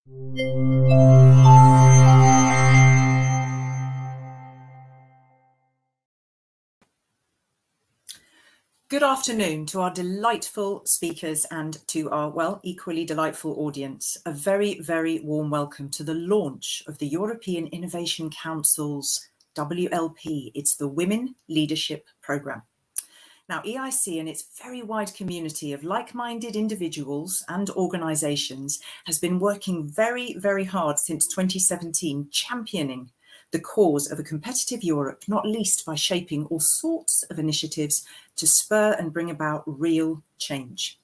Good afternoon to our delightful speakers and to our, well, equally delightful audience. A very, very warm welcome to the launch of the European Innovation Council's WLP. It's the Women Leadership Programme. Now, EIC and its very wide community of like-minded individuals and organisations has been working very, very hard since 2017, championing the cause of a competitive Europe, not least by shaping all sorts of initiatives to spur and bring about real change.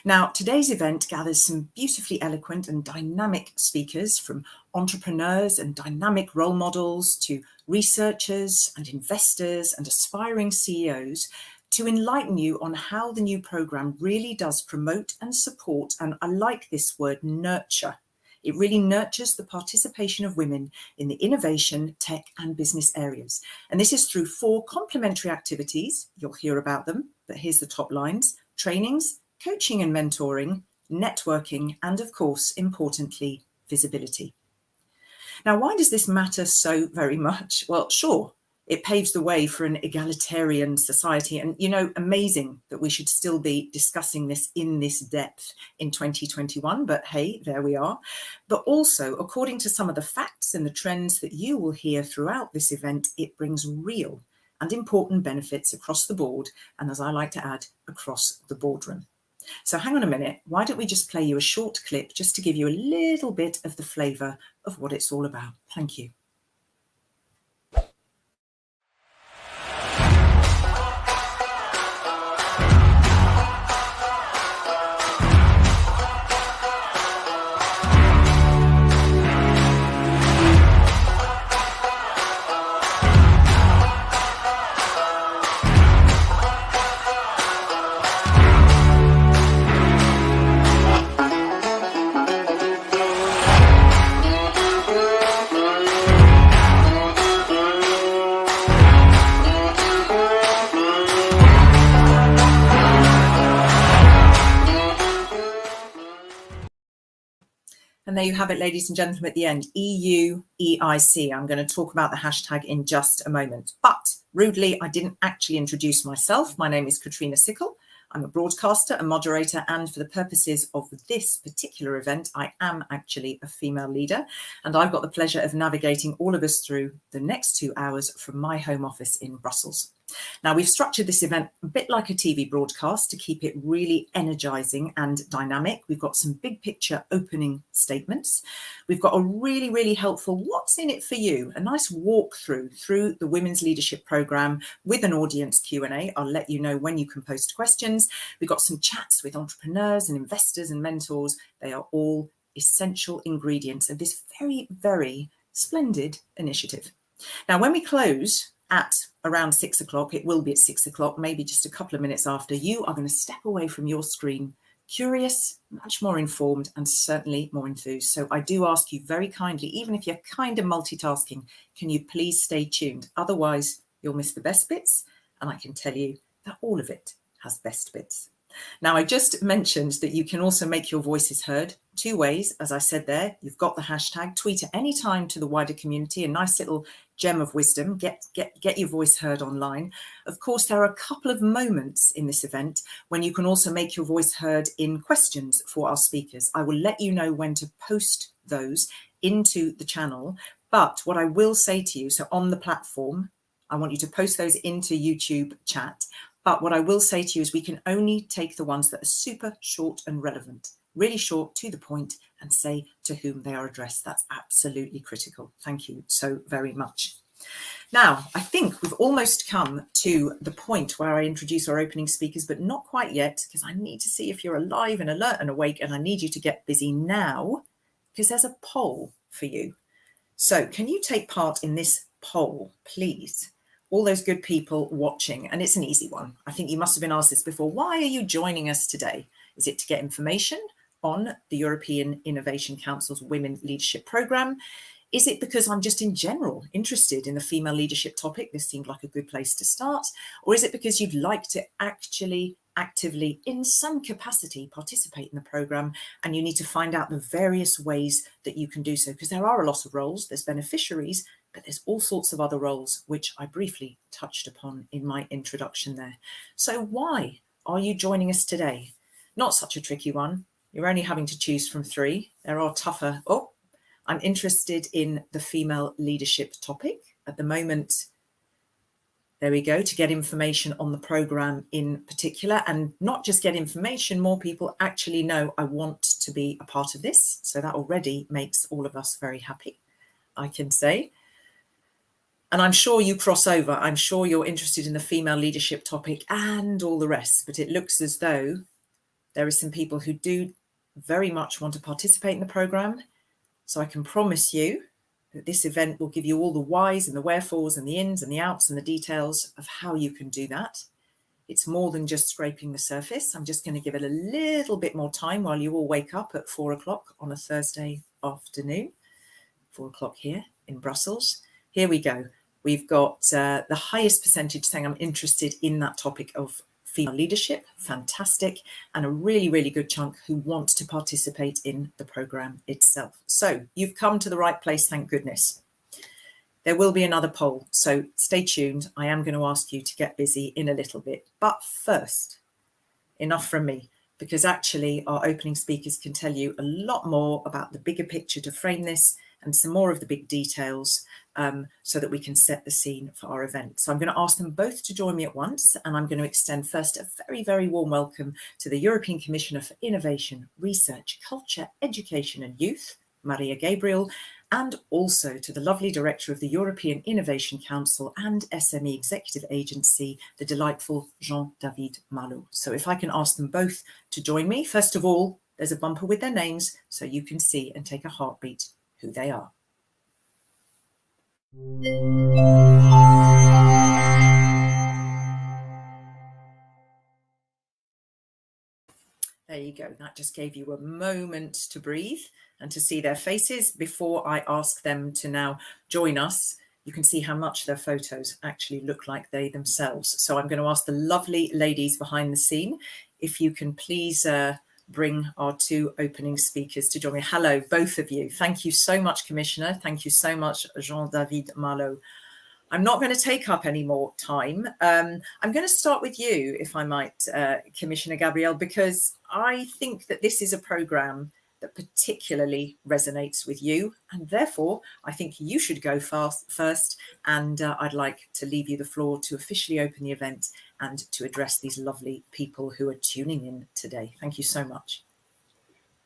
Now, today's event gathers some beautifully eloquent and dynamic speakers, from entrepreneurs and dynamic role models to researchers and investors and aspiring CEOs, to enlighten you on how the new programme really does promote and support, and I like this word, nurture. It really nurtures the participation of women in the innovation, tech and business areas. And this is through 4 complementary activities. You'll hear about them, but here's the top lines: trainings, coaching and mentoring, networking, and of course, importantly, visibility. Now, why does this matter so very much? Well, sure, it paves the way for an egalitarian society. And, you know, amazing that we should still be discussing this in this depth in 2021. But hey, there we are. But also, according to some of the facts and the trends that you will hear throughout this event, it brings real and important benefits across the board. And as I like to add, across the boardroom. So hang on a minute. Why don't we just play you a short clip just to give you a little bit of the flavour of what it's all about. Thank you. And there you have it, ladies and gentlemen, at the end, EU EIC. I'm going to talk about the hashtag in just a moment. But rudely, I didn't actually introduce myself. My name is Katrina Sickle. I'm a broadcaster, a moderator, and for the purposes of this particular event, I am actually a female leader. And I've got the pleasure of navigating all of us through the next 2 hours from my home office in Brussels. Now, we've structured this event a bit like a TV broadcast to keep it really energising and dynamic. We've got some big picture opening statements. We've got a really, really helpful what's in it for you, a nice walkthrough through the Women's Leadership Programme with an audience Q&A. I'll let you know when you can post questions. We've got some chats with entrepreneurs and investors and mentors. They are all essential ingredients of this very, very splendid initiative. Now, when we close at around 6 o'clock, it will be at 6 o'clock, maybe just a couple of minutes after, you are going to step away from your screen curious, much more informed, and certainly more enthused. So I do ask you very kindly, even if you're kind of multitasking, can you please stay tuned? Otherwise, you'll miss the best bits. And I can tell you that all of it has best bits. Now, I just mentioned that you can also make your voices heard 2 ways. As I said there, you've got the hashtag, tweet at any time to the wider community, a nice little gem of wisdom, get your voice heard online. Of course, there are a couple of moments in this event when you can also make your voice heard in questions for our speakers. I will let you know when to post those into the channel. But what I will say to you, so on the platform, I want you to post those into YouTube chat. But what I will say to you is we can only take the ones that are super short and relevant, really short, to the point, and say to whom they are addressed. That's absolutely critical. Thank you so very much. Now, I think we've almost come to the point where I introduce our opening speakers, but not quite yet, because I need to see if you're alive and alert and awake, and I need you to get busy now, because there's a poll for you. So can you take part in this poll, please? All those good people watching, and it's an easy one. I think you must have been asked this before. Why are you joining us today? Is it to get information on the European Innovation Council's Women Leadership Programme? Is it because I'm just in general interested in the female leadership topic? This seemed like a good place to start. Or is it because you'd like to actually actively, in some capacity, participate in the programme, and you need to find out the various ways that you can do so, because there are a lot of roles. There's beneficiaries, but there's all sorts of other roles, which I briefly touched upon in my introduction there. So why are you joining us today? Not such a tricky one. You're only having to choose from 3. There are tougher. Oh, I'm interested in the female leadership topic at the moment. There we go, to get information on the programme in particular, and not just get information, more people actually know I want to be a part of this. So that already makes all of us very happy, I can say. And I'm sure you cross over. I'm sure you're interested in the female leadership topic and all the rest, but it looks as though there are some people who do very much want to participate in the programme. So I can promise you that this event will give you all the whys and the wherefores and the ins and the outs and the details of how you can do that. It's more than just scraping the surface. I'm just going to give it a little bit more time while you all wake up at 4 o'clock on a Thursday afternoon, 4 o'clock here in Brussels. Here we go. We've got the highest percentage saying I'm interested in that topic of female leadership, fantastic, and a really, really good chunk who want to participate in the programme itself. So you've come to the right place, thank goodness. There will be another poll, so stay tuned. I am going to ask you to get busy in a little bit. But first, enough from me, because actually our opening speakers can tell you a lot more about the bigger picture to frame this and some more of the big details so that we can set the scene for our event. So I'm going to ask them both to join me at once, and I'm going to extend first a very, very warm welcome to the European Commissioner for Innovation, Research, Culture, Education and Youth, Maria Gabriel, and also to the lovely Director of the European Innovation Council and SME Executive Agency, the delightful Jean-David Malo. So if I can ask them both to join me. First of all, there's a bumper with their names so you can see and take a heartbeat who they are. There you go. That just gave you a moment to breathe and to see their faces before I ask them to now join us. You can see how much their photos actually look like they themselves. So I'm going to ask the lovely ladies behind the scene if you can please bring our 2 opening speakers to join me. Hello, both of you. Thank you so much, Commissioner. Thank you so much, Jean-David Malo. I'm not going to take up any more time. I'm going to start with you, if I might, Commissioner Gabriel, because I think that this is a programme that particularly resonates with you, and therefore I think you should go first, and I'd like to leave you the floor to officially open the event and to address these lovely people who are tuning in today. Thank you so much.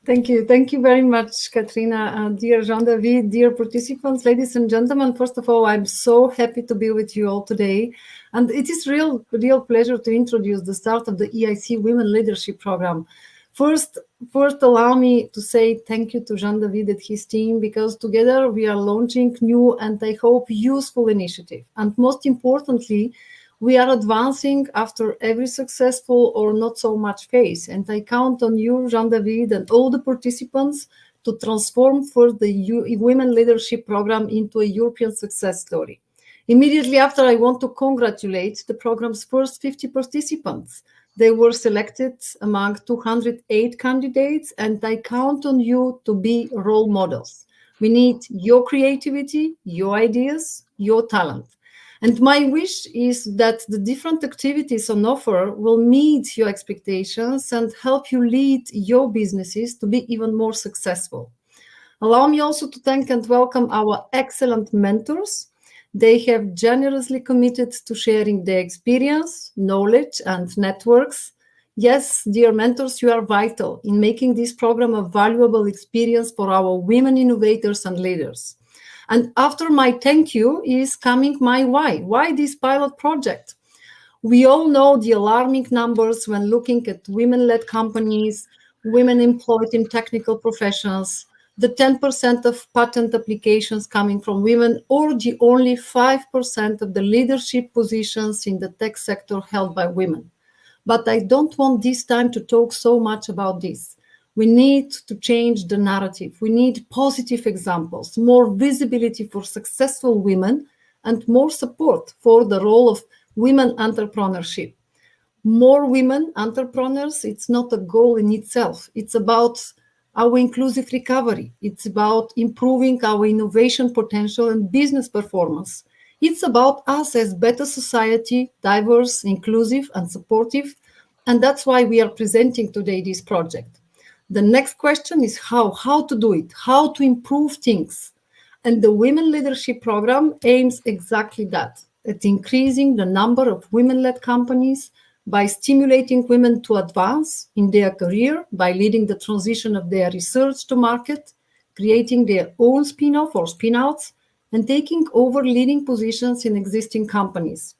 Thank you. Thank you very much, Katrina. Dear Jean-David, dear participants, ladies and gentlemen, first of all, I'm so happy to be with you all today. And it is real pleasure to introduce the start of the EIC Women Leadership Programme. First, allow me to say thank you to Jean-David and his team, because together we are launching new and I hope useful initiative. And most importantly, we are advancing after every successful or not so much phase. And I count on you, Jean-David, and all the participants to transform for the Women Leadership Programme into a European success story. Immediately after, I want to congratulate the programme's first 50 participants. They were selected among 208 candidates, and I count on you to be role models. We need your creativity, your ideas, your talent. And my wish is that the different activities on offer will meet your expectations and help you lead your businesses to be even more successful. Allow me also to thank and welcome our excellent mentors. They have generously committed to sharing their experience, knowledge, and networks. Yes, dear mentors, you are vital in making this program a valuable experience for our women innovators and leaders. And after my thank you is coming my why. Why this pilot project? We all know the alarming numbers when looking at women-led companies, women employed in technical professions, the 10% of patent applications coming from women, or the only 5% of the leadership positions in the tech sector held by women. But I don't want this time to talk so much about this. We need to change the narrative. We need positive examples, more visibility for successful women, and more support for the role of women entrepreneurship. more women entrepreneurs, it's not a goal in itself. It's about our inclusive recovery. It's about improving our innovation potential and business performance. It's about us as better society, diverse, inclusive, and supportive. And that's why we are presenting today this project. The next question is how to do it, how to improve things. And the Women Leadership Program aims exactly that, at increasing the number of women-led companies by stimulating women to advance in their career, by leading the transition of their research to market, creating their own spin-off or spin-outs, and taking over leading positions in existing companies.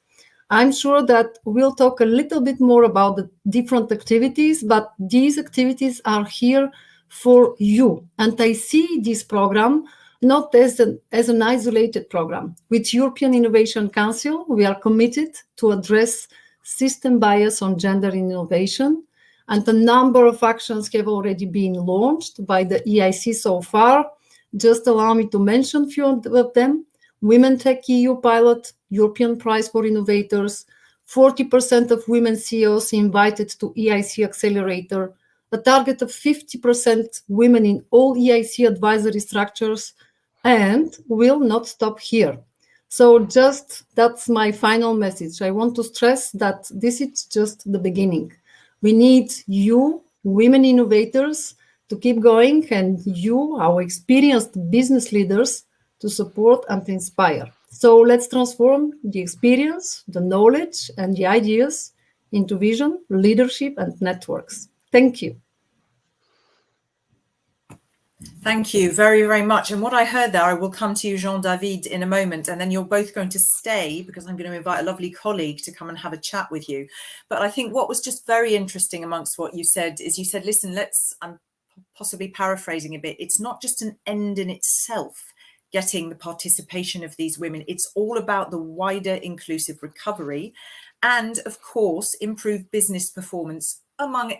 I'm sure that we'll talk a little bit more about the different activities, but these activities are here for you. And I see this program not as an isolated program. With European Innovation Council, we are committed to address system bias on gender innovation, and a number of actions have already been launched by the EIC so far. Just allow me to mention a few of them. Women Tech EU pilot, European Prize for Innovators, 40% of women CEOs invited to EIC Accelerator, a target of 50% women in all EIC advisory structures, and will not stop here. So that's my final message. I want to stress that this is just the beginning. We need you, women innovators, to keep going, and you, our experienced business leaders, to support and inspire. So let's transform the experience, the knowledge, and the ideas into vision, leadership, and networks. Thank you. Thank you very, very much. And what I heard there, I will come to you, Jean-David, in a moment, and then you're both going to stay because I'm going to invite a lovely colleague to come and have a chat with you. But I think what was just very interesting amongst what you said is you said, listen, I'm possibly paraphrasing a bit, it's not just an end in itself, getting the participation of these women. It's all about the wider inclusive recovery and, of course, improved business performance among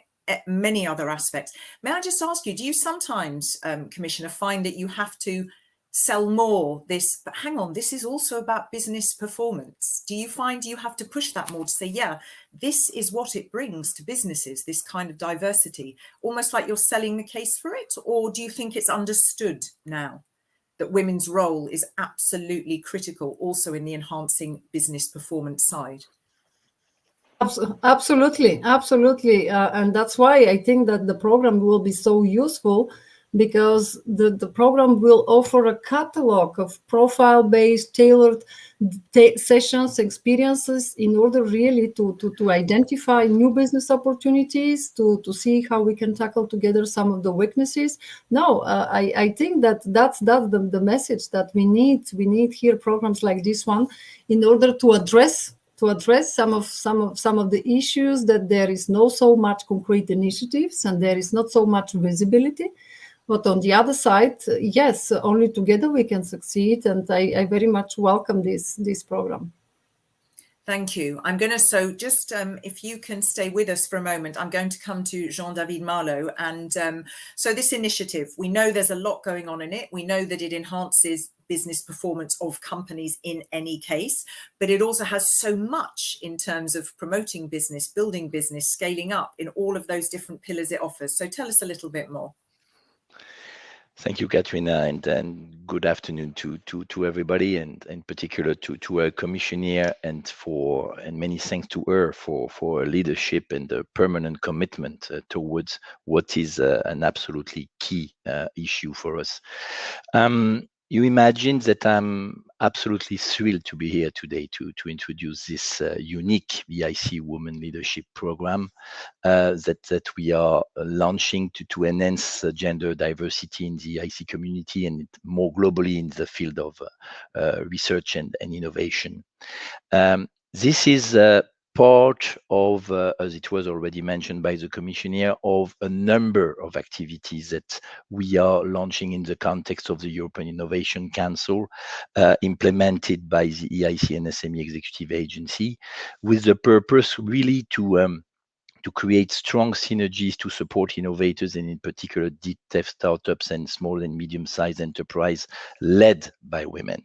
many other aspects. May I just ask you, do you sometimes, Commissioner, find that you have to sell more this, but hang on, this is also about business performance? Do you find you have to push that more to say, yeah, this is what it brings to businesses, this kind of diversity, almost like you're selling the case for it? Or do you think it's understood now that women's role is absolutely critical also in the enhancing business performance side? Absolutely. And that's why I think that the program will be so useful, because the program will offer a catalog of profile-based, tailored sessions, experiences, in order really to identify new business opportunities, to see how we can tackle together some of the weaknesses. No, I think that's the message that we need. We need here programs like this one in order to address some of the issues that there is not so much concrete initiatives and there is not so much visibility. But on the other side, yes, only together we can succeed. And I very much welcome this program. Thank you. I'm going to, so just if you can stay with us for a moment, I'm going to come to Jean-David Marleau. And so this initiative, we know there's a lot going on in it. We know that it enhances business performance of companies in any case, but it also has so much in terms of promoting business, building business, scaling up in all of those different pillars it offers. So tell us a little bit more. Thank you, Katrina, and good afternoon to everybody, and in particular to our commissioner, and many thanks to her for her leadership and the permanent commitment towards what is an absolutely key issue for us. You imagine that I'm absolutely thrilled to be here today to introduce this unique EIC Women Leadership Programme that we are launching to enhance gender diversity in the EIC community and more globally in the field of research and innovation. This is part of, as it was already mentioned by the commissioner, of a number of activities that we are launching in the context of the European Innovation Council, implemented by the EIC and SME Executive Agency, with the purpose really to create strong synergies to support innovators, and in particular deep tech startups and small and medium-sized enterprise led by women.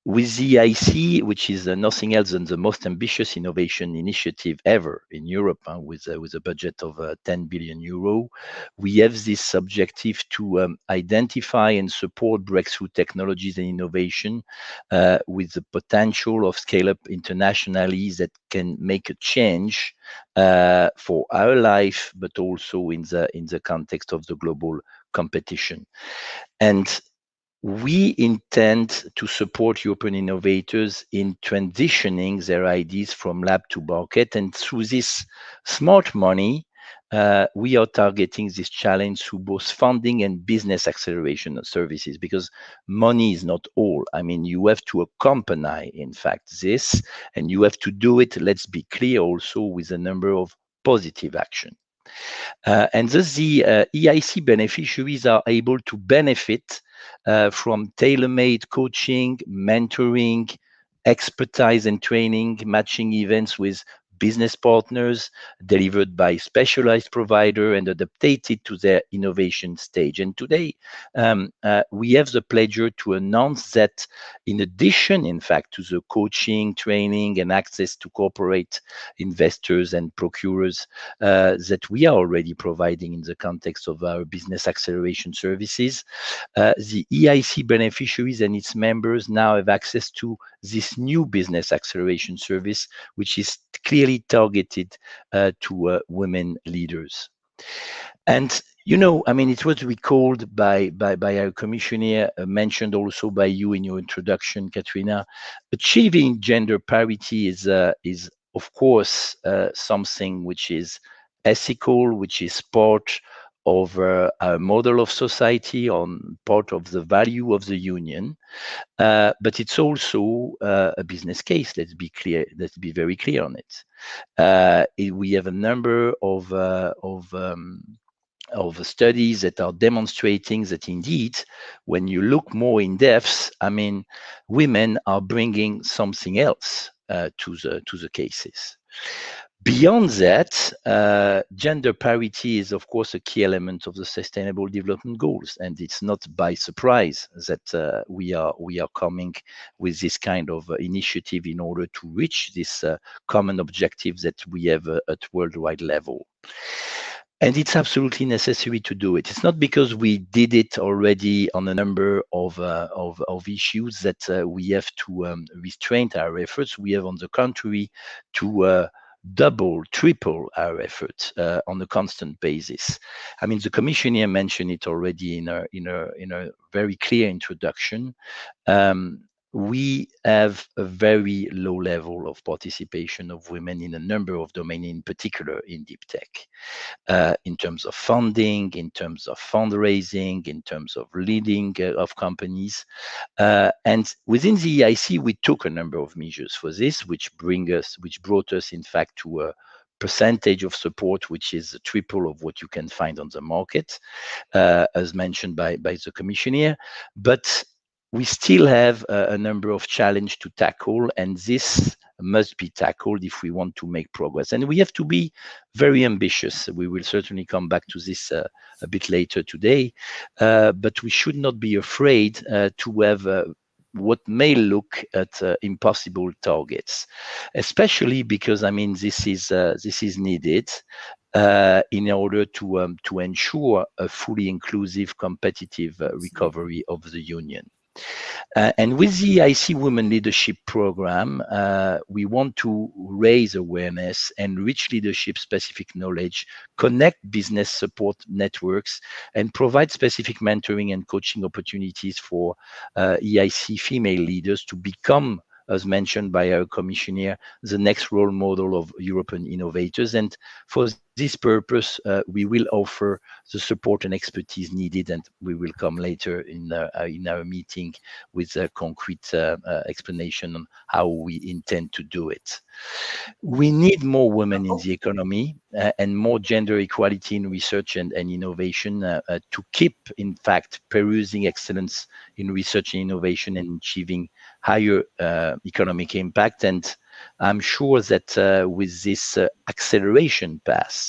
with the EIC, which is nothing else than the most ambitious innovation initiative ever in Europe, with a budget of 10 billion euro, we have this objective to identify and support breakthrough technologies and innovation with the potential of scale up internationally that can make a change for our life, but also in the context of the global competition. And we intend to support European innovators in transitioning their ideas from lab to market. And through this smart money, we are targeting this challenge through both funding and business acceleration services, because money is not all. I mean, you have to accompany, in fact, this, and you have to do it, let's be clear, also with a number of positive action. And thus the EIC beneficiaries are able to benefit from tailor-made coaching, mentoring, expertise and training, matching events with business partners delivered by specialized provider and adapted to their innovation stage. And today, we have the pleasure to announce that in addition, in fact, to the coaching, training, and access to corporate investors and procurers that we are already providing in the context of our business acceleration services, the EIC beneficiaries and its members now have access to this new business acceleration service, which is clearly targeted to women leaders. And you know, I mean, it was recalled by our commissioner, mentioned also by you in your introduction, Katrina. Achieving gender parity is of course something which is ethical, which is part of our model of society, on part of the value of the union, but it's also a business case. Let's be clear. Let's be very clear on it. We have a number of studies that are demonstrating that indeed, when you look more in depth, I mean, women are bringing something else to the cases. Beyond that, gender parity is, of course, a key element of the Sustainable Development Goals, and it's not by surprise that we are coming with this kind of initiative in order to reach this common objective that we have at worldwide level. And it's absolutely necessary to do it. It's not because we did it already on a number of issues that we have to restrain our efforts. We have, on the contrary, to double, triple our efforts on a constant basis. I mean, the commissioner mentioned it already in a very clear introduction. We have a very low level of participation of women in a number of domains, in particular in deep tech, in terms of funding, in terms of fundraising, in terms of leading of companies. And within the EIC, we took a number of measures for this, which brought us, in fact, to a percentage of support which is a triple of what you can find on the market, as mentioned by the commissioner. But we still have a number of challenges to tackle, and this must be tackled if we want to make progress. And we have to be very ambitious. We will certainly come back to this a bit later today, but we should not be afraid to have what may look at impossible targets, especially because, I mean, this is needed in order to ensure a fully inclusive, competitive recovery of the union. And with the EIC Women Leadership Programme, we want to raise awareness, enrich leadership-specific knowledge, connect business support networks, and provide specific mentoring and coaching opportunities for EIC female leaders to become, as mentioned by our commissioner, the next role model of European innovators. And for this purpose, we will offer the support and expertise needed, and we will come later in our meeting with a concrete explanation on how we intend to do it. We need more women in the economy and more gender equality in research and innovation to keep, in fact, perusing excellence in research and innovation and achieving higher economic impact. And I'm sure that with this acceleration path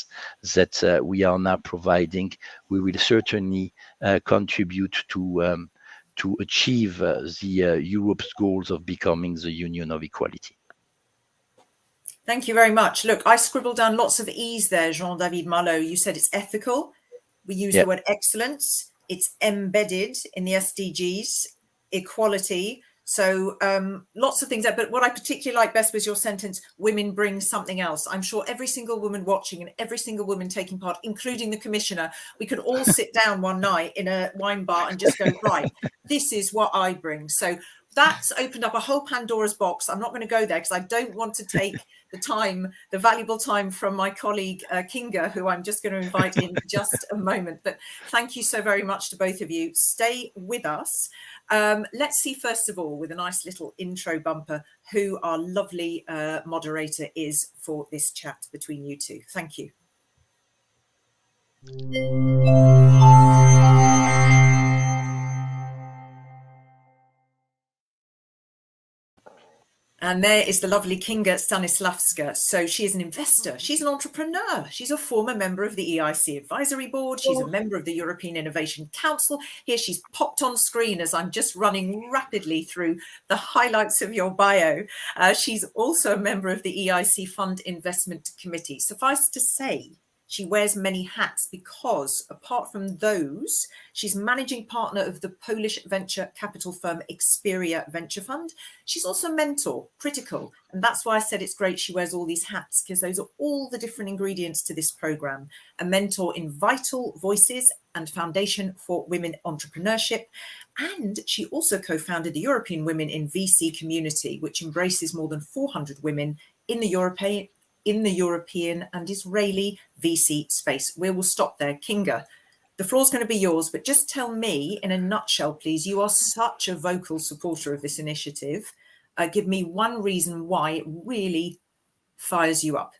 that we are now providing, we will certainly contribute to to achieve Europe's goals of becoming the Union of Equality. Thank you very much. Look, I scribbled down lots of E's there, Jean-David Malo. You said it's ethical. We use the word excellence. It's embedded in the SDGs, equality. So lots of things there. But what I particularly like best was your sentence, women bring something else. I'm sure every single woman watching and every single woman taking part, including the commissioner, we could all sit down one night in a wine bar and just go, right, this is what I bring. So that's opened up a whole Pandora's box. I'm not going to go there because I don't want to take the valuable time from my colleague Kinga, who I'm just going to invite in just a moment. But thank you so very much to both of you. Stay with us. Let's see, first of all, with a nice little intro bumper, who our lovely moderator is for this chat between you two. Thank you. And there is the lovely Kinga Stanislavska. So she is an investor. She's an entrepreneur. She's a former member of the EIC Advisory Board. She's a member of the European Innovation Council. Here she's popped on screen as I'm just running rapidly through the highlights of your bio. She's also a member of the EIC Fund Investment Committee. Suffice to say, she wears many hats because, apart from those, she's managing partner of the Polish venture capital firm Xperia Venture Fund. She's also a mentor, critical, and that's why I said it's great she wears all these hats, because those are all the different ingredients to this program. A mentor in Vital Voices and Foundation for Women Entrepreneurship. And she also co-founded the European Women in VC Community, which embraces more than 400 women in the European and Israeli VC space. We will stop there. Kinga, the floor's going to be yours, but just tell me in a nutshell, please, you are such a vocal supporter of this initiative. Give me one reason why it really fires you up.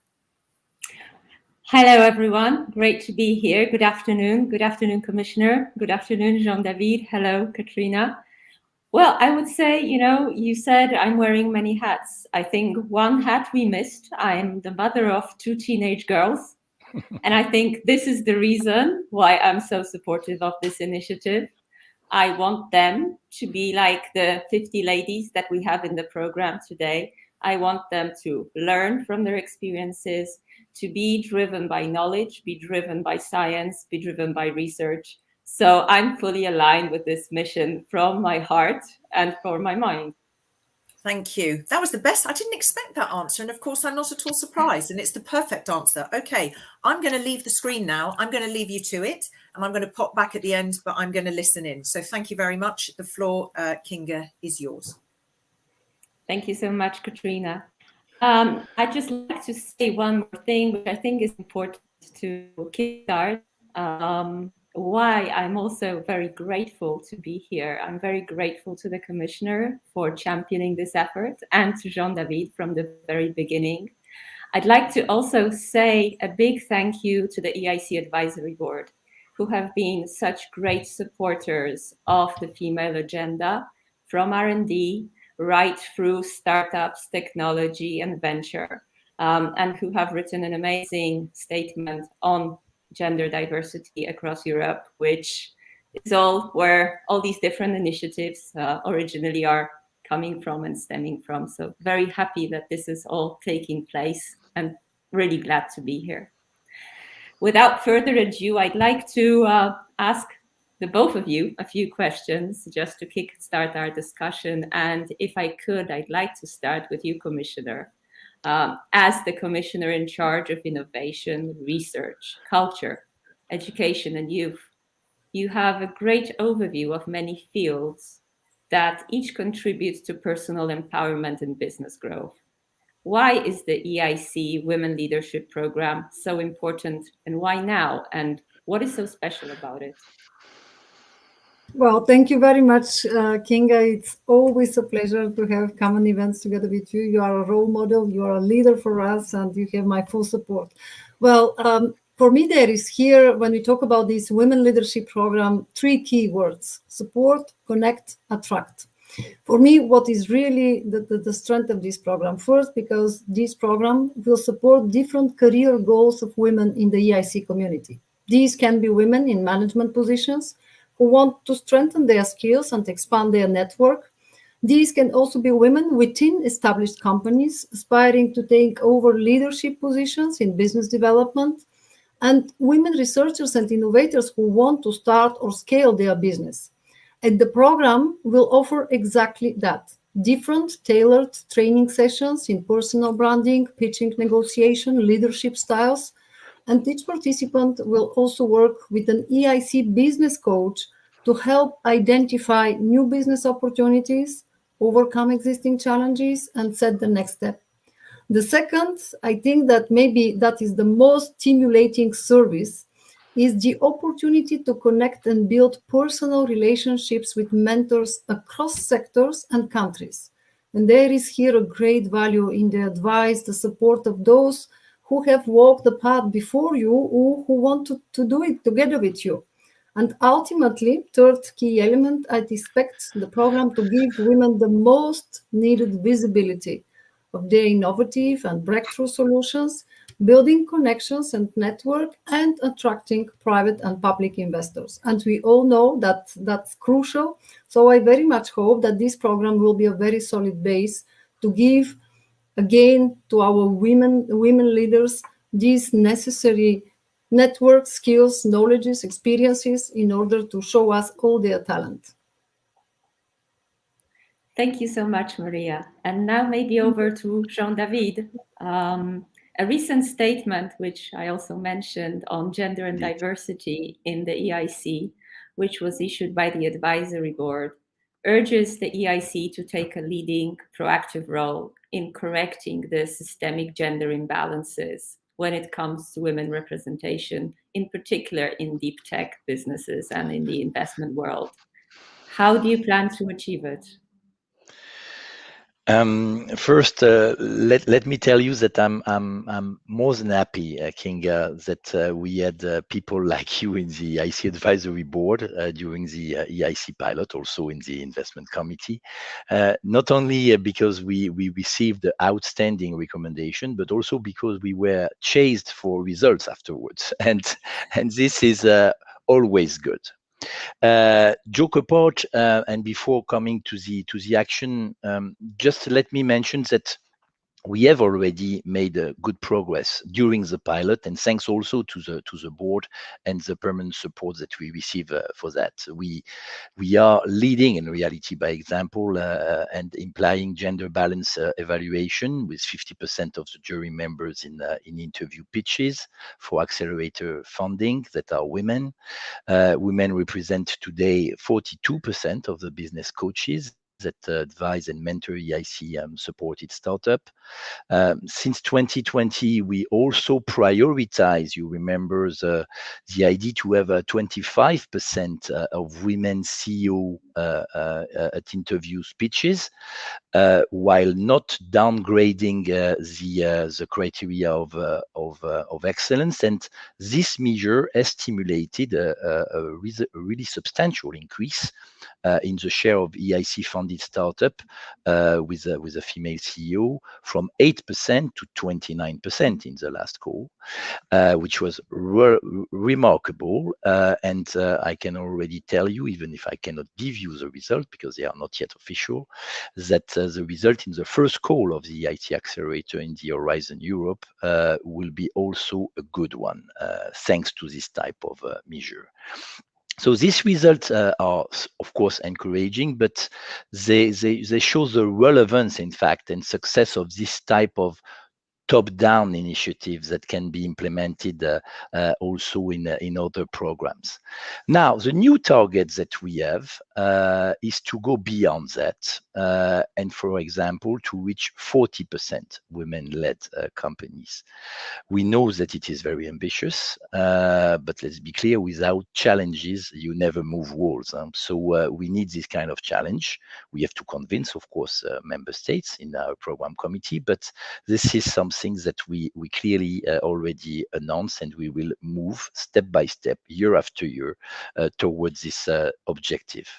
Hello, everyone. Great to be here. Good afternoon. Good afternoon, Commissioner. Good afternoon, Jean-David. Hello, Katrina. Well, I would say, you said I'm wearing many hats. I think one hat we missed. I'm the mother of 2 teenage girls. And I think this is the reason why I'm so supportive of this initiative. I want them to be like the 50 ladies that we have in the program today. I want them to learn from their experiences, to be driven by knowledge, be driven by science, be driven by research. So I'm fully aligned with this mission from my heart and for my mind. Thank you. That was the best. I didn't expect that answer. And of course, I'm not at all surprised. And it's the perfect answer. Okay, I'm going to leave the screen now. I'm going to leave you to it. And I'm going to pop back at the end, but I'm going to listen in. So thank you very much. The floor, Kinga, is yours. Thank you so much, Katrina. I'd just like to say one more thing, which I think is important to kickstart. Why I'm also very grateful to be here. I'm very grateful to the Commissioner for championing this effort and to Jean-David from the very beginning. I'd like to also say a big thank you to the EIC Advisory Board, who have been such great supporters of the female agenda from R&D right through startups, technology and venture, and who have written an amazing statement on gender diversity across Europe, which is all where all these different initiatives originally are coming from and stemming from. So very happy that this is all taking place and really glad to be here. Without further ado, I'd like to ask the both of you a few questions just to kickstart our discussion. And if I could, I'd like to start with you, Commissioner. As the Commissioner in charge of innovation, research, culture, education and youth, you have a great overview of many fields that each contributes to personal empowerment and business growth. Why is the EIC Women Leadership Programme so important, and why now? And what is so special about it? Well, thank you very much, Kinga. It's always a pleasure to have common events together with you. You are a role model, you are a leader for us, and you have my full support. Well, for me, there is here, when we talk about this Women Leadership Program, 3 key words: support, connect, attract. For me, what is really the strength of this program? First, because this program will support different career goals of women in the EIC community. These can be women in management positions, who want to strengthen their skills and expand their network. These can also be women within established companies aspiring to take over leadership positions in business development, and women researchers and innovators who want to start or scale their business. And the program will offer exactly that: different tailored training sessions in personal branding, pitching, negotiation, leadership styles. And each participant will also work with an EIC business coach to help identify new business opportunities, overcome existing challenges, and set the next step. The second, I think that maybe that is the most stimulating service, is the opportunity to connect and build personal relationships with mentors across sectors and countries. And there is here a great value in the advice, the support of those who have walked the path before you or who want to do it together with you. And ultimately, third key element, I expect the program to give women the most needed visibility of their innovative and breakthrough solutions, building connections and network, and attracting private and public investors. And we all know that that's crucial. So I very much hope that this program will be a very solid base to give, again, to our women leaders these necessary network skills, knowledges, experiences in order to show us all their talent. Thank you so much, Maria. And now maybe over to Jean-David. A recent statement, which I also mentioned, on gender and diversity in the EIC, which was issued by the advisory board, urges the EIC to take a leading, proactive role in correcting the systemic gender imbalances when it comes to women representation, in particular in deep tech businesses and in the investment world. How do you plan to achieve it? First, let me tell you that I'm more than happy, Kinga, that we had people like you in the EIC advisory board during the EIC pilot, also in the investment committee. Not only because we received the outstanding recommendation, but also because we were chased for results afterwards, and this is always good. Joke apart, and before coming to the action, just let me mention that we have already made good progress during the pilot, and thanks also to the board and the permanent support that we receive for that. We are leading in reality by example and implying gender balance evaluation with 50% of the jury members in interview pitches for Accelerator funding that are women. Women represent today 42% of the business coaches that advise and mentor EIC supported startup. Since 2020, we also prioritize, you remember, the idea to have 25% of women CEO at interview speeches, while not downgrading the criteria of excellence. And this measure has stimulated a really substantial increase in the share of EIC funded startup with a female CEO from 8% to 29% in the last call, which was remarkable. And I can already tell you, even if I cannot give you the result because they are not yet official, that the result in the first call of the EIC Accelerator in the Horizon Europe will be also a good one, thanks to this type of measure. So these results are, of course, encouraging, but they show the relevance, in fact, and success of this type of top-down initiatives that can be implemented also in other programs. Now, the new target that we have is to go beyond that, and for example, to reach 40% women-led companies. We know that it is very ambitious, but let's be clear, without challenges, you never move walls. So we need this kind of challenge. We have to convince, of course, member states in our program committee, but this is something that we clearly already announced, and we will move step by step, year after year, towards this objective.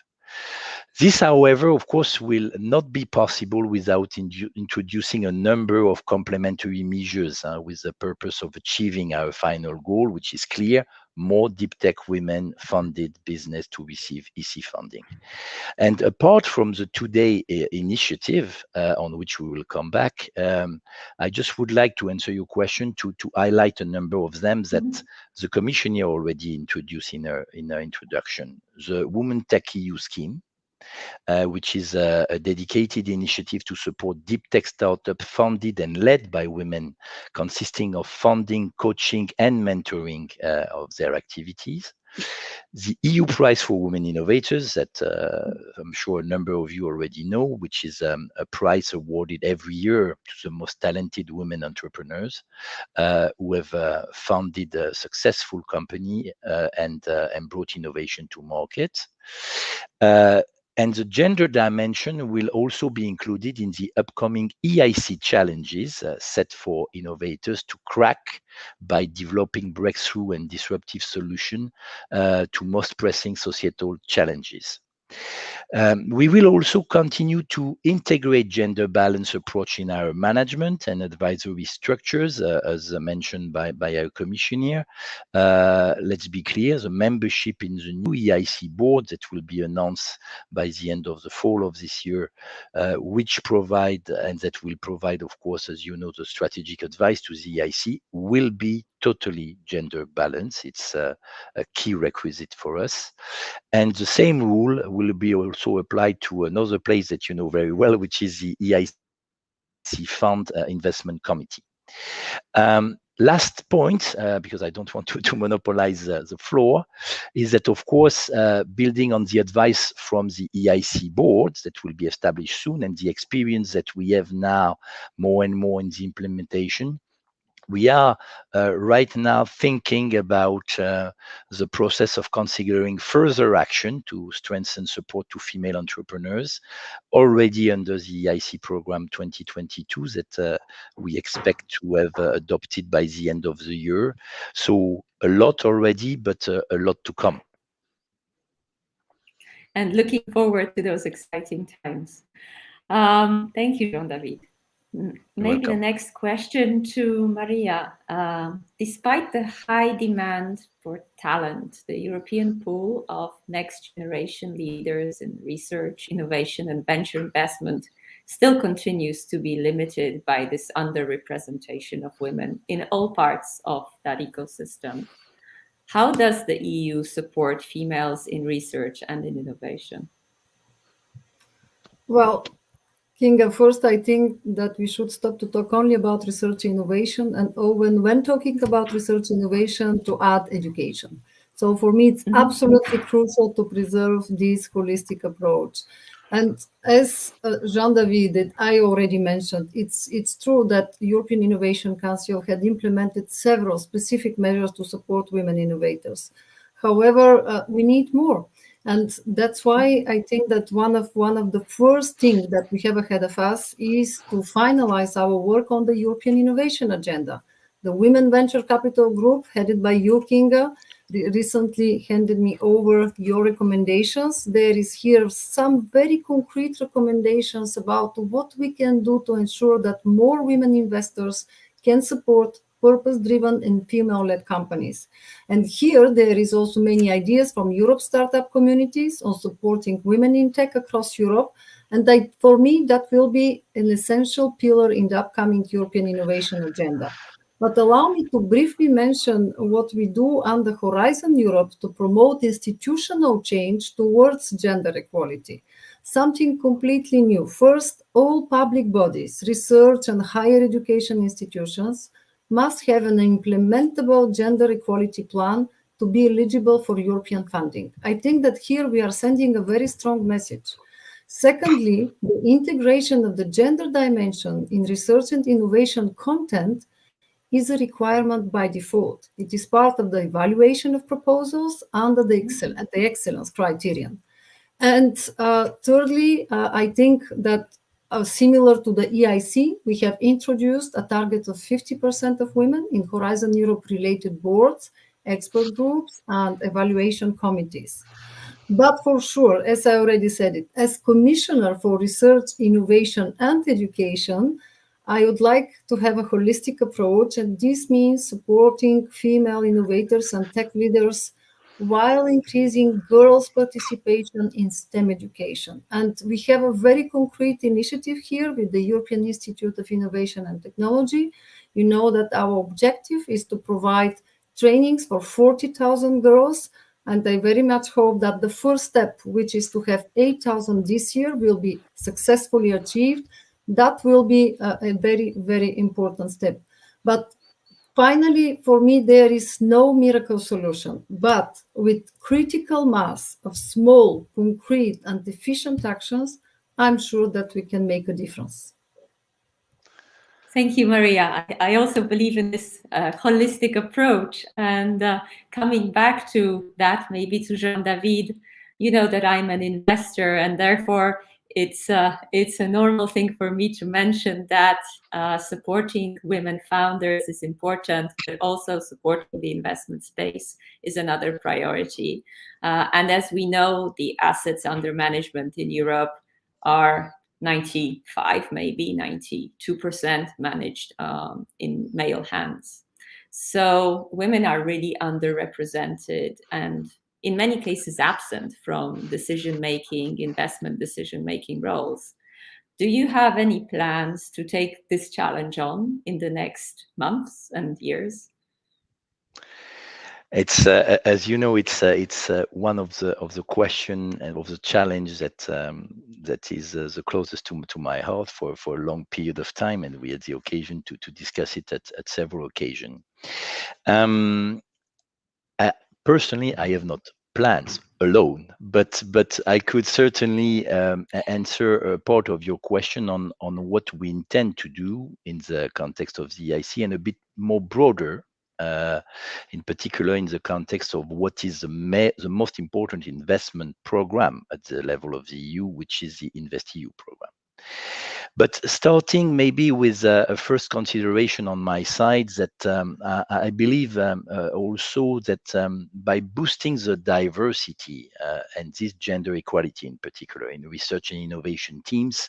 This, however, of course, will not be possible without introducing a number of complementary measures with the purpose of achieving our final goal, which is clear: more deep tech women funded business to receive EC funding. And apart from the Today initiative, on which we will come back, I just would like to answer your question to highlight a number of them that the Commissioner already introduced in her introduction. The Women Tech EU scheme, which is a dedicated initiative to support deep tech startups funded and led by women, consisting of funding, coaching, and mentoring of their activities. The EU Prize for Women Innovators that I'm sure a number of you already know, which is a prize awarded every year to the most talented women entrepreneurs who have founded a successful company and brought innovation to market. And the gender dimension will also be included in the upcoming EIC challenges set for innovators to crack by developing breakthrough and disruptive solutions to most pressing societal challenges. We will also continue to integrate gender balance approach in our management and advisory structures, as mentioned by our commissioner. Let's be clear, the membership in the new EIC board that will be announced by the end of the fall of this year, which provide, and that will provide, of course, as you know, the strategic advice to the EIC, will be totally gender balanced. It's a key requisite for us. And the same rule will be also applied to another place that you know very well, which is the EIC Fund Investment Committee. Last point, because I don't want to monopolize the floor, is that, of course, building on the advice from the EIC board that will be established soon and the experience that we have now more and more in the implementation, we are right now thinking about the process of considering further action to strengthen support to female entrepreneurs already under the EIC program 2022 that we expect to have adopted by the end of the year. So a lot already, but a lot to come. And looking forward to those exciting times. Thank you, Jean-David. Maybe the next question to Maria. Despite the high demand for talent, the European pool of next generation leaders in research, innovation, and venture investment still continues to be limited by this underrepresentation of women in all parts of that ecosystem. How does the EU support females in research and in innovation? Well, Kinga, first, I think that we should stop to talk only about research innovation and when talking about research innovation, to add education. So for me, it's absolutely crucial to preserve this holistic approach. And as Jean-David, I already mentioned, it's true that the European Innovation Council had implemented several specific measures to support women innovators. However, we need more. And that's why I think that one of the first things that we have ahead of us is to finalize our work on the European Innovation Agenda. The Women Venture Capital Group, headed by you, Kinga, recently handed me over your recommendations. There is here some very concrete recommendations about what we can do to ensure that more women investors can support purpose-driven and female-led companies. And here there is also many ideas from Europe startup communities on supporting women in tech across Europe. And for me, that will be an essential pillar in the upcoming European Innovation Agenda. But allow me to briefly mention what we do under Horizon Europe to promote institutional change towards gender equality. Something completely new. First, all public bodies, research and higher education institutions must have an implementable gender equality plan to be eligible for European funding. I think that here we are sending a very strong message. Secondly, the integration of the gender dimension in research and innovation content is a requirement by default. It is part of the evaluation of proposals under the excellence criterion. And thirdly, I think that similar to the EIC, we have introduced a target of 50% of women in Horizon Europe related boards, expert groups, and evaluation committees. But for sure, as I already said it, as Commissioner for Research, Innovation, and Education, I would like to have a holistic approach, and this means supporting female innovators and tech leaders while increasing girls' participation in STEM education. And we have a very concrete initiative here with the European Institute of Innovation and Technology. You know that our objective is to provide trainings for 40,000 girls. And I very much hope that the first step, which is to have 8,000 this year, will be successfully achieved. That will be a very, very important step. But finally, for me, there is no miracle solution. But with critical mass of small, concrete, and efficient actions, I'm sure that we can make a difference. Thank you, Maria. I also believe in this holistic approach. And coming back to that, maybe to Jean-David, you know that I'm an investor, and therefore it's a normal thing for me to mention that supporting women founders is important, but also supporting the investment space is another priority. And as we know, the assets under management in Europe are 95, maybe 92% managed in male hands. So women are really underrepresented and in many cases absent from decision-making, investment decision-making roles. Do you have any plans to take this challenge on in the next months and years? It's as you know, it's one of the question and of the challenge that that is the closest to my heart for a long period of time, and we had the occasion to discuss it at several occasions. Personally, I have not plans alone, but I could certainly answer a part of your question on what we intend to do in the context of the EIC and a bit more broader. In particular, in the context of what is the most important investment program at the level of the EU, which is the InvestEU program. But starting maybe with a first consideration on my side that I believe also that by boosting the diversity and this gender equality in particular in research and innovation teams,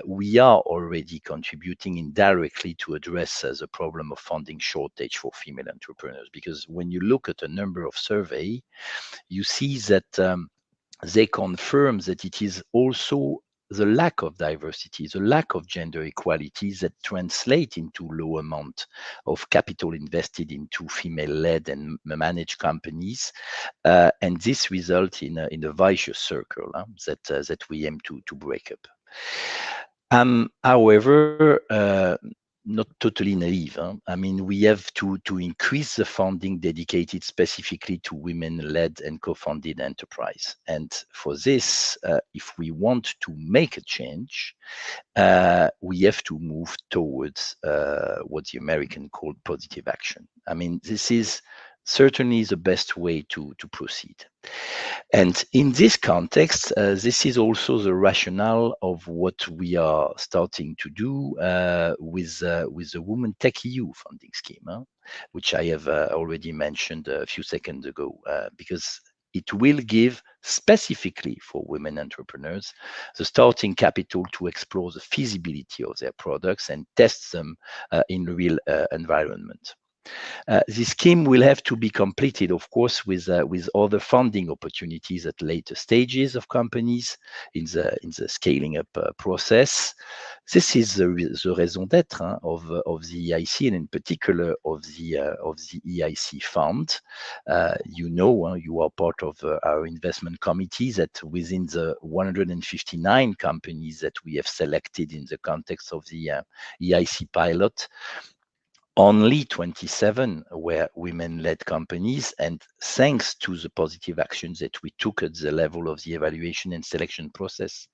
we are already contributing indirectly to address the problem of funding shortage for female entrepreneurs. Because when you look at a number of surveys, you see that they confirm that it is also the lack of diversity, the lack of gender equality that translate into low amount of capital invested into female-led and managed companies, and this results in a vicious circle that we aim to break up. However, not totally naive. I mean, we have to increase the funding dedicated specifically to women-led and co-funded enterprise. And for this, if we want to make a change, we have to move towards what the American called positive action. I mean, this is certainly the best way to proceed. And in this context, this is also the rationale of what we are starting to do with the Women Tech EU funding scheme, which I have already mentioned a few seconds ago, because it will give specifically for women entrepreneurs the starting capital to explore the feasibility of their products and test them in real environment. This scheme will have to be completed, of course, with other funding opportunities at later stages of companies in the scaling up process. This is the raison d'être of the EIC, and in particular of the EIC fund. You know, you are part of our investment committee that within the 159 companies that we have selected in the context of the EIC pilot, only 27 were women-led companies, and thanks to the positive actions that we took at the level of the evaluation and selection process,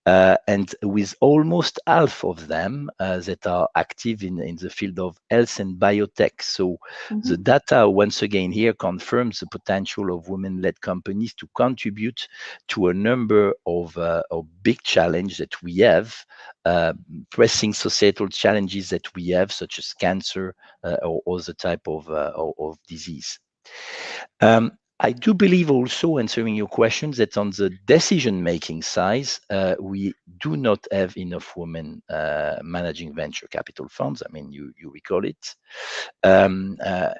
and with almost half of them that are active in the field of health and biotech. So the data once again here confirms the potential of women-led companies to contribute to a number of big challenges that we have, pressing societal challenges that we have, such as cancer or other type of disease. I do believe also, answering your questions, that on the decision-making side, we do not have enough women managing venture capital funds. I mean, you recall it.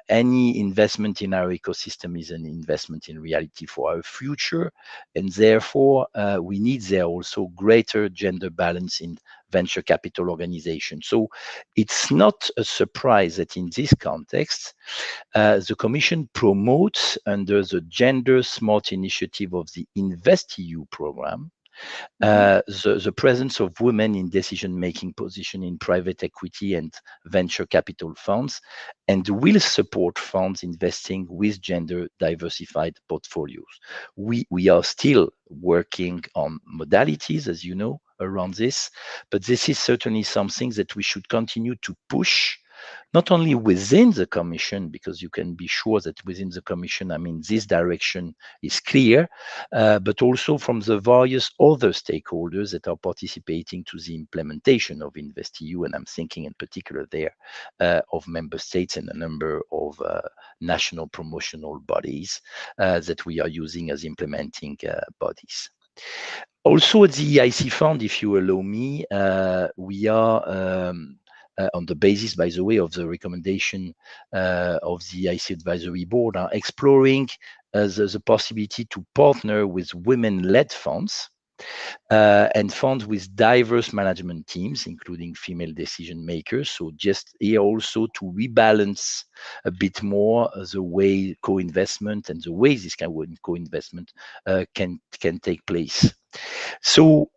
Any investment in our ecosystem is an investment in reality for our future, and therefore we need there also greater gender balance in venture capital organizations. So it's not a surprise that in this context, the Commission promotes under the Gender Smart initiative of the InvestEU program, the presence of women in decision-making position in private equity and venture capital funds, and will support funds investing with gender diversified portfolios. We are still working on modalities, as you know, around this, but this is certainly something that we should continue to push, not only within the Commission, because you can be sure that within the Commission, I mean, this direction is clear, but also from the various other stakeholders that are participating to the implementation of InvestEU, and I'm thinking in particular there of member states and a number of national promotional bodies that we are using as implementing bodies. Also at the EIC fund, if you allow me, we are on the basis, by the way, of the recommendation of the EIC Advisory Board, are exploring the possibility to partner with women-led funds and funds with diverse management teams, including female decision makers. So just here also to rebalance a bit more the way co-investment and the way this kind of co-investment can take place. So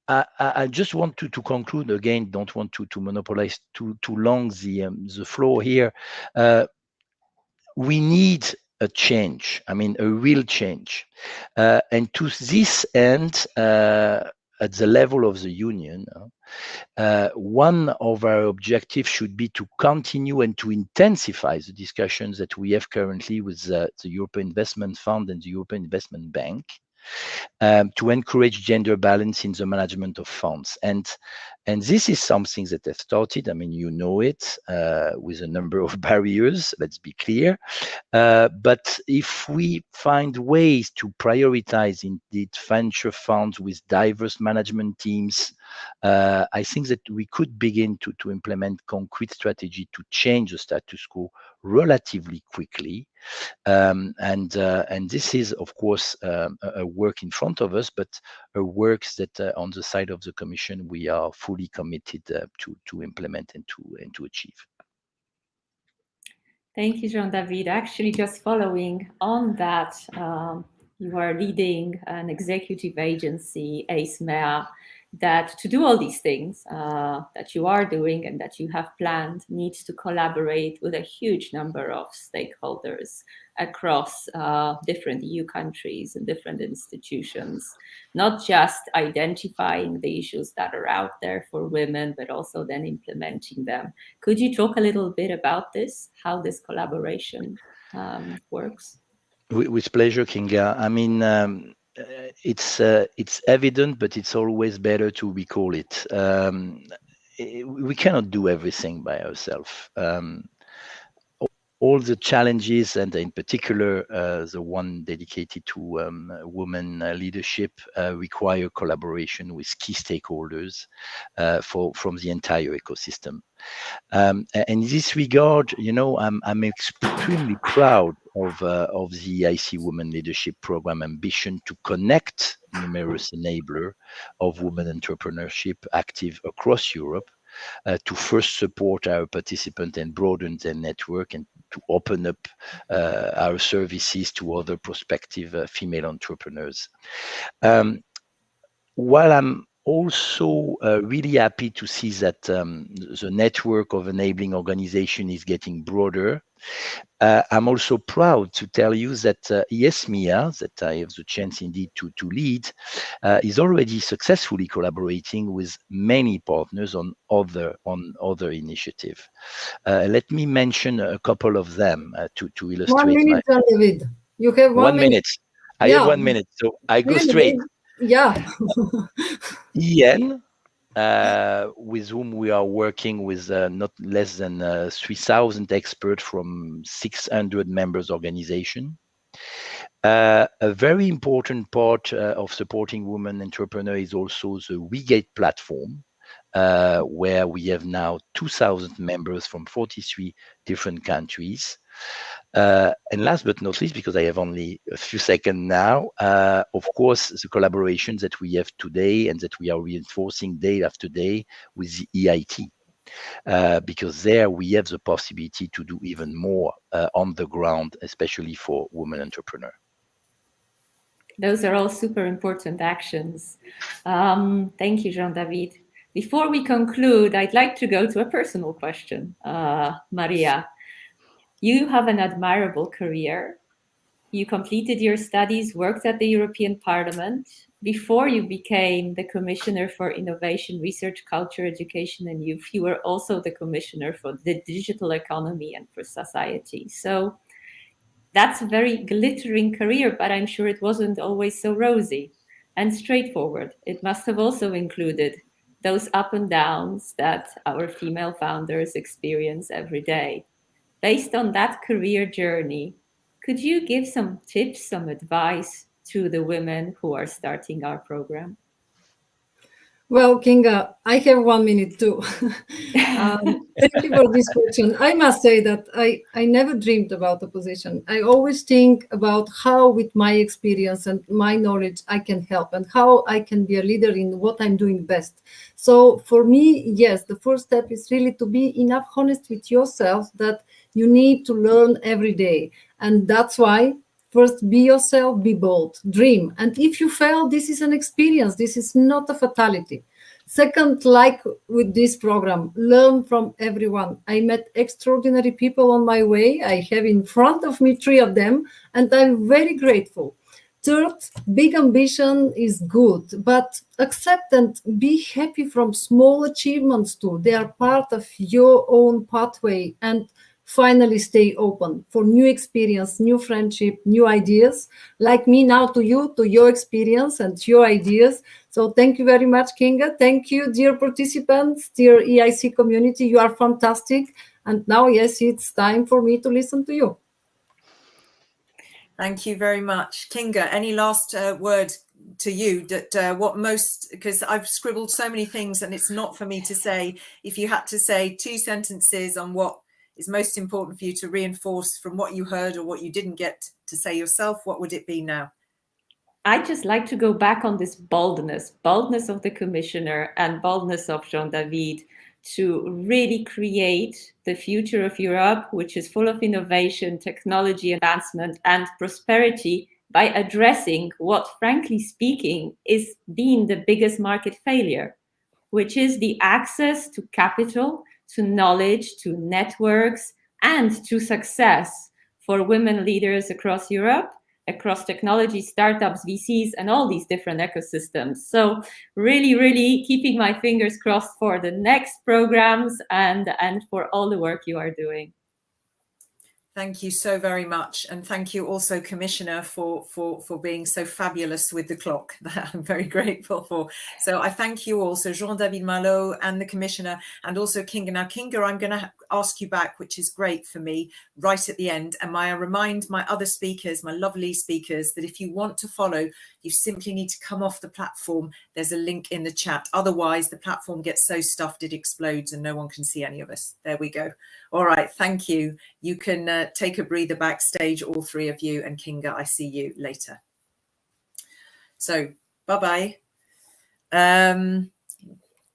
I just want to conclude again, don't want to monopolize too long the floor here. We need a change, I mean, a real change. And to this end, at the level of the Union, one of our objectives should be to continue and to intensify the discussions that we have currently with the European Investment Fund and the European Investment Bank, to encourage gender balance in the management of funds. And this is something that has started, I mean, you know it, with a number of barriers, let's be clear. But if we find ways to prioritize indeed venture funds with diverse management teams, I think that we could begin to implement concrete strategy to change the status quo relatively quickly. And this is, of course, a work in front of us, but a work that on the side of the Commission we are fully committed to implement and to achieve. Thank you, Jean-David. Actually, just following on that, you are leading an executive agency, ACE-MEA, that to do all these things that you are doing and that you have planned needs to collaborate with a huge number of stakeholders across different EU countries and different institutions, not just identifying the issues that are out there for women, but also then implementing them. Could you talk a little bit about this, how this collaboration works? With pleasure, Kinga. I mean, it's evident, but it's always better to recall it. We cannot do everything by ourselves. All the challenges, and in particular the one dedicated to women leadership, require collaboration with key stakeholders from the entire ecosystem. And in this regard, you know, I'm extremely proud of the EIC Women Leadership Programme ambition to connect numerous enablers of women entrepreneurship active across Europe, to first support our participants and broaden their network, and to open up our services to other prospective female entrepreneurs. While I'm also really happy to see that the network of enabling organization is getting broader, I'm also proud to tell you that ESMEA, that I have the chance indeed to lead, is already successfully collaborating with many partners on other initiatives. Let me mention a couple of them to illustrate. 1 minute, David. You have 1 minute. I have 1 minute, so I go straight. Yeah. Ian, with whom we are working with not less than 3,000 experts from 600 members organization. A very important part of supporting women entrepreneurs is also the WeGate platform, where we have now 2,000 members from 43 different countries. And last but not least, because I have only a few seconds now, of course, the collaborations that we have today and that we are reinforcing day after day with the EIT. Because there we have the possibility to do even more on the ground, especially for women entrepreneurs. Those are all super important actions. Thank you, Jean-David. Before we conclude, I'd like to go to a personal question. Maria, you have an admirable career. You completed your studies, worked at the European Parliament. Before you became the Commissioner for Innovation, Research, Culture, Education and Youth, you were also the Commissioner for the Digital Economy and for Society. So that's a very glittering career, but I'm sure it wasn't always so rosy and straightforward. It must have also included those up and downs that our female founders experience every day. Based on that career journey, could you give some tips, some advice to the women who are starting our program? Well, Kinga, I have 1 minute too. Thank you for this question. I must say that I never dreamed about the position. I always think about how, with my experience and my knowledge, I can help and how I can be a leader in what I'm doing best. So for me, yes, the first step is really to be enough honest with yourself that you need to learn every day. And that's why first, be yourself, be bold, dream. And if you fail, this is an experience. This is not a fatality. Second, like with this program, learn from everyone. I met extraordinary people on my way. I have in front of me 3 of them, and I'm very grateful. Third, big ambition is good, but accept and be happy from small achievements too. They are part of your own pathway. And finally, stay open for new experience, new friendship, new ideas, like me now to you, to your experience and your ideas. So thank you very much, Kinga. Thank you, dear participants, dear EIC community. You are fantastic. And now, yes, it's time for me to listen to you. Thank you very much. Kinga, any last word to you that what most, because I've scribbled so many things and it's not for me to say, if you had to say 2 sentences on what is most important for you to reinforce from what you heard or what you didn't get to say yourself, what would it be now? I'd just like to go back on this boldness of the Commissioner and boldness of Jean-David to really create the future of Europe, which is full of innovation, technology advancement and prosperity, by addressing what, frankly speaking, is being the biggest market failure, which is the access to capital, to knowledge, to networks, and to success for women leaders across Europe, across technology, startups, VCs, and all these different ecosystems. So really, really keeping my fingers crossed for the next programs and for all the work you are doing. Thank you so very much. And thank you also, Commissioner, for being so fabulous with the clock. That I'm very grateful for. So I thank you all. So Jean-David Malo and the Commissioner and also Kinga. Now, Kinga, I'm going to ask you back, which is great for me, right at the end. And I remind my other speakers, my lovely speakers, that if you want to follow, you simply need to come off the platform. There's a link in the chat. Otherwise, the platform gets so stuffed it explodes and no one can see any of us. There we go. All right. Thank you. You can take a breather backstage, all 3 of you. And Kinga, I see you later. So bye-bye.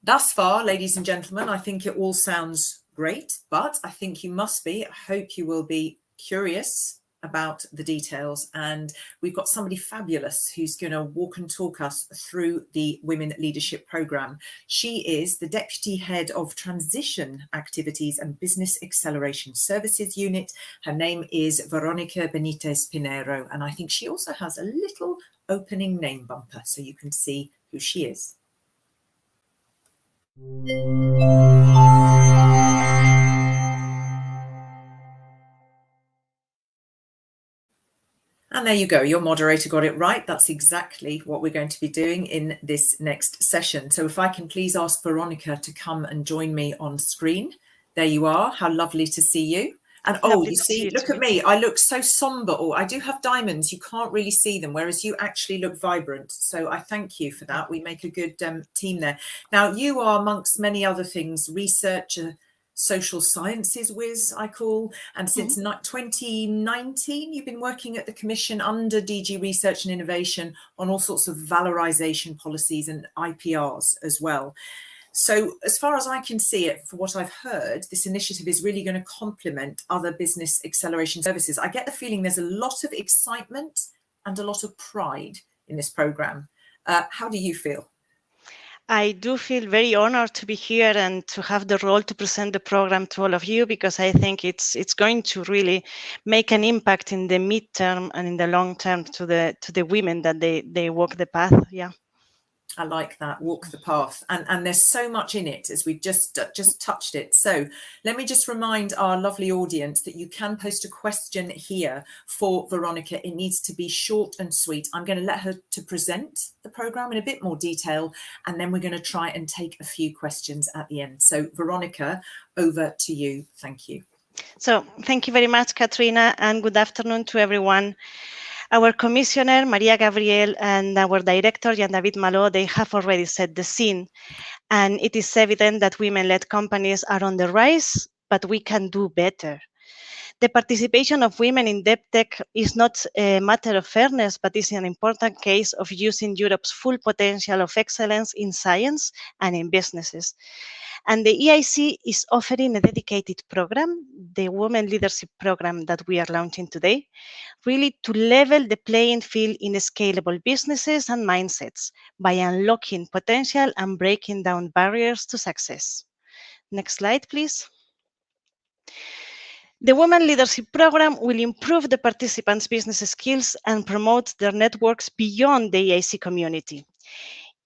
Thus far, ladies and gentlemen, I think it all sounds great, but I think you must be, I hope you will be curious about the details. And we've got somebody fabulous who's going to walk and talk us through the Women Leadership Programme. She is the Deputy Head of Transition Activities and Business Acceleration Services Unit. Her name is Veronica Benitez Pinero, and I think she also has a little opening name bumper so you can see who she is. And there you go, your moderator got it right. That's exactly what we're going to be doing in this next session. So if I can please ask Veronica to come and join me on screen. There you are, how lovely to see you. And oh, Lovely you to see see, you look too. at me. I look so somber. Oh, I do have diamonds. You can't really see them, whereas you actually look vibrant. So I thank you for that. We make a good team there. Now, you are, amongst many other things, researcher, social sciences whiz, I call. And since 2019, you've been working at the Commission under DG Research and Innovation on all sorts of valorization policies and IPRs as well. So as far as I can see it, for what I've heard, this initiative is really going to complement other business acceleration services. I get the feeling there's a lot of excitement and a lot of pride in this program. How do you feel? I do feel very honored to be here and to have the role to present the program to all of you, because I think it's going to really make an impact in the midterm and in the long term to the women that they walk the path. Yeah. I like that, walk the path, and there's so much in it, as we've just touched it. So let me just remind our lovely audience that you can post a question here for Veronica. It needs to be short and sweet. I'm going to let her to present the program in a bit more detail, and then we're going to try and take a few questions at the end. So Veronica, over to you. Thank you. So thank you very much, Katrina, and good afternoon to everyone. Our commissioner, Maria Gabriel, and our director, Jean-David Malo, they have already set the scene. And it is evident that women-led companies are on the rise, but we can do better. The participation of women in deep tech is not a matter of fairness, but is an important case of using Europe's full potential of excellence in science and in businesses. And the EIC is offering a dedicated program, the Women Leadership Programme that we are launching today, really to level the playing field in scalable businesses and mindsets by unlocking potential and breaking down barriers to success. Next slide, please. The Women Leadership Programme will improve the participants' business skills and promote their networks beyond the EIC community.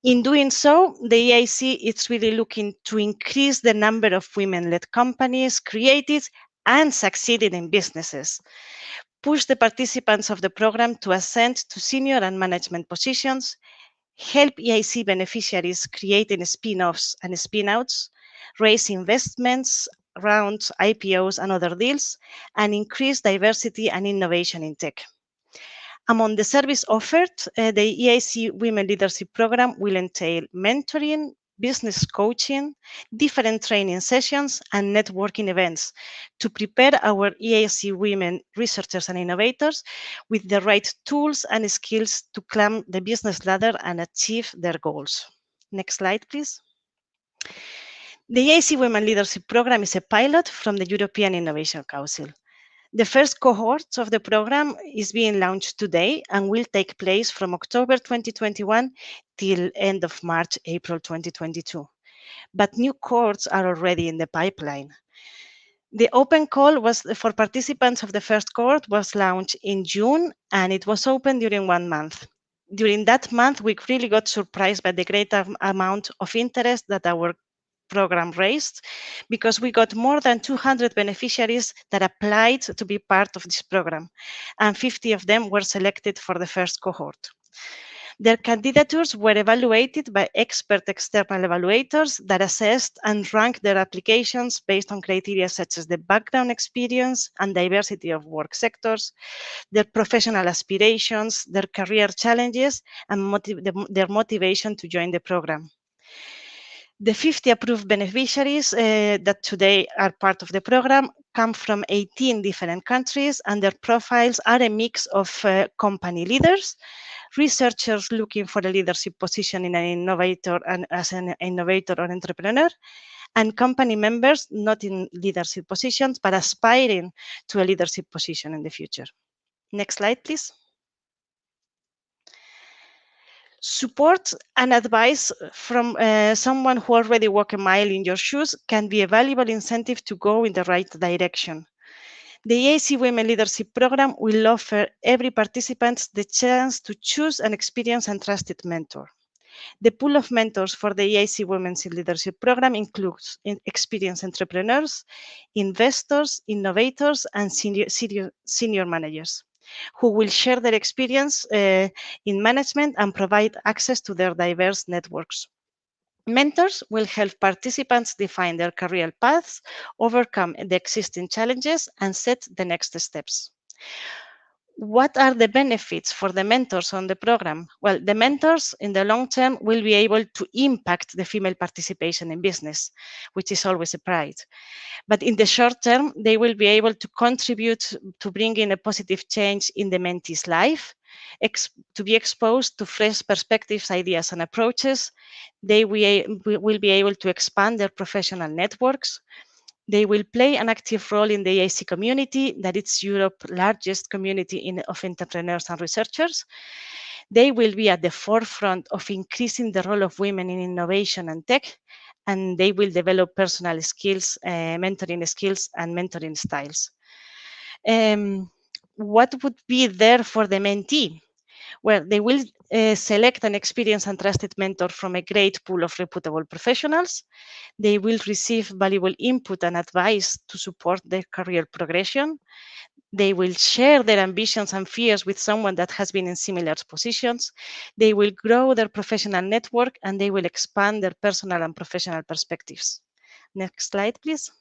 In doing so, the EIC is really looking to increase the number of women-led companies created and succeeded in businesses, push the participants of the program to ascend to senior and management positions, help EIC beneficiaries creating spin-offs and spin-outs, raise investments, rounds, IPOs, and other deals, and increase diversity and innovation in tech. Among the service offered, the EIC Women Leadership Programme will entail mentoring, business coaching, different training sessions, and networking events to prepare our EIC women researchers and innovators with the right tools and skills to climb the business ladder and achieve their goals. Next slide, please. The EIC Women Leadership Programme is a pilot from the European Innovation Council. The first cohort of the program is being launched today and will take place from October 2021 till end of March, April 2022. But new cohorts are already in the pipeline. The open call was for participants of the first cohort was launched in June, and it was open during 1 month. During that month, we really got surprised by the great amount of interest that our program raised, because we got more than 200 beneficiaries that applied to be part of this program, and 50 of them were selected for the first cohort. Their candidatures were evaluated by expert external evaluators that assessed and ranked their applications based on criteria such as the background experience and diversity of work sectors, their professional aspirations, their career challenges, and their motivation to join the program. The 50 approved beneficiaries that today are part of the program come from 18 different countries, and their profiles are a mix of company leaders, researchers looking for a leadership position in an innovator and as an innovator or entrepreneur, and company members not in leadership positions but aspiring to a leadership position in the future. Next slide, please. Support and advice from someone who already walked a mile in your shoes can be a valuable incentive to go in the right direction. The EIC Women Leadership Programme will offer every participant the chance to choose an experienced and trusted mentor. The pool of mentors for the EIC Women's Leadership Programme includes experienced entrepreneurs, investors, innovators, and senior managers, who will share their experience in management and provide access to their diverse networks. Mentors will help participants define their career paths, overcome the existing challenges, and set the next steps. What are the benefits for the mentors on the program? Well, the mentors in the long term will be able to impact the female participation in business, which is always a pride. But in the short term, they will be able to contribute to bring in a positive change in the mentee's life, to be exposed to fresh perspectives, ideas, and approaches. They will be able to expand their professional networks. They will play an active role in the EIC community, that it's Europe's largest community of entrepreneurs and researchers. They will be at the forefront of increasing the role of women in innovation and tech, and they will develop personal skills, mentoring skills, and mentoring styles. What would be there for the mentee? Well, they will select an experienced and trusted mentor from a great pool of reputable professionals. They will receive valuable input and advice to support their career progression. They will share their ambitions and fears with someone that has been in similar positions. They will grow their professional network, and they will expand their personal and professional perspectives. Next slide, please.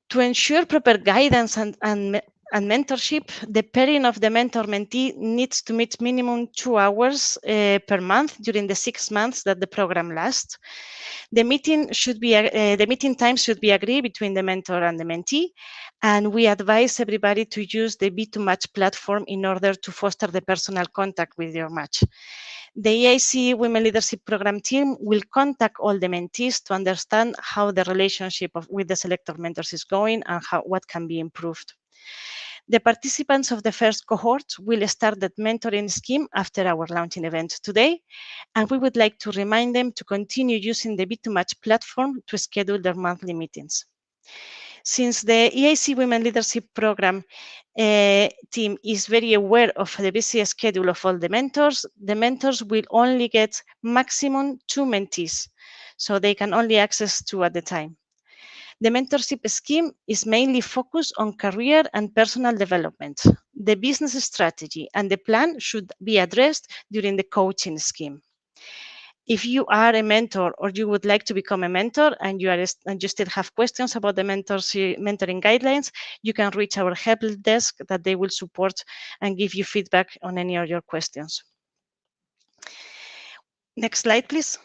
To ensure proper guidance and mentorship, the pairing of the mentor-mentee needs to meet minimum 2 hours per month during the 6 months that the program lasts. The meeting times should be agreed between the mentor and the mentee, and we advise everybody to use the B2Match platform in order to foster the personal contact with your match. The EIC Women Leadership Programme team will contact all the mentees to understand how the relationship with the selector mentors is going and what can be improved. The participants of the first cohort will start that mentoring scheme after our launching event today, and we would like to remind them to continue using the B2Match platform to schedule their monthly meetings. Since the EIC Women Leadership Programme team is very aware of the busy schedule of all the mentors will only get maximum 2 mentees, so they can only access 2 at a time. The mentorship scheme is mainly focused on career and personal development. The business strategy and the plan should be addressed during the coaching scheme. If you are a mentor or you would like to become a mentor and you still have questions about the mentoring guidelines, you can reach our help desk that they will support and give you feedback on any of your questions. Next slide, please.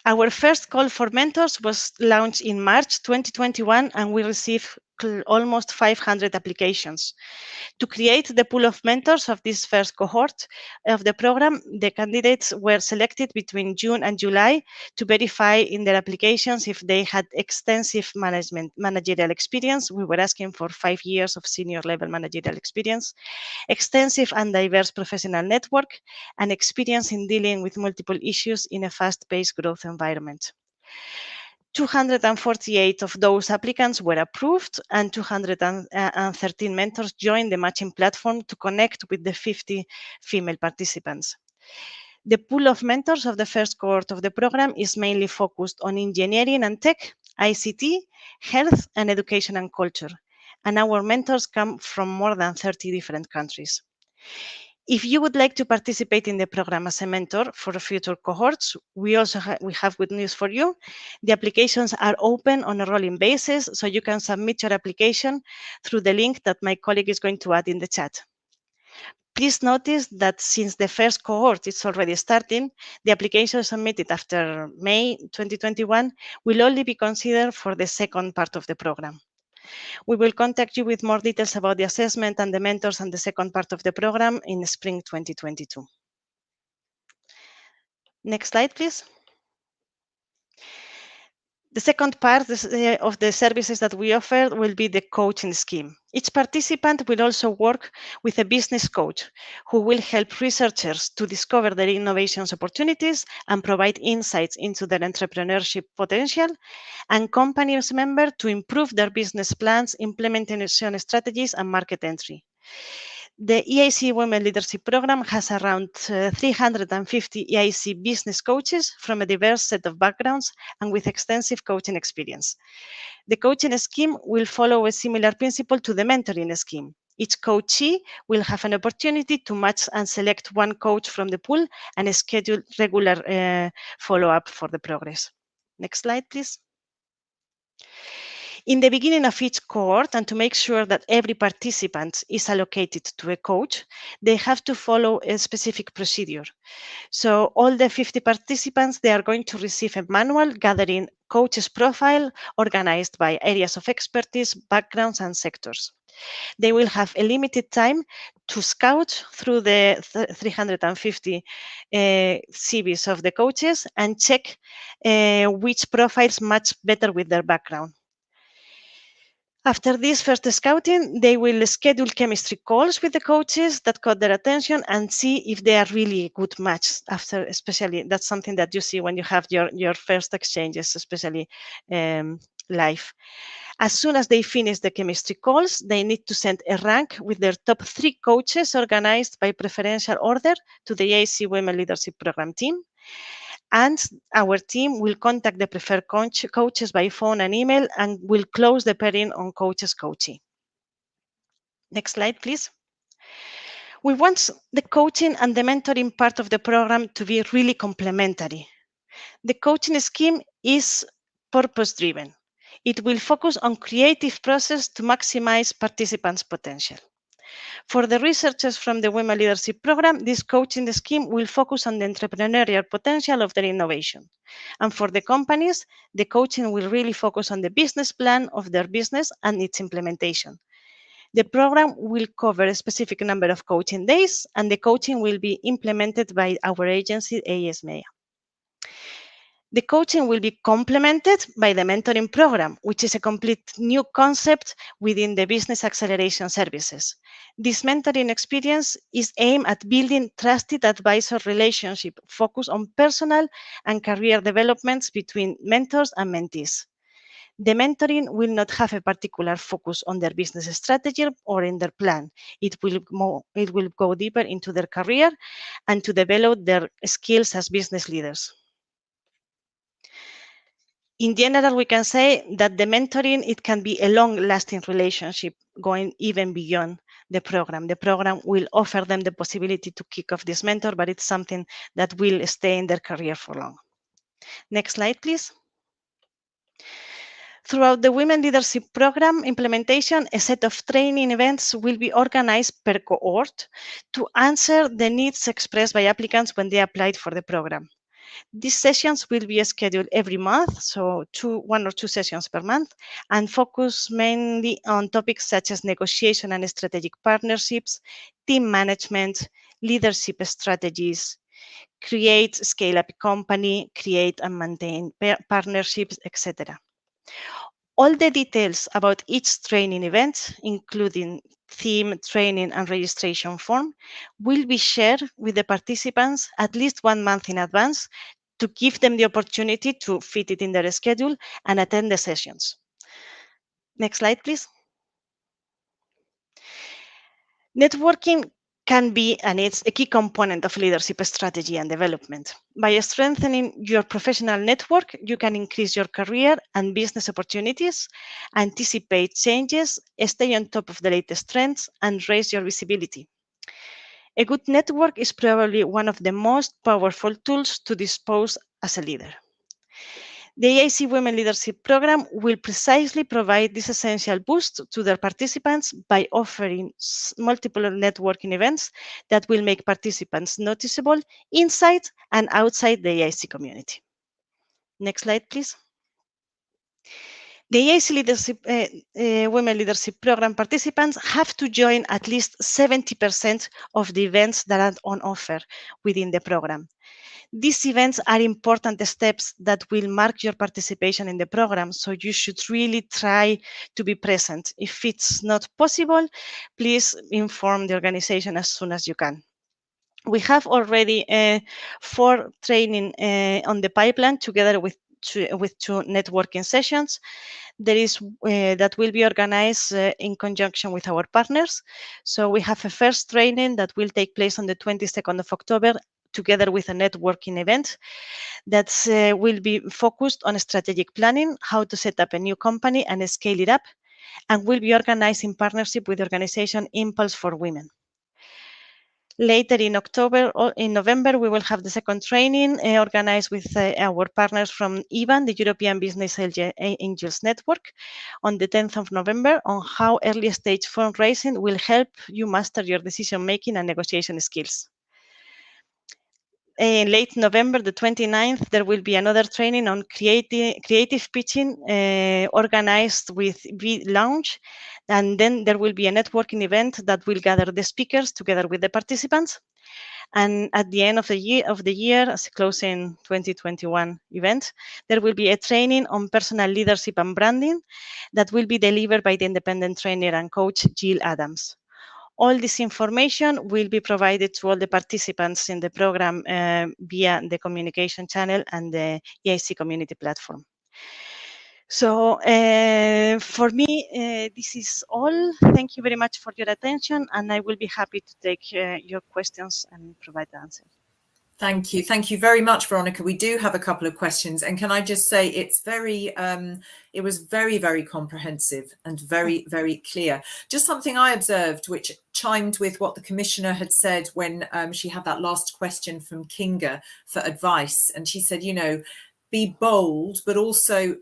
Our first call for mentors was launched in March 2021, and we received almost 500 applications. To create the pool of mentors of this first cohort of the program, the candidates were selected between June and July to verify in their applications if they had extensive managerial experience. We were asking for 5 years of senior level managerial experience, extensive and diverse professional network, and experience in dealing with multiple issues in a fast-paced growth environment. 248 of those applicants were approved, and 213 mentors joined the matching platform to connect with the 50 female participants. The pool of mentors of the first cohort of the program is mainly focused on engineering and tech, ICT, health, and education and culture. And our mentors come from more than 30 different countries. If you would like to participate in the program as a mentor for future cohorts, we have good news for you. The applications are open on a rolling basis, so you can submit your application through the link that my colleague is going to add in the chat. Please notice that since the first cohort is already starting, the application submitted after May 2021 will only be considered for the second part of the program. We will contact you with more details about the assessment and the mentors and the second part of the program in spring 2022. Next slide, please. The second part of the services that we offer will be the coaching scheme. Each participant will also work with a business coach who will help researchers to discover their innovations opportunities and provide insights into their entrepreneurship potential, and companies members to improve their business plans, implementation strategies, and market entry. The EIC Women Leadership Programme has around 350 EIC business coaches from a diverse set of backgrounds and with extensive coaching experience. The coaching scheme will follow a similar principle to the mentoring scheme. Each coachee will have an opportunity to match and select one coach from the pool and schedule regular follow-up for the progress. Next slide, please. In the beginning of each cohort, and to make sure that every participant is allocated to a coach, they have to follow a specific procedure. So all the 50 participants, they are going to receive a manual gathering coach's profile organized by areas of expertise, backgrounds, and sectors. They will have a limited time to scout through the 350 CVs of the coaches and check which profiles match better with their background. After this first scouting, they will schedule chemistry calls with the coaches that caught their attention and see if they are really a good match. After, especially, that's something that you see when you have your first exchanges, especially live. As soon as they finish the chemistry calls, they need to send a rank with their top 3 coaches organized by preferential order to the EIC Women Leadership Programme team. And our team will contact the preferred coaches by phone and email and will close the pairing on coaches coachee. Next slide, please. We want the coaching and the mentoring part of the program to be really complementary. The coaching scheme is purpose-driven. It will focus on creative process to maximize participants' potential. For the researchers from the Women Leadership Programme, this coaching scheme will focus on the entrepreneurial potential of their innovation. And for the companies, the coaching will really focus on the business plan of their business and its implementation. The program will cover a specific number of coaching days, and the coaching will be implemented by our agency, ASMEA. The coaching will be complemented by the mentoring program, which is a complete new concept within the business acceleration services. This mentoring experience is aimed at building trusted advisor relationship focused on personal and career developments between mentors and mentees. The mentoring will not have a particular focus on their business strategy or in their plan. It will go deeper into their career and to develop their skills as business leaders. In general, we can say that the mentoring, it can be a long-lasting relationship going even beyond the program. The program will offer them the possibility to kick off this mentor, but it's something that will stay in their career for long. Next slide, please. Throughout the Women Leadership Programme implementation, a set of training events will be organized per cohort to answer the needs expressed by applicants when they applied for the program. These sessions will be scheduled every month, so 1 or 2 sessions per month, and focus mainly on topics such as negotiation and strategic partnerships, team management, leadership strategies, create, scale up a company, create and maintain partnerships, etc. All the details about each training event, including theme, training, and registration form, will be shared with the participants at least 1 month in advance to give them the opportunity to fit it in their schedule and attend the sessions. Next slide, please. Networking can be, and it's a key component of leadership strategy and development. By strengthening your professional network, you can increase your career and business opportunities, anticipate changes, stay on top of the latest trends, and raise your visibility. A good network is probably one of the most powerful tools to dispose as a leader. The EIC Women Leadership Programme will precisely provide this essential boost to their participants by offering multiple networking events that will make participants noticeable inside and outside the EIC community. Next slide, please. The EIC Women Leadership Programme participants have to join at least 70% of the events that are on offer within the program. These events are important steps that will mark your participation in the program, so you should really try to be present. If it's not possible, please inform the organization as soon as you can. We have already 4 training on the pipeline together with 2 networking sessions. There is that will be organized in conjunction with our partners. So we have a first training that will take place on the 22nd of October together with a networking event that will be focused on strategic planning, how to set up a new company and scale it up. and will be organized in partnership with the organization Impulse for Women. Later in October or in November, we will have the second training organized with our partners from EBAN, the European Business Angels Network, on the 10th of November on how early stage fundraising will help you master your decision-making and negotiation skills. In late November, the 29th, there will be another training on creative pitching organized with V-Lounge. And then there will be a networking event that will gather the speakers together with the participants. And at the end of the year, as a closing 2021 event, there will be a training on personal leadership and branding that will be delivered by the independent trainer and coach, Jill Adams. All this information will be provided to all the participants in the program via the communication channel and the EIC community platform. So for me, this is all. Thank you very much for your attention, and I will be happy to take your questions and provide the answers. Thank you. Thank you very much, Veronica. We do have a couple of questions, and can I just say it's very, it was very, very comprehensive and very, very clear. Just something I observed, which chimed with what the Commissioner had said when she had that last question from Kinga for advice. And she said, you know, be bold, but also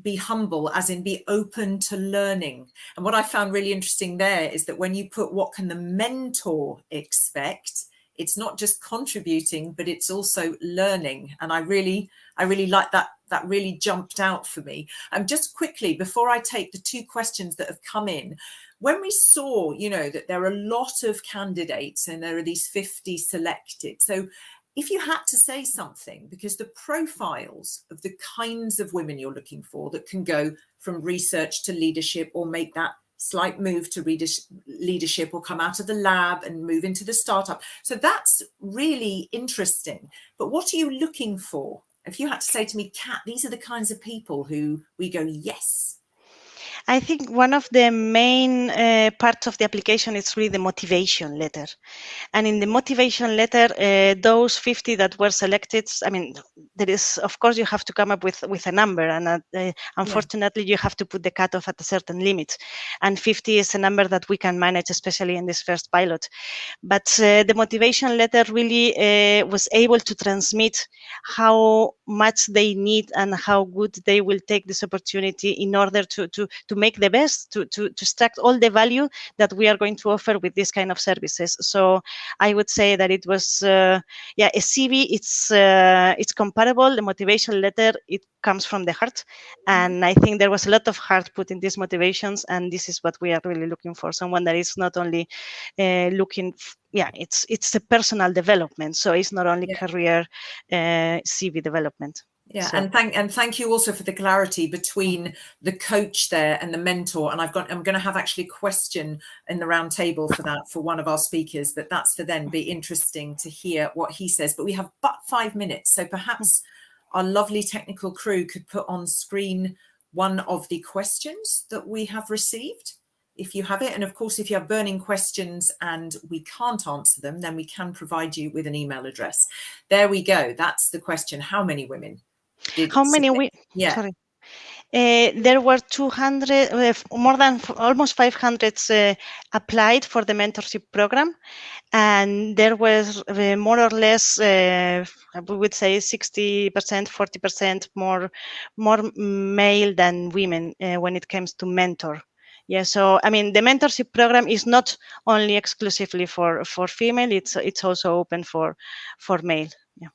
be humble, as in be open to learning. And what I found really interesting there is that when you put what can the mentor expect, it's not just contributing, but it's also learning. And I really like that. That really jumped out for me. Just quickly, before I take the two questions that have come in, when we saw, you know, that there are a lot of candidates and there are these 50 selected. So if you had to say something, because the profiles of the kinds of women you're looking for that can go from research to leadership or make that slight move to leadership or come out of the lab and move into the startup. So that's really interesting. But what are you looking for? If you had to say to me, Kat, these are the kinds of people who we go, yes. I think one of the main parts of the application is really the motivation letter. And in the motivation letter, those 50 that were selected, I mean, there is, of course, you have to come up with a number. And unfortunately, you have to put the cutoff at a certain limit. And 50 is a number that we can manage, especially in this first pilot. But the motivation letter really was able to transmit how much they need and how good they will take this opportunity in order to make the best, to extract all the value that we are going to offer with this kind of services. So I would say that it was, a CV, it's comparable. The motivation letter, it comes from the heart. And I think there was a lot of heart put in these motivations. And this is what we are really looking for. Someone that is not only looking, it's a personal development. So it's not only career CV development. Yeah, so. and thank you also for the clarity between the coach there and the mentor. And I'm going to have actually a question in the round table for that, for one of our speakers, that's for them. Be interesting to hear what he says. But we have but 5 minutes, so perhaps our lovely technical crew could put on screen one of the questions that we have received, if you have it. And of course, if you have burning questions and we can't answer them, then we can provide you with an email address. There we go. That's the question. How many women? How many women? Yeah. Sorry. There were 200, more than almost 500 applied for the mentorship program, and there was more or less, we would say 60%, 40% more male than women when it comes to mentor. Yeah, so I mean, the mentorship program is not only exclusively for female; it's also open for male. Yeah.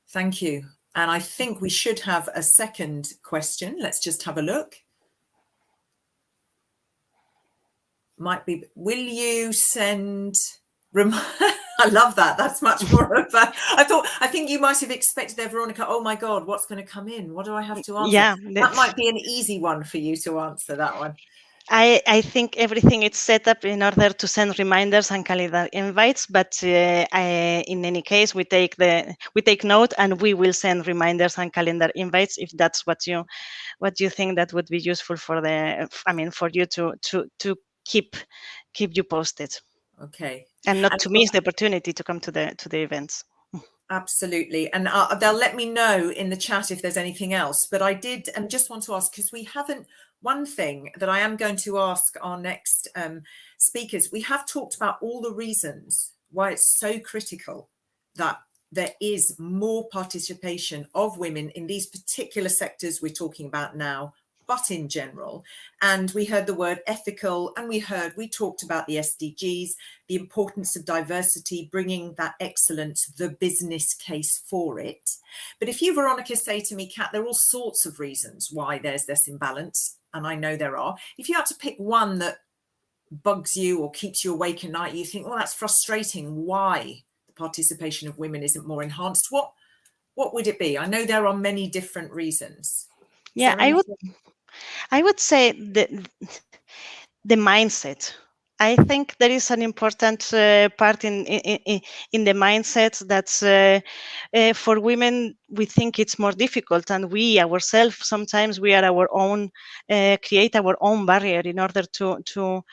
Thank you. And I think we should have a second question. Let's just have a look. Might be, will you send, I love that. That's much more of a, I think you might have expected there, Veronica, oh my God, what's going to come in? What do I have to answer? Yeah, that might be an easy one for you to answer, that one. I think everything is set up in order to send reminders and calendar invites, but in any case, we take note and we will send reminders and calendar invites if that's what you think that would be useful for you to keep you posted. Okay. And not to miss the opportunity to come to the events. Absolutely. And they'll let me know in the chat if there's anything else. But I did and just want to ask, because we haven't, one thing that I am going to ask our next speakers, we have talked about all the reasons why it's so critical that there is more participation of women in these particular sectors we're talking about now, but in general. And we heard the word ethical, and we talked about the SDGs, the importance of diversity, bringing that excellence, the business case for it. But if you, Veronica, say to me, Kat, there are all sorts of reasons why there's this imbalance, and I know there are. If you had to pick one that bugs you or keeps you awake at night, you think, well, that's frustrating, why the participation of women isn't more enhanced, what would it be? I know there are many different reasons. Yeah, I would say the mindset. I think there is an important part in the mindset that for women, we think it's more difficult, and we ourselves sometimes we are our own create our own barrier in order to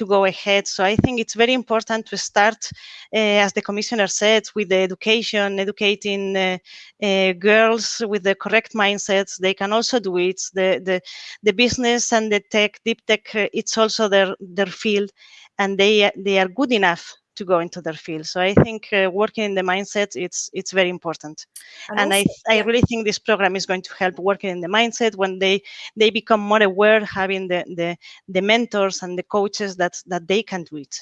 go ahead. So I think it's very important to start, as the commissioner said, with the educating girls with the correct mindsets. They can also do it. The business and the deep tech, it's also their field, and they are good enough to go into their field. So I think working in the mindset, it's very important. And also, I really think this program is going to help working in the mindset when they become more aware, having the mentors and the coaches that they can do it.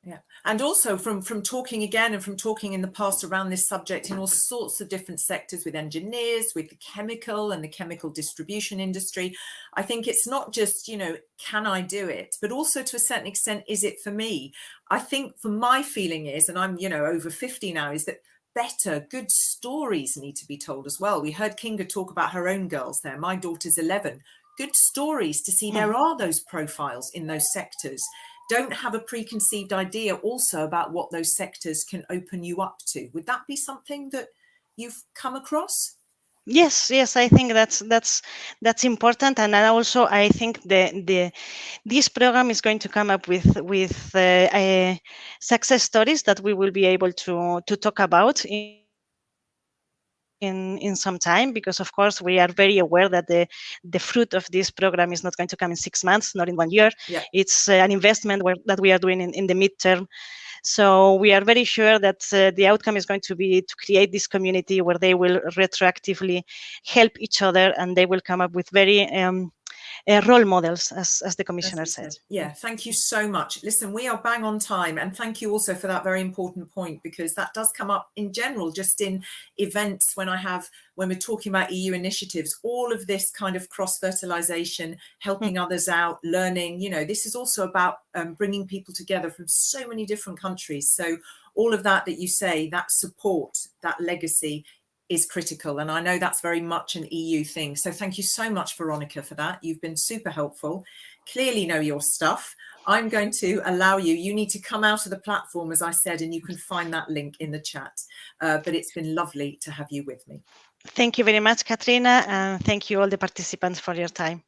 Yeah, and also from talking again and from talking in the past around this subject in all sorts of different sectors, with engineers, with the chemical and the chemical distribution industry, I think it's not just, can I do it, but also to a certain extent, is it for me? I think for my feeling is, and I'm, over 50 now, is that better, good stories need to be told as well. We heard Kinga talk about her own girls there. My daughter's 11. Good stories to see there are those profiles in those sectors. Don't have a preconceived idea also about what those sectors can open you up to. Would that be something that you've come across? Yes, I think that's important, and also I think this program is going to come up with success stories that we will be able to talk about in some time, because of course we are very aware that the fruit of this program is not going to come in 6 months, not in 1 year. Yeah. It's an investment that we are doing in the midterm. So we are very sure that the outcome is going to be to create this community where they will retroactively help each other, and they will come up with very role models, as the commissioner said. Yeah, thank you so much. Listen, we are bang on time, and thank you also for that very important point, because that does come up in general, just in events when we're talking about EU initiatives, all of this kind of cross-fertilization, helping others out, learning, this is also about bringing people together from so many different countries. So all of that you say, that support, that legacy is critical. And I know that's very much an EU thing. So thank you so much, Veronica, for that. You've been super helpful. Clearly know your stuff. I'm going to allow you need to come out of the platform, as I said, and you can find that link in the chat. But it's been lovely to have you with me. Thank you very much, Katrina. And thank you all the participants for your time.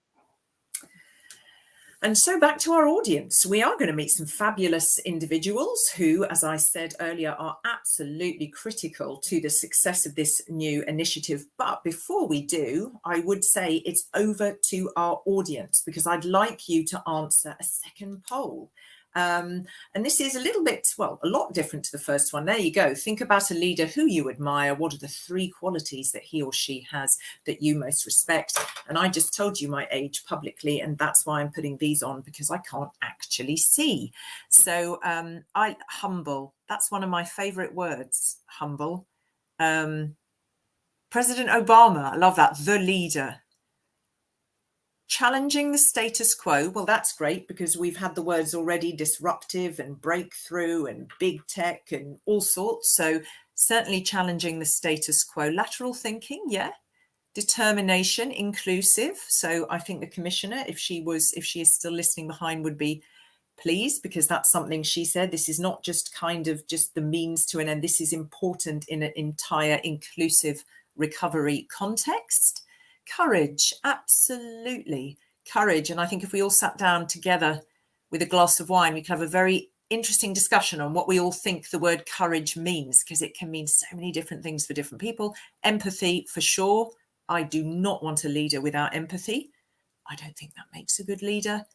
And so back to our audience, we are going to meet some fabulous individuals who, as I said earlier, are absolutely critical to the success of this new initiative. But before we do, I would say it's over to our audience, because I'd like you to answer a second poll. And this is a little bit, a lot different to the first one. There you go. Think about a leader who you admire. What are the 3 qualities that he or she has that you most respect? And I just told you my age publicly, and that's why I'm putting these on, because I can't actually see. So humble. That's one of my favorite words, humble. President Obama, I love that. The leader. Challenging the status quo. Well, that's great, because we've had the words already, disruptive and breakthrough and big tech and all sorts. So certainly challenging the status quo. Lateral thinking, yeah. Determination, inclusive. So I think the commissioner, if she is still listening behind, would be pleased, because that's something she said. This is not just kind of just the means to an end. This is important in an entire inclusive recovery context. Courage, absolutely. Courage. And I think if we all sat down together with a glass of wine, we could have a very interesting discussion on what we all think the word courage means, because it can mean so many different things for different people. Empathy, for sure. I do not want a leader without empathy. I don't think that makes a good leader.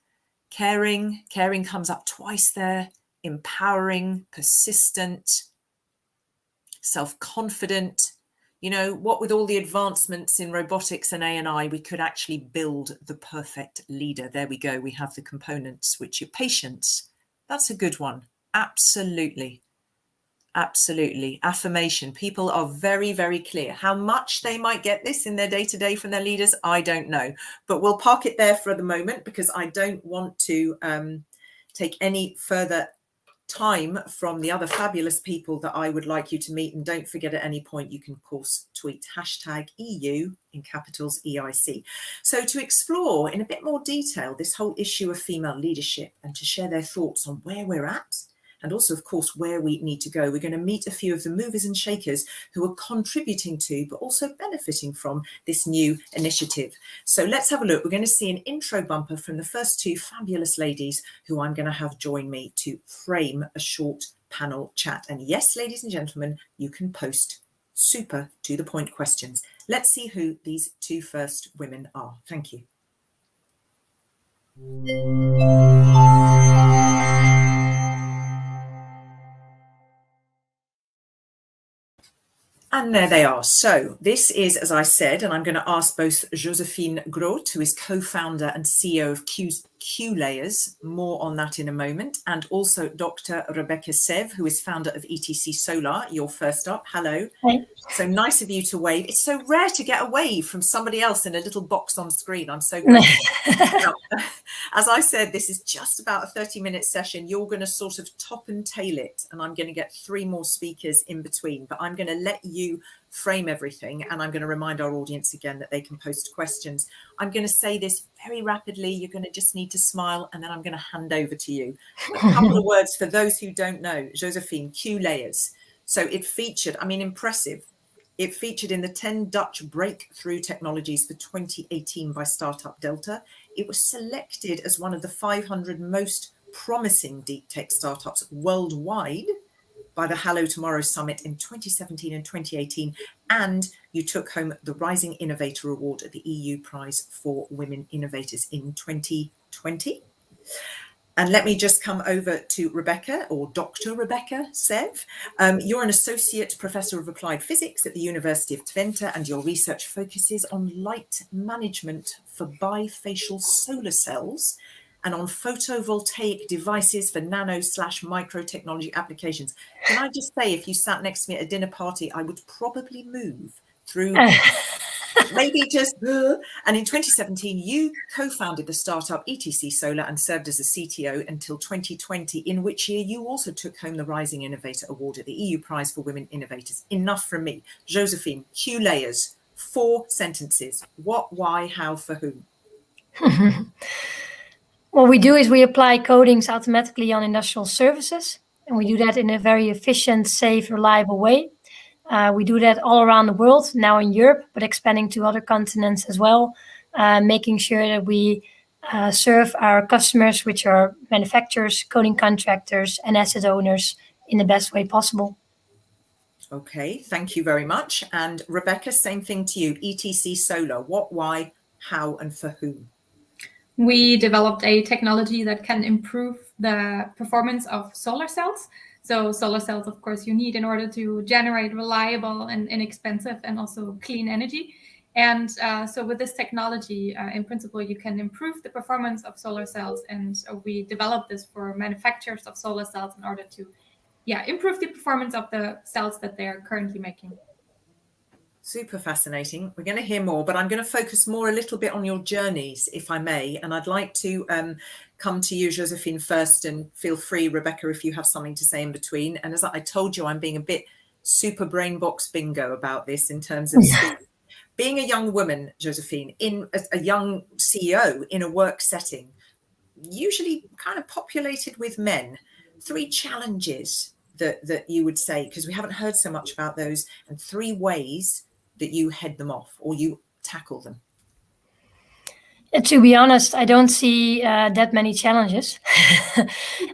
Caring comes up twice there. Empowering, persistent, self-confident. You know, what with all the advancements in robotics and AI, we could actually build the perfect leader. There we go. We have the components, which are patience. That's a good one. Absolutely. Absolutely. Affirmation. People are very, very clear. How much they might get this in their day-to-day from their leaders, I don't know. But we'll park it there for the moment, because I don't want to take any further time from the other fabulous people that I would like you to meet. And don't forget, at any point, you can, of course, tweet #EU in capitals EIC. So to explore in a bit more detail this whole issue of female leadership and to share their thoughts on where we're at, and also, of course, where we need to go, we're going to meet a few of the movers and shakers who are contributing to, but also benefiting from, this new initiative. So let's have a look. We're going to see an intro bumper from the first two fabulous ladies who I'm going to have join me to frame a short panel chat. And yes, ladies and gentlemen, you can post super to the point questions. Let's see who these two first women are. Thank you. And there they are. So this is, as I said, and I'm going to ask both Josephine Groth, who is co-founder and CEO of Q Layers, more on that in a moment, and also Dr. Rebecca Sev, who is founder of ETC Solar. You're first up. Hello. Hi. So nice of you to wave. It's so rare to get a wave from somebody else in a little box on screen. I'm so grateful. Now, as I said, this is just about a 30-minute session. You're going to sort of top and tail it, and I'm going to get 3 more speakers in between, but I'm going to let you frame everything, and I'm going to remind our audience again that they can post questions. I'm going to say this very rapidly. You're going to just need to smile, and then I'm going to hand over to you. A couple of words for those who don't know. Josephine, Q Layers. So it featured, I mean, impressive. It featured in the 10 Dutch breakthrough technologies for 2018 by Startup Delta. It was selected as one of the 500 most promising deep tech startups worldwide by the Hello Tomorrow Summit in 2017 and 2018. And you took home the Rising Innovator Award at the EU Prize for Women Innovators in 2020. And let me just come over to Rebecca, or Dr. Rebecca Sev. You're an Associate Professor of Applied Physics at the University of Twente, and your research focuses on light management for bifacial solar cells and on photovoltaic devices for nano/micro technology applications. Can I just say, if you sat next to me at a dinner party, I would probably move through... Maybe just, and in 2017, you co-founded the startup ETC Solar and served as a CTO until 2020, in which year you also took home the Rising Innovator Award at the EU Prize for Women Innovators. Enough from me. Josephine, Q Layers, 4 sentences. What, why, how, for whom? What we do is we apply coatings automatically on industrial surfaces, and we do that in a very efficient, safe, reliable way. We do that all around the world, now in Europe, but expanding to other continents as well, making sure that we serve our customers, which are manufacturers, coating contractors, and asset owners in the best way possible. Okay, thank you very much. And Rebecca, same thing to you. ETC Solar, what, why, how, and for whom? We developed a technology that can improve the performance of solar cells. So solar cells, of course, you need in order to generate reliable and inexpensive and also clean energy. And so with this technology, in principle, you can improve the performance of solar cells. And we developed this for manufacturers of solar cells in order to, improve the performance of the cells that they are currently making. Super fascinating. We're going to hear more, but I'm going to focus more a little bit on your journeys, if I may. And I'd like to come to you, Josephine, first, and feel free, Rebecca, if you have something to say in between. And as I told you, I'm being a bit super brain box bingo about this in terms of being a young woman, Josephine, in a young CEO in a work setting, usually kind of populated with men. 3 challenges that you would say, because we haven't heard so much about those, and 3 ways that you head them off or you tackle them. To be honest, I don't see that many challenges.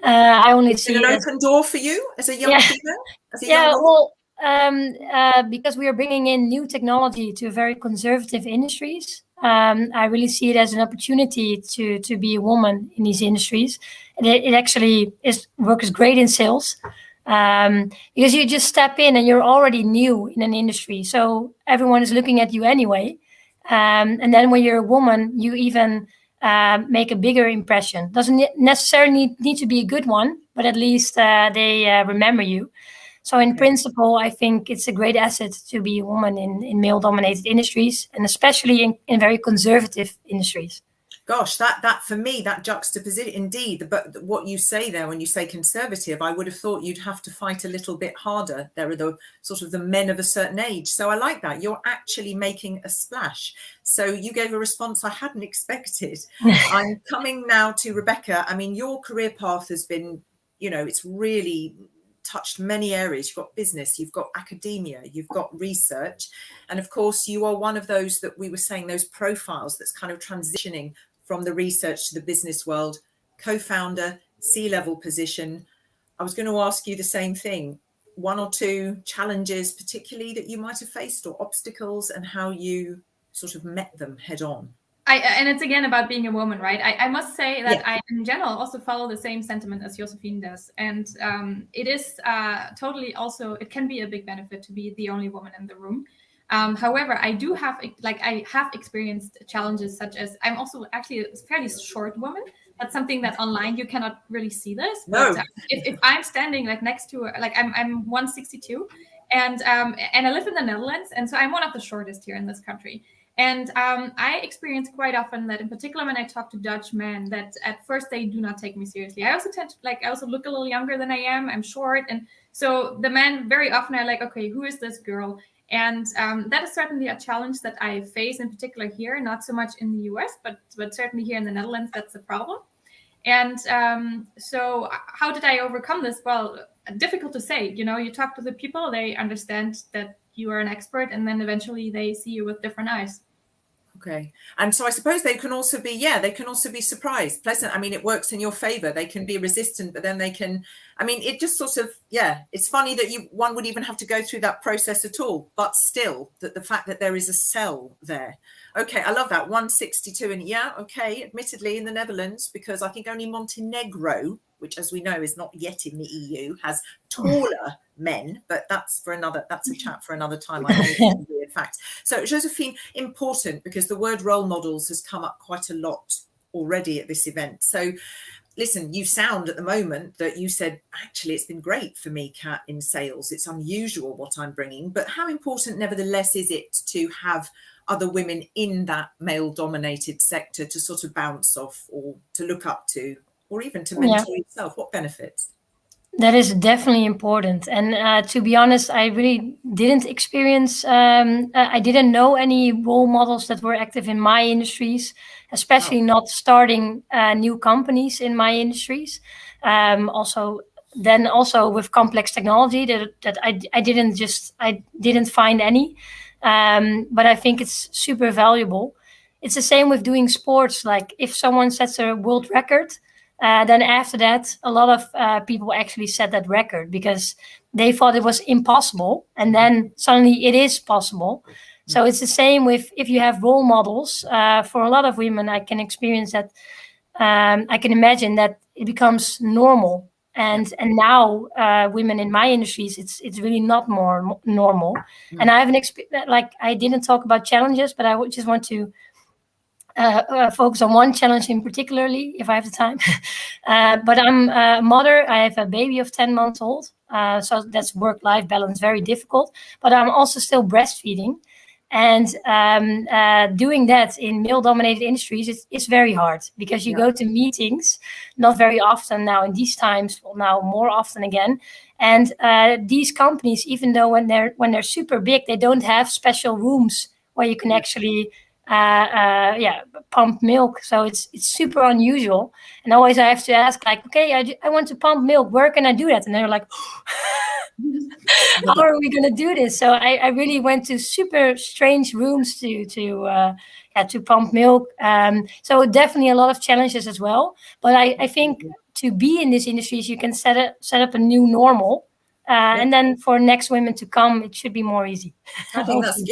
I only see an open door for you as a young female, as a young woman? Well, because we are bringing in new technology to very conservative industries. I really see it as an opportunity to be a woman in these industries. And it actually works great in sales, because you just step in and you're already new in an industry. So everyone is looking at you anyway. And then when you're a woman, you even make a bigger impression. Doesn't necessarily need to be a good one, but at least they remember you. So in principle, I think it's a great asset to be a woman in male-dominated industries, and especially in very conservative industries. Gosh, that for me, that juxtaposition, indeed, but what you say there, when you say conservative, I would have thought you'd have to fight a little bit harder. There are the sort of the men of a certain age. So I like that. You're actually making a splash. So you gave a response I hadn't expected. I'm coming now to Rebecca. I mean, your career path has been, it's really touched many areas. You've got business, you've got academia, you've got research. And of course, you are one of those that we were saying, those profiles that's kind of transitioning from the research to the business world, co-founder, C-level position. I was going to ask you the same thing. One or two challenges, particularly that you might have faced, or obstacles, and how you sort of met them head on. And it's again about being a woman, right? I must say that I, in general, also follow the same sentiment as Josephine does. And it is totally also, it can be a big benefit to be the only woman in the room. However, I have experienced challenges such as, I'm also actually a fairly short woman. That's something that online you cannot really see this. No. But if I'm standing next to her, I'm 162, and I live in the Netherlands, and so I'm one of the shortest here in this country. And I experience quite often that, in particular, when I talk to Dutch men, that at first they do not take me seriously. I also tend to I also look a little younger than I am. I'm short, and so the men very often are like, okay, who is this girl? And that is certainly a challenge that I face, in particular here, not so much in the US, but certainly here in the Netherlands, that's a problem. And so how did I overcome this? Well, difficult to say. You talk to the people, they understand that you are an expert, and then eventually they see you with different eyes. Okay. And so I suppose they can also be surprised, pleasant. I mean, it works in your favor. They can be resistant, but then they can, it just sort of, it's funny that one would even have to go through that process at all, but still that the fact that there is a cell there. Okay. I love that. 162. And admittedly in the Netherlands, because I think only Montenegro, which as we know is not yet in the EU, has taller men, but that's a chat for another time. I know it's a weird fact. So Josephine, important, because the word role models has come up quite a lot already at this event. So listen, you sound at the moment that you said, actually, it's been great for me, Kat, in sales. It's unusual what I'm bringing, but how important nevertheless is it to have other women in that male-dominated sector to sort of bounce off or to look up to, or even to mentor yourself? What benefits? That is definitely important. And to be honest, I really didn't experience, I didn't know any role models that were active in my industries, especially not starting new companies in my industries. Also with complex technology that I didn't find any. But I think it's super valuable. It's the same with doing sports. Like if someone sets a world record, then after that, a lot of people actually set that record because they thought it was impossible. And then suddenly it is possible. So it's the same with if you have role models. For a lot of women, I can experience that. I can imagine that it becomes normal. And now women in my industries, it's really not more normal. And I have I didn't talk about challenges, but I would just want to focus on one challenge in particularly, if I have the time. But I'm a mother. I have a baby of 10 months old. So that's work-life balance, very difficult. But I'm also still breastfeeding. And doing that in male-dominated industries is very hard because you go to meetings, not very often now in these times, well, now more often again. And these companies, even though when they're super big, they don't have special rooms where you can actually pump milk. So it's super unusual. And always I have to ask, like, okay, I want to pump milk. Where can I do that? And they're like, how are we going to do this? So I really went to super strange rooms to pump milk. So definitely a lot of challenges as well. But I think to be in these industries, you can set up a new normal. And then for next women to come, it should be more easy. I think that's,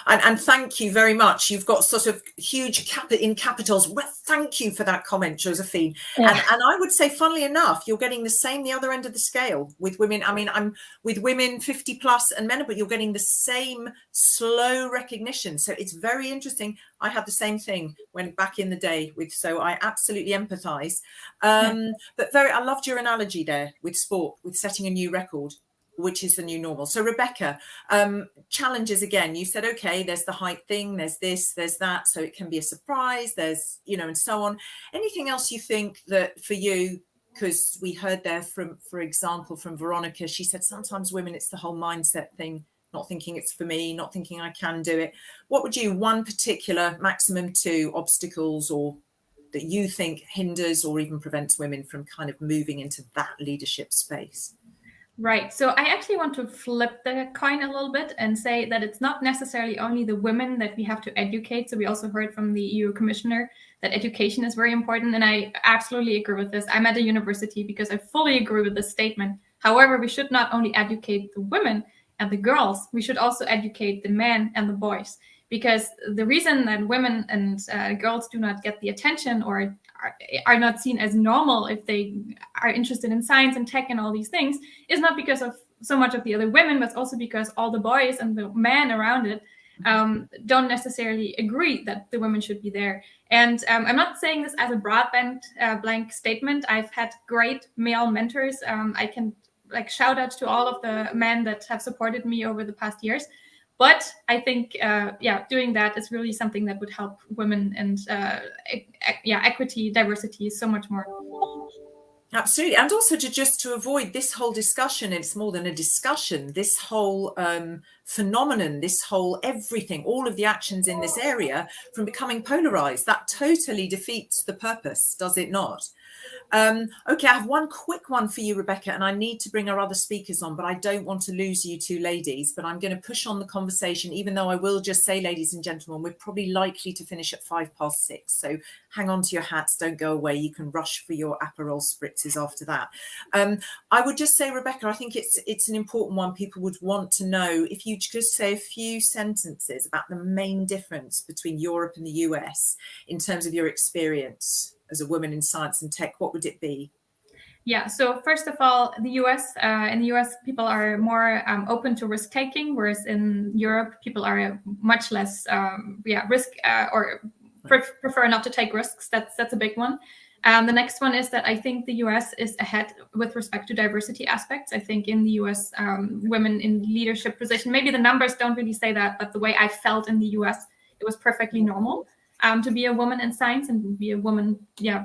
and thank you very much. You've got sort of huge in capitals. Well, thank you for that comment, Josephine. And I would say, funnily enough, you're getting the same the other end of the scale with women. I mean, I'm with women 50 plus and men, but you're getting the same slow recognition. So it's very interesting. I had the same thing when back in the day so I absolutely empathize. But I loved your analogy there with sport, with setting a new record, which is the new normal. So Rebecca, challenges again, you said, okay, there's the height thing, there's this, there's that. So it can be a surprise, there's, and so on. Anything else you think that for you, because we heard there for example, from Veronica, she said, sometimes women, it's the whole mindset thing, not thinking it's for me, not thinking I can do it. What would you, one particular, maximum two obstacles or that you think hinders or even prevents women from kind of moving into that leadership space? Right. So I actually want to flip the coin a little bit and say that it's not necessarily only the women that we have to educate. So we also heard from the EU Commissioner that education is very important. And I absolutely agree with this. I'm at a university because I fully agree with this statement. However, we should not only educate the women and the girls, we should also educate the men and the boys. Because the reason that women and girls do not get the attention or are not seen as normal if they are interested in science and tech and all these things is not because of so much of the other women, but also because all the boys and the men around it don't necessarily agree that the women should be there. And I'm not saying this as a broadband blank statement. I've had great male mentors. I can shout out to all of the men that have supported me over the past years. But I think, doing that is really something that would help women and, equity, diversity so much more. Absolutely. And also to avoid this whole discussion, it's more than a discussion, this whole phenomenon, this whole everything, all of the actions in this area from becoming polarized. That totally defeats the purpose, does it not? Okay, I have one quick one for you, Rebecca, and I need to bring our other speakers on, but I don't want to lose you two ladies, but I'm going to push on the conversation, even though I will just say, ladies and gentlemen, we're probably likely to finish at 6:05. So hang on to your hats, don't go away. You can rush for your Aperol spritzes after that. I would just say, Rebecca, I think it's an important one. People would want to know if you just say a few sentences about the main difference between Europe and the US in terms of your experience as a woman in science and tech. What would it be? Yeah, so first of all, in the US, people are more open to risk taking, whereas in Europe, people are much less risk or prefer not to take risks. That's a big one. The next one is that I think the US is ahead with respect to diversity aspects. I think in the US, women in leadership position, maybe the numbers don't really say that, but the way I felt in the US, it was perfectly normal to be a woman in science and be a woman,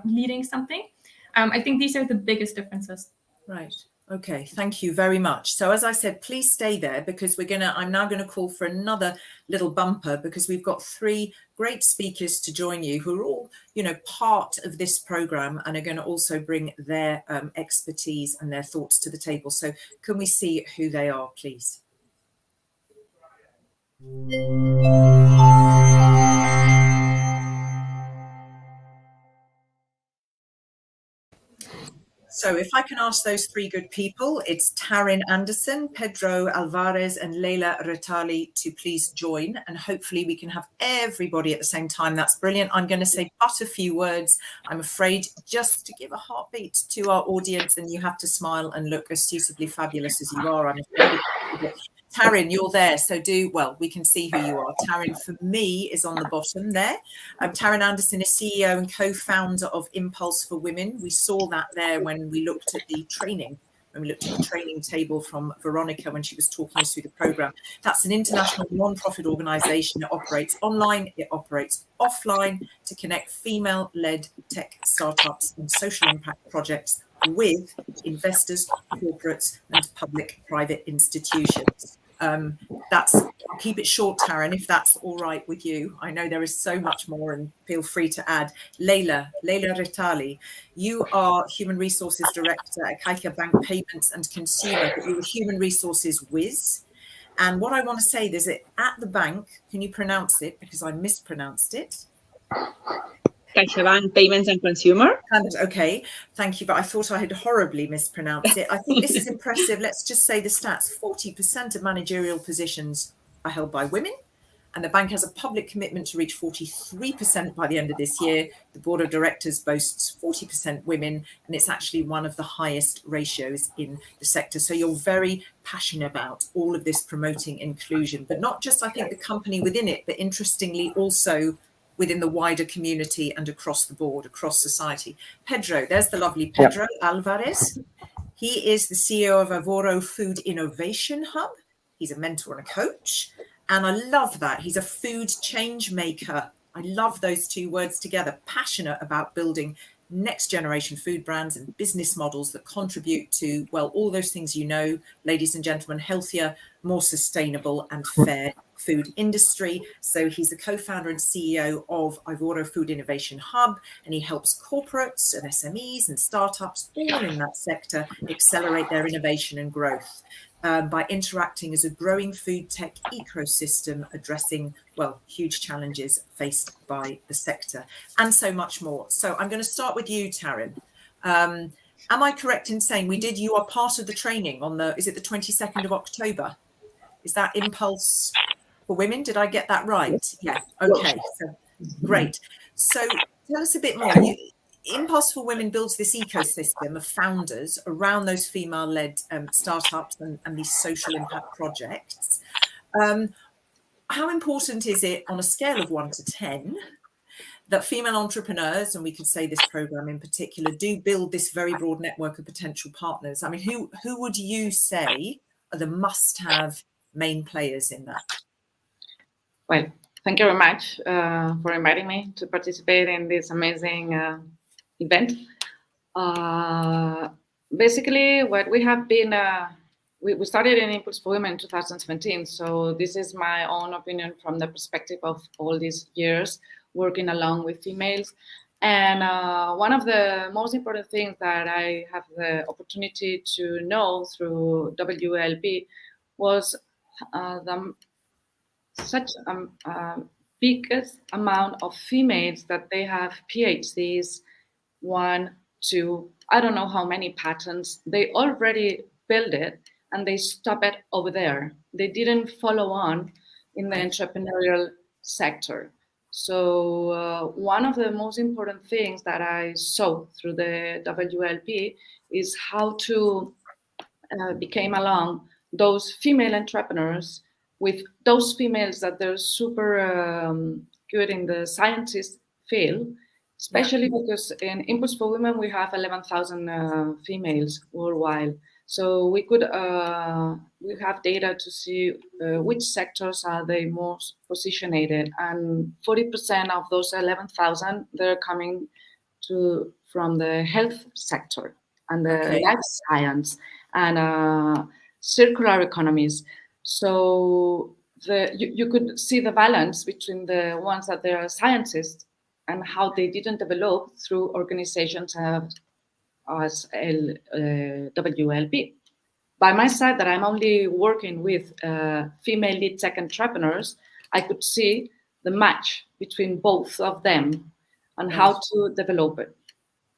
leading something. I think these are the biggest differences. Right. Okay. Thank you very much. So as I said, please stay there because I'm now going to call for another little bumper because we've got three great speakers to join you who are all, part of this program and are going to also bring their expertise and their thoughts to the table. So can we see who they are, please? So if I can ask those three good people, it's Taryn Anderson, Pedro Alvarez and Leila Retali to please join. And hopefully we can have everybody at the same time. That's brilliant. I'm going to say but a few words, I'm afraid, just to give a heartbeat to our audience. And you have to smile and look as suitably fabulous as you are. I'm afraid. Taryn, you're there, so we can see who you are. Taryn, for me, is on the bottom there. Taryn Anderson is CEO and co-founder of Impulse for Women. We saw that there when we looked at the training, table from Veronica when she was talking us through the program. That's an international non-profit organization. It operates online, it operates offline to connect female-led tech startups and social impact projects with investors, corporates, and public-private institutions. I'll keep it short, Taryn, if that's all right with you. I know there is so much more, and feel free to add. Leila Ritali, you are Human Resources Director at Caixa Bank Payments and Consumer, but you're a Human Resources whiz. And what I want to say is that at the bank, can you pronounce it? Because I mispronounced it. CaixaBank Payments and Consumer. Okay, thank you. But I thought I had horribly mispronounced it. I think this is impressive. Let's just say the stats. 40% of managerial positions are held by women. And the bank has a public commitment to reach 43% by the end of this year. The board of directors boasts 40% women, and it's actually one of the highest ratios in the sector. So you're very passionate about all of this promoting inclusion, but not just, I think, the company within it, but interestingly also within the wider community and across the board, across society. Pedro, there's the lovely Pedro Alvarez. He is the CEO of Avoro Food Innovation Hub. He's a mentor and a coach. And I love that. He's a food change maker. I love those two words together. Passionate about building next generation food brands and business models that contribute to, well, all those things you know, ladies and gentlemen, healthier, more sustainable and fair food industry. So he's the co-founder and CEO of Avoro Food Innovation Hub, and he helps corporates and SMEs and startups all in that sector accelerate their innovation and growth. By interacting as a growing food tech ecosystem, addressing, well, huge challenges faced by the sector, and so much more. So I'm going to start with you, Taryn. Am I correct in saying you are part of the training on is it the 22nd of October? Is that Impulse for Women? Did I get that right? Yeah. Okay. So great. So tell us a bit more. Impulse for Women builds this ecosystem of founders around those female-led startups and these social impact projects. How important is it on a scale of 1 to 10 that female entrepreneurs, and we could say this program in particular, do build this very broad network of potential partners? I mean, who would you say are the must-have main players in that? Well, thank you very much for inviting me to participate in this amazing event. Basically, what we have been, we started in Impulse for Women in 2017. So this is my own opinion from the perspective of all these years working along with females. And one of the most important things that I have the opportunity to know through WLP was such biggest amount of females that they have PhDs, 1, 2, I don't know how many patents. They already built it and they stop it over there. They didn't follow on in the entrepreneurial sector. So one of the most important things that I saw through the WLP is how to become along those female entrepreneurs with those females that they're super good in the scientist field, especially because in Impulse for Women, we have 11,000 females worldwide. So we could, we have data to see which sectors are they most positioned, and 40% of those 11,000, they're coming from the health sector and the life science and circular economies. So you could see the balance between the ones that they are scientists and how they didn't develop through organizations as WLP. By my side, that I'm only working with female lead tech entrepreneurs, I could see the match between both of them and how to develop it.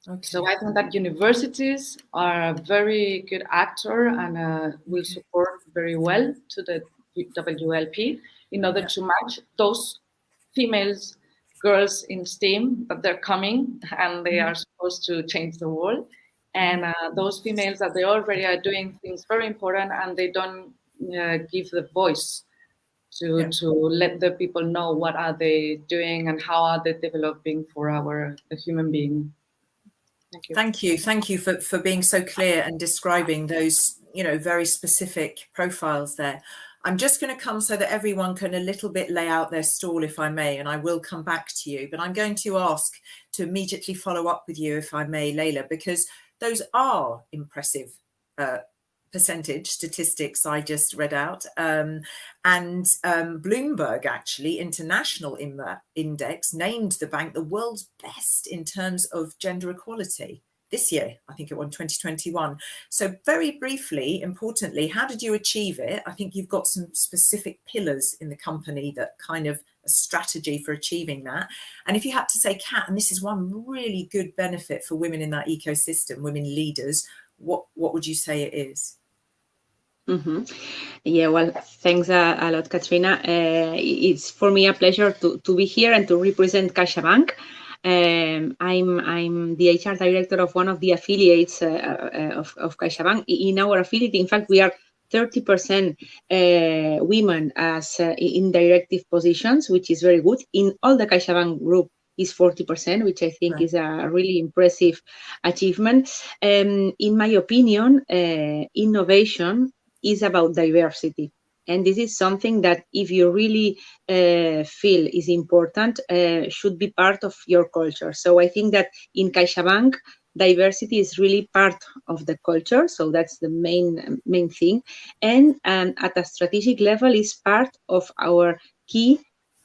Okay. So I think that universities are a very good actor and will support very well to the WLP in order to match those females, girls in STEAM that they're coming and they are supposed to change the world. And those females that they already are doing things very important and they don't give the voice to let the people know what are they doing and how are they developing for the human being. Thank you. Thank you for being so clear and describing those, very specific profiles there. I'm just going to come so that everyone can a little bit lay out their stall, if I may, and I will come back to you. But I'm going to ask to immediately follow up with you, if I may, Leila, because those are impressive percentage statistics I just read out. And Bloomberg, actually, International Index, named the bank the world's best in terms of gender equality this year. I think it was 2021. So very briefly, importantly, how did you achieve it? I think you've got some specific pillars in the company that kind of a strategy for achieving that. And if you had to say, Kat, and this is one really good benefit for women in that ecosystem, women leaders, what would you say it is? Yeah, well, thanks a lot, Katrina. It's for me a pleasure to be here and to represent CaixaBank. I'm the HR director of one of the affiliates of CaixaBank. In our affiliate, in fact, we are 30% women as in directive positions, which is very good. In all the CaixaBank group is 40%, which I think is a really impressive achievement. In my opinion, innovation is about diversity. And this is something that if you really feel is important, should be part of your culture. So I think that in CaixaBank, diversity is really part of the culture. So that's the main thing. And at a strategic level is part of our key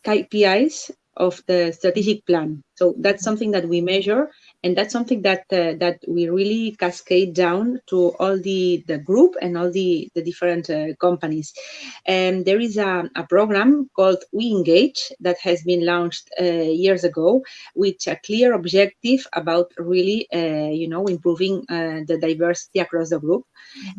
KPIs of the strategic plan. So that's something that we measure, and that's something that that we really cascade down to all the group and all the different companies. And there is a program called We Engage that has been launched years ago, with a clear objective about really, improving the diversity across the group.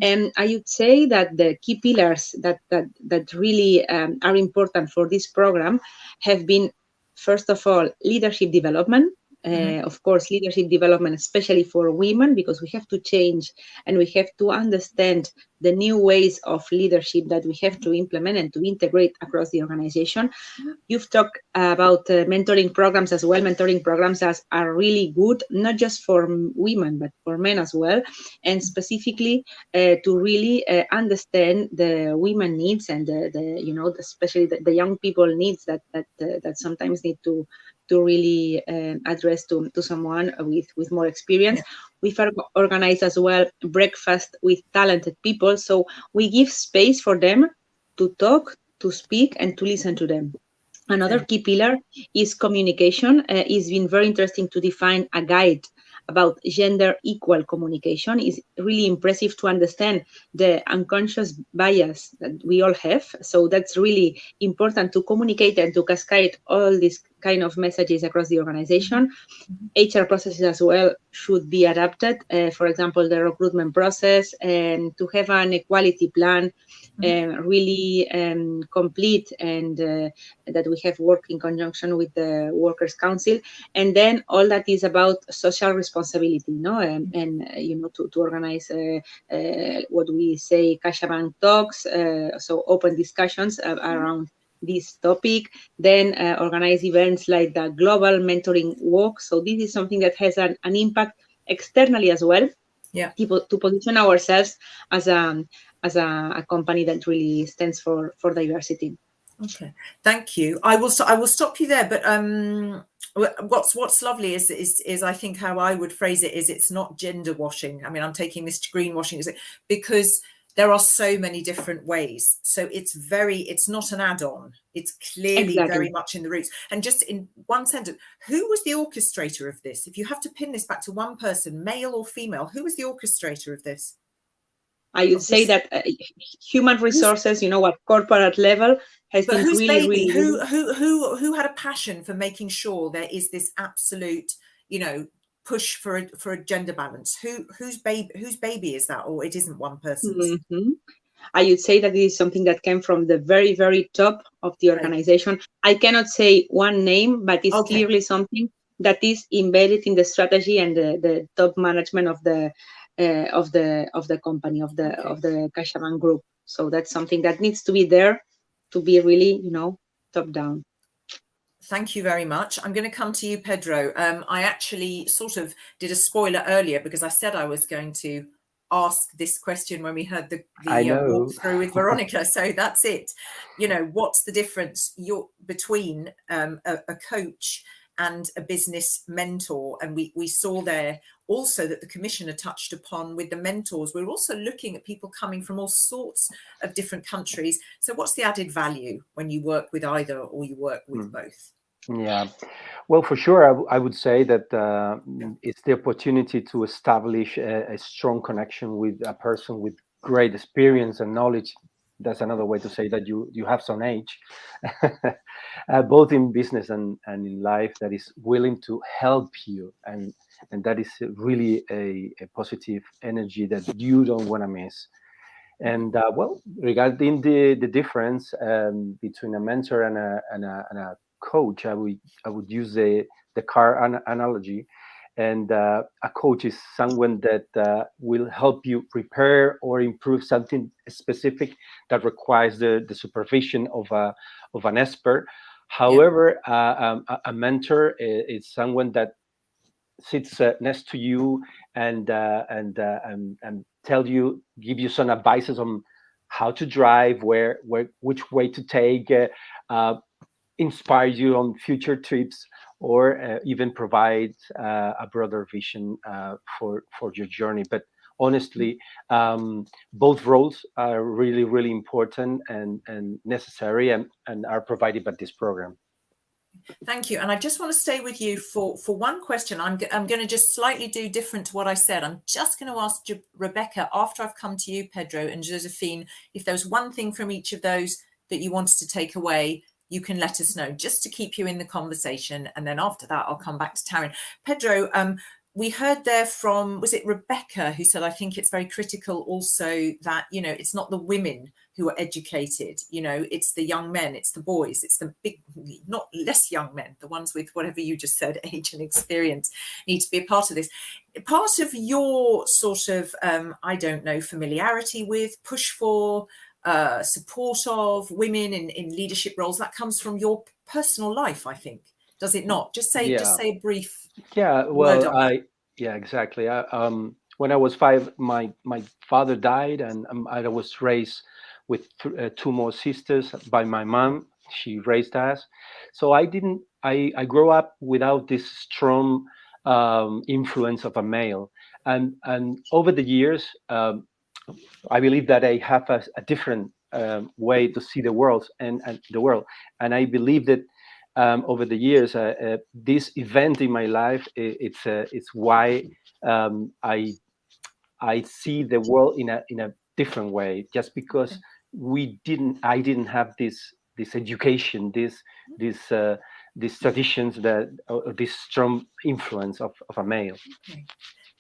And I would say that the key pillars that really are important for this program have been, first of all, leadership development. Of course, leadership development, especially for women, because we have to change and we have to understand the new ways of leadership that we have to implement and to integrate across the organization. You've talked about mentoring programs as well. Mentoring programs are really good, not just for women, but for men as well. And specifically to really understand the women needs and especially the young people needs that sometimes need to really address to someone with more experience. Yeah. We've organized as well breakfast with talented people. So we give space for them to talk, to speak, and to listen to them. Another key pillar is communication. It's been very interesting to define a guide about gender equal communication. Is really impressive to understand the unconscious bias that we all have. So that's really important to communicate and to cascade all these kind of messages across the organization. HR processes as well should be adapted. For example, the recruitment process, and to have an equality plan really complete, and that we have worked in conjunction with the Workers' Council. And then all that is about social responsibility, to organize what we say CaixaBank talks, so open discussions around this topic, then organize events like the Global Mentoring Walk. So this is something that has an impact externally as well. Yeah. To position ourselves as a company that really stands for diversity. Okay, thank you. I will stop you there. But what's lovely is I think how I would phrase it is it's not gender washing. I mean, I'm taking this greenwashing because there are so many different ways. So it's not an add-on. It's clearly very much in the roots. And just in one sentence, who was the orchestrator of this? If you have to pin this back to one person, male or female, who was the orchestrator of this? I would say that human resources, at corporate level, has been really. Who had a passion for making sure there is this absolute, push for a gender balance? Whose baby is that, or it isn't one person's? I would say that it is something that came from the very, very top of the organization. I cannot say one name, but it's clearly something that is embedded in the strategy and the top management of the company, of the CaixaBank group. So that's something that needs to be there to be really, top down. Thank you very much. I'm going to come to you, Pedro. I actually sort of did a spoiler earlier because I said I was going to ask this question when we heard the walkthrough with Veronica. So that's it. What's the difference between a coach and a business mentor. And we saw there also that the Commissioner touched upon with the mentors. We're also looking at people coming from all sorts of different countries. So what's the added value when you work with either or you work with both? Yeah, well, for sure, I would say that it's the opportunity to establish a strong connection with a person with great experience and knowledge. That's another way to say that you have some age, both in business and in life, that is willing to help you, and that is really a positive energy that you don't want to miss. And well, regarding the difference between a mentor and a coach, I would use the car analogy. And a coach is someone that will help you prepare or improve something specific that requires the supervision of an expert. However, a mentor is someone that sits next to you and give you some advices on how to drive, which way to take, inspire you on future trips, or even provide a broader vision for your journey. But honestly, both roles are really, really important and necessary, and are provided by this program. Thank you. And I just want to stay with you for one question. I'm going to just slightly do different to what I said. I'm just going to ask Rebecca, after I've come to you, Pedro, and Josephine, if there was one thing from each of those that you wanted to take away, you can let us know, just to keep you in the conversation. And then after that, I'll come back to Taryn. Pedro, we heard there from, was it Rebecca, who said, I think it's very critical also that, you know, it's not the women who are educated, you know, it's the young men, it's the boys, it's the big, not less young men, the ones with whatever you just said, age and experience, need to be a part of this. Part of your sort of, I don't know, familiarity with, push for, support of women in leadership roles, that comes from your personal life, I think, does it not? Just say a brief. Yeah, well, yeah, exactly. When I was 5, my father died, and I was raised with 2 more sisters by my mom. She raised us, so I grew up without this strong influence of a male, and over the years, I believe that I have a different way to see the world and and I believe that over the years, this event in my life, it's why I see the world in a different way. Just because I didn't have this education, these traditions, this strong influence of a male. Okay.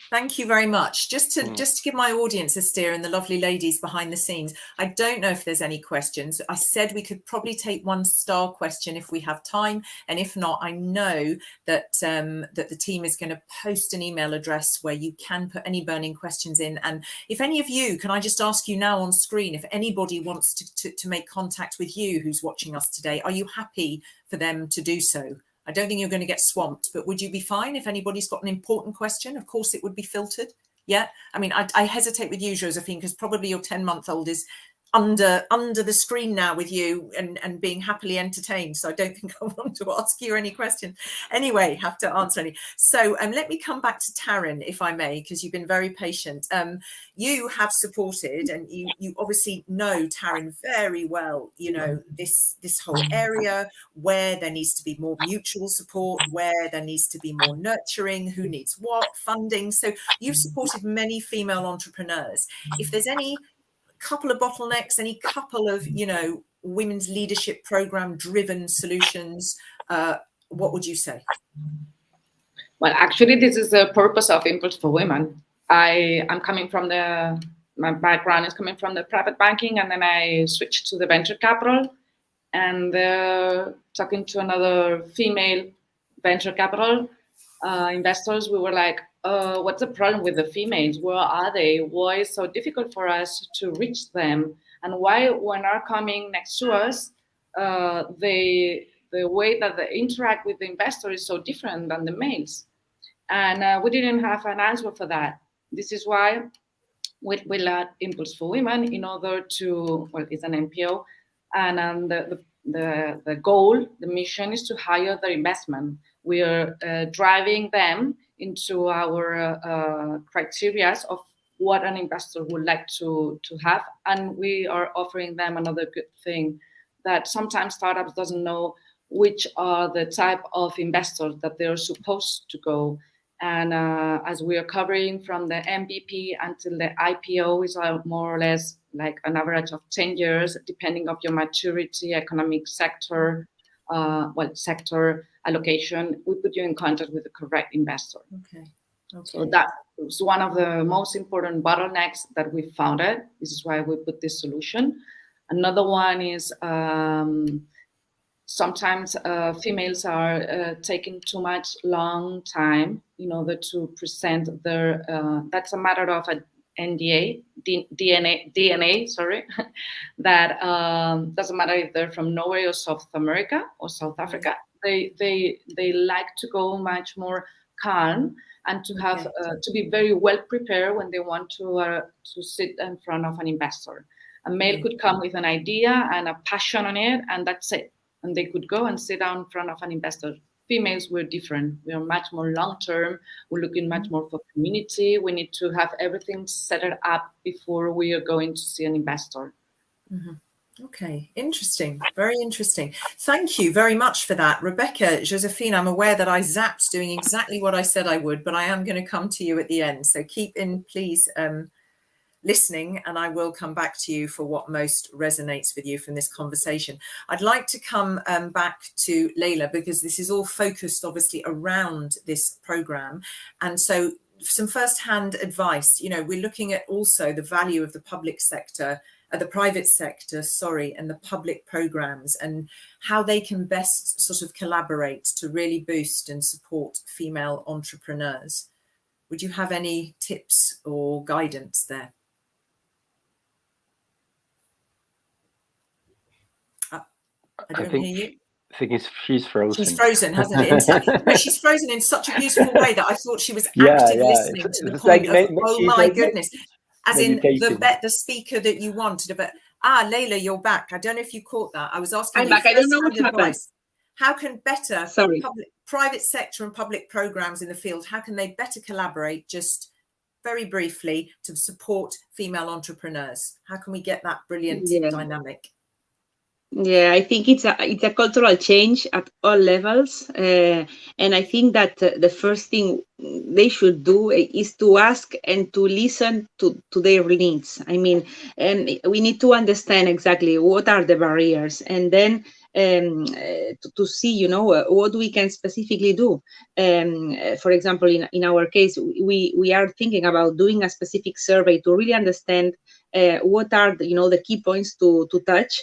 Thank you very much. Just to give my audience a steer, and the lovely ladies behind the scenes, I don't know if there's any questions. I said we could probably take 1 star question if we have time, and if not, I know that that the team is going to post an email address where you can put any burning questions in. And if any of you, can I just ask you now on screen, if anybody wants to make contact with you who's watching us today, are you happy for them to do so? I don't think you're going to get swamped, but would you be fine if anybody's got an important question? Of course, it would be filtered. Yeah. I mean, I hesitate with you, Josephine, because probably your 10-month-old is under the screen now with you and being happily entertained. So I don't think I want to ask you any questions. Anyway, have to answer any. So let me come back to Taryn, if I may, because you've been very patient. You have supported, and you obviously know, Taryn, very well, you know, this whole area where there needs to be more mutual support, where there needs to be more nurturing, who needs what, funding. So you've supported many female entrepreneurs. If there's any couple of bottlenecks, any couple of, you know, women's leadership program driven solutions, what would you say? Well, actually, this is the purpose of Impulse for Women. I'm coming from my background is coming from the private banking, and then I switched to the venture capital, and talking to another female venture capital investors, we were like, what's the problem with the females? Where are they? Why is it so difficult for us to reach them? And why, when are coming next to us, the way that they interact with the investor is so different than the males? And we didn't have an answer for that. This is why we led Impulse for Women in order to, well, it's an NPO, and the goal, the mission is to hire their investment. we are driving them into our criteria of what an investor would like to have. And we are offering them another good thing that sometimes startups doesn't know which are the type of investors that they're supposed to go. And as we are covering from the MVP until the IPO is more or less like an average of 10 years, depending of your maturity, economic sector, sector allocation, we put you in contact with the correct investor. Okay. So that was one of the most important bottlenecks that we found. This is why we put this solution. Another one is sometimes females are taking too much long time in order to present their, that's a matter of a DNA, sorry, that doesn't matter if they're from Norway or South America or South Africa. They like to go much more calm and to have to be very well prepared when they want to sit in front of an investor. A male could come with an idea and a passion on it, and that's it. And they could go and sit down in front of an investor. Females were different. We are much more long-term. We're looking much more for community. We need to have everything set up before we are going to see an investor. Mm-hmm. Okay, interesting. Very interesting. Thank you very much for that. Rebecca, Josephine, I'm aware that I zapped doing exactly what I said I would, but I am going to come to you at the end. So keep in, please, listening, and I will come back to you for what most resonates with you from this conversation. I'd like to come back to Leila, because this is all focused obviously around this program. And so some first-hand advice, we're looking at also the value of the public sector, the private sector, and the public programs and how they can best sort of collaborate to really boost and support female entrepreneurs. Would you have any tips or guidance there? I think she's frozen. She's frozen, hasn't it? But she's frozen in such a beautiful way that I thought she was active listening to the point of, oh my goodness, as meditating. In the speaker that you wanted. But Leila, you're back. I don't know if you caught that. I was asking. I'm back. I don't know what happened. How can better private sector and public programs in the field? How can they better collaborate? Just very briefly to support female entrepreneurs. How can we get that brilliant dynamic? Yeah, I think it's a cultural change at all levels, and I think that the first thing they should do is to ask and to listen to their needs. I mean, we need to understand exactly what are the barriers, and then to see, what we can specifically do. For example, in our case, we are thinking about doing a specific survey to really understand what are the key points to touch.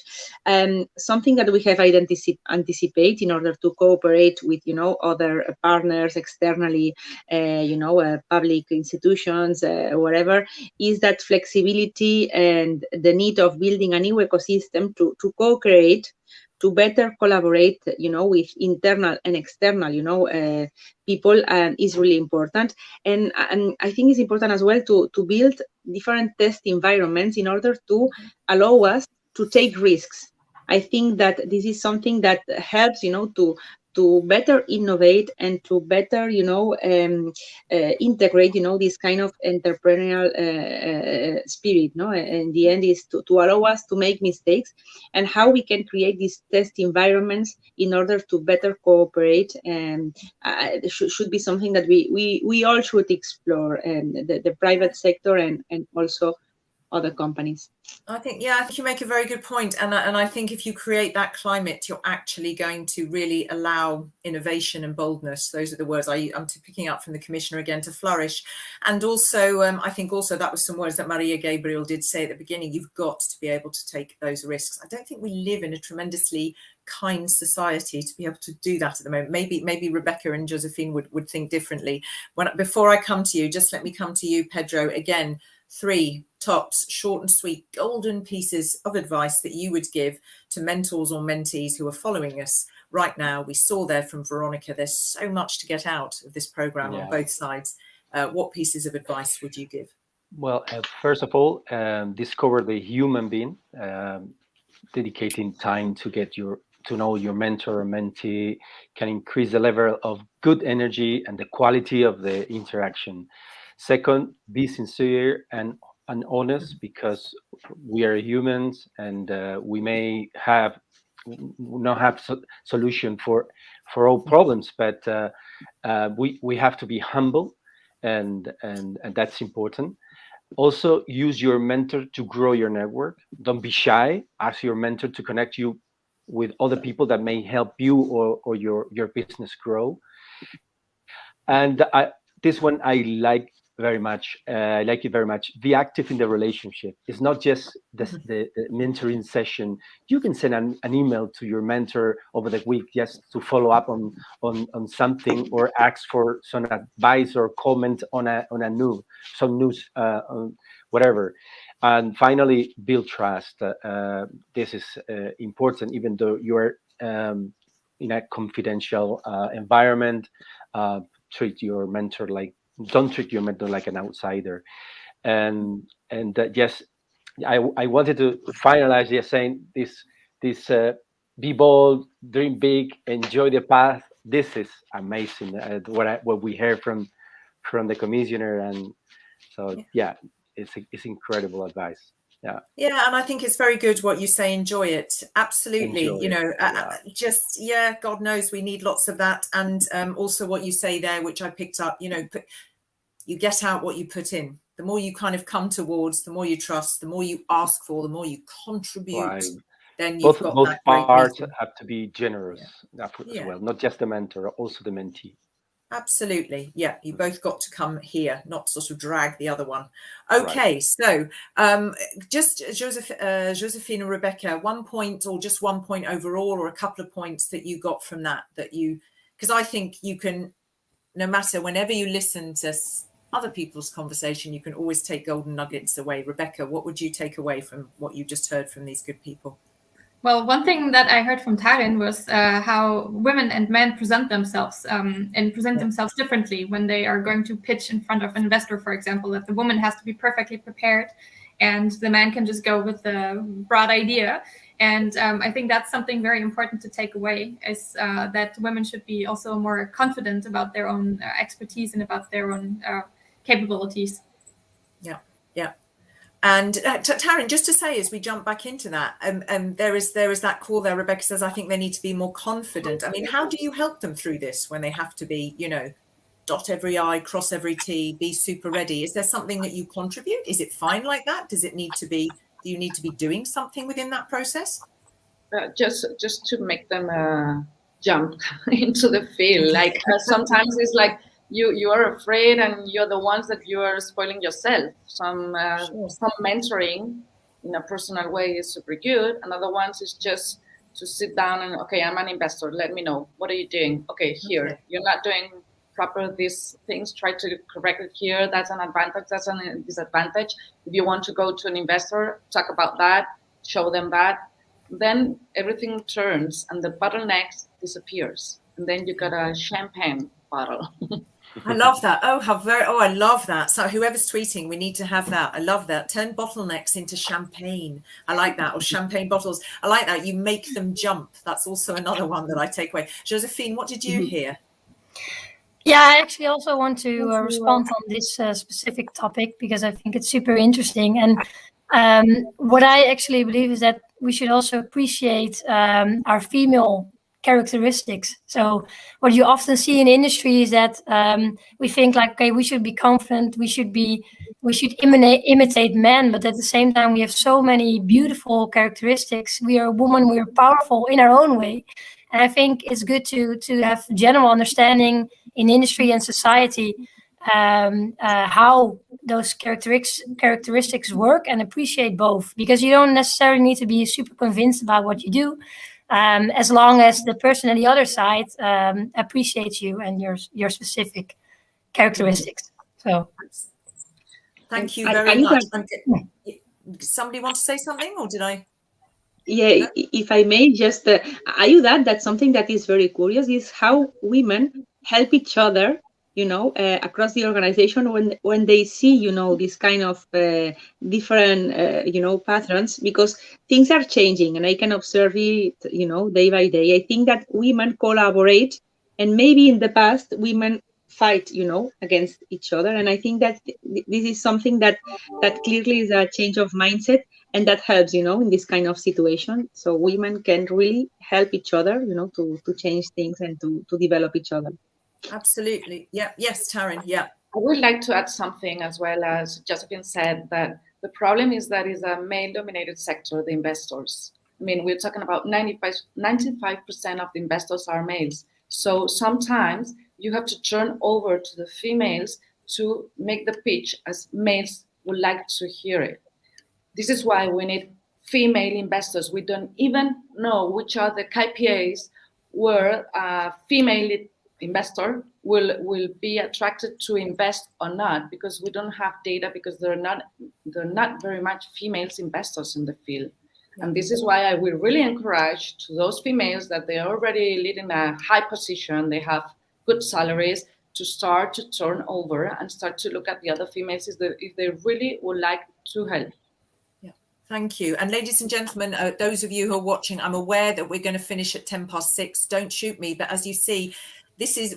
Something that we have anticipate in order to cooperate with other partners externally, public institutions, whatever, is that flexibility and the need of building a new ecosystem to co-create, to better collaborate, with internal and external, people, is really important. And I think it's important as well to build different test environments in order to allow us to take risks. I think that this is something that helps, to better innovate and to better, integrate, this kind of entrepreneurial spirit. No, in the end is to allow us to make mistakes, and how we can create these test environments in order to better cooperate. And should be something that we all should explore, the private sector and also other companies. I think you make a very good point. And I think if you create that climate, you're actually going to really allow innovation and boldness. Those are the words I'm picking up from the Commissioner again, to flourish. And also, I think also that was some words that Maria Gabriel did say at the beginning. You've got to be able to take those risks. I don't think we live in a tremendously kind society to be able to do that at the moment. Maybe Rebecca and Josephine would think differently. Before I come to you, just let me come to you, Pedro, again. 3 tops, short and sweet, golden pieces of advice that you would give to mentors or mentees who are following us right now. We saw there from Veronica, there's so much to get out of this program on both sides. What pieces of advice would you give? Well, first of all, discover the human being, dedicating time to get your to know your mentor or mentee can increase the level of good energy and the quality of the interaction. Second, be sincere and honest, because we are humans, and we may not have solution for all problems, but we have to be humble, and that's important. Also, use your mentor to grow your network. Don't be shy. Ask your mentor to connect you with other people that may help you or your business grow. And this one I like very much. I like it very much. Be active in the relationship. It's not just the mentoring session. You can send an email to your mentor over the week just to follow up on something, or ask for some advice or comment on some news, whatever. And finally, build trust. This is important, even though you are in a confidential environment. Don't treat your mentor like an outsider. And yes, I wanted to finalize just saying this be bold, dream big, enjoy the path. This is amazing, what we heard from the commissioner. And so yeah, it's incredible advice. Yeah, and I think it's very good what you say. Enjoy it. Absolutely. Enjoy it. God knows we need lots of that. And also what you say there, which I picked up, you get out what you put in. The more you kind of come towards, the more you trust, the more you ask for, the more you contribute. Right. Then you've got both that great parts meeting. Have to be generous as well, not just the mentor, also the mentee. Absolutely. Yeah, you both got to come here, not sort of drag the other one. Okay, right. So just Josephine and Rebecca, 1 point, or just 1 point overall, or a couple of points that you got from that you, because I think you can, no matter, whenever you listen to other people's conversation, you can always take golden nuggets away. Rebecca, what would you take away from what you just heard from these good people? Well, one thing that I heard from Taryn was how women and men present themselves and present themselves differently when they are going to pitch in front of an investor, for example, that the woman has to be perfectly prepared and the man can just go with the broad idea. And I think that's something very important to take away, is that women should be also more confident about their own expertise and about their own capabilities. Yeah. And Taryn, just to say, as we jump back into that, there is that call there. Rebecca says, I think they need to be more confident. I mean, how do you help them through this when they have to be, dot every I, cross every T, be super ready? Is there something that you contribute? Is it fine like that? Do you need to be doing something within that process? Just to make them jump into the field. Like sometimes it's like, you are afraid, and you're the ones that you are spoiling yourself. Some mentoring in a personal way is super good. Another ones is just to sit down and, okay, I'm an investor. Let me know. What are you doing? Okay, here. Okay. You're not doing proper these things. Try to correct it here. That's an advantage. That's a disadvantage. If you want to go to an investor, talk about that. Show them that. Then everything turns and the bottleneck disappears. And then you got a champagne bottle. I love that. I love that. So whoever's tweeting, we need to have that. I love that. Turn bottlenecks into champagne. I like that. Or champagne bottles. I like that. You make them jump. That's also another one that I take away. Josephine, what did you hear? Yeah, I actually also want to respond on this specific topic, because I think it's super interesting. And what I actually believe is that we should also appreciate our female characteristics. So what you often see in industry is that we think like, okay, we should be confident, we should imitate men, but at the same time we have so many beautiful characteristics. We are a woman, we are powerful in our own way. And I think it's good to have general understanding in industry and society how those characteristics work, and appreciate both, because you don't necessarily need to be super convinced about what you do. As long as the person on the other side appreciates you and your specific characteristics. So, thank you very much. Somebody want to say something, or did I? Yeah, if I may, just that's something that is very curious, is how women help each other across the organization when they see, this kind of different, patterns, because things are changing and I can observe it, day by day. I think that women collaborate, and maybe in the past women fight, against each other. And I think that this is something that clearly is a change of mindset, and that helps, in this kind of situation. So women can really help each other, to change things and to develop each other. Absolutely. Yeah. Yes, Taryn. Yeah. I would like to add something, as well as Josephine said, that the problem is that it's a male-dominated sector, the investors. I mean, we're talking about 95% of the investors are males. So sometimes you have to turn over to the females to make the pitch as males would like to hear it. This is why we need female investors. We don't even know which are the KPIs where a female investor will be attracted to invest or not, because we don't have data, because there are not very much females investors in the field. And this is why I will really encourage to those females that they are already leading a high position, they have good salaries, to start to turn over and start to look at the other females if they really would like to help. Thank you. And ladies and gentlemen, those of you who are watching, I'm aware that we're going to finish at 6:10. Don't shoot me. But as you see,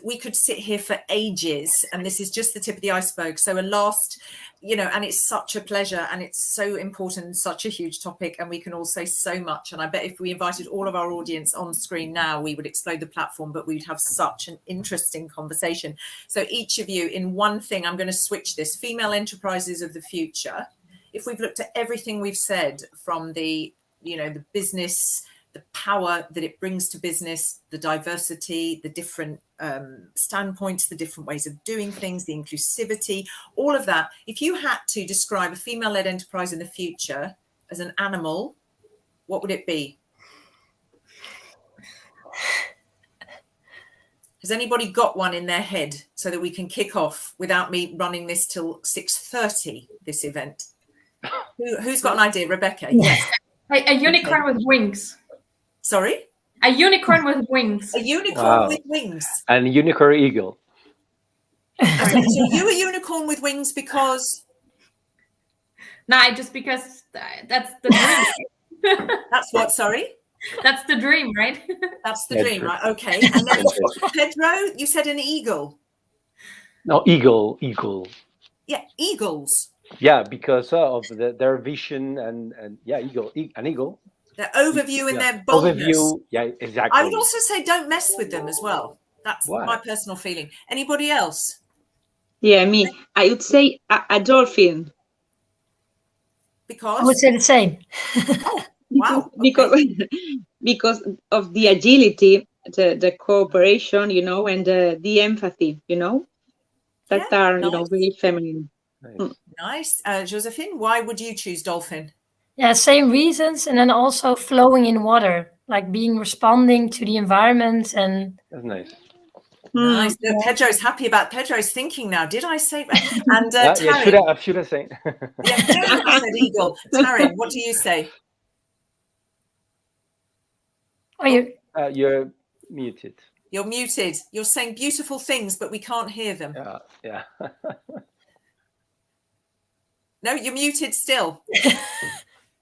we could sit here for ages, and this is just the tip of the iceberg. So and it's such a pleasure, and it's so important and such a huge topic, and we can all say so much. And I bet if we invited all of our audience on screen now, we would explode the platform, but we'd have such an interesting conversation. So each of you, in one thing, I'm going to switch this: female enterprises of the future. If we've looked at everything we've said, from the business, the power that it brings to business, the diversity, the different standpoints, the different ways of doing things, the inclusivity, all of that. If you had to describe a female-led enterprise in the future as an animal, what would it be? Has anybody got one in their head so that we can kick off without me running this till 6:30, this event? Who's got an idea? Rebecca? Yes. A unicorn with wings. Sorry? A unicorn with wings. A unicorn with wings. And a unicorn eagle. So you a unicorn with wings because? Nah, just because that's the dream. That's what, sorry? That's the dream, right? That's the dream, right? Okay. And then Pedro, you said an eagle. No, eagle. Yeah, eagles. Yeah, because of their vision and an eagle. Their overview and their boldness. Overview, yeah, exactly. I would also say don't mess with them as well. That's my personal feeling. Anybody else? Yeah, me. I would say a dolphin. I would say the same. Oh, wow. Because of the agility, the cooperation, and the empathy, that are, very feminine. Nice. Josephine, why would you choose dolphin? Yeah, same reasons. And then also flowing in water, like responding to the environment. And that's nice. Nice. Pedro's happy about Pedro's thinking now. Did I say? And Taryn, should I say? Yeah, I said eagle. Taryn, what do you say? You're muted. You're muted. You're saying beautiful things, but we can't hear them. Yeah. No, you're muted still.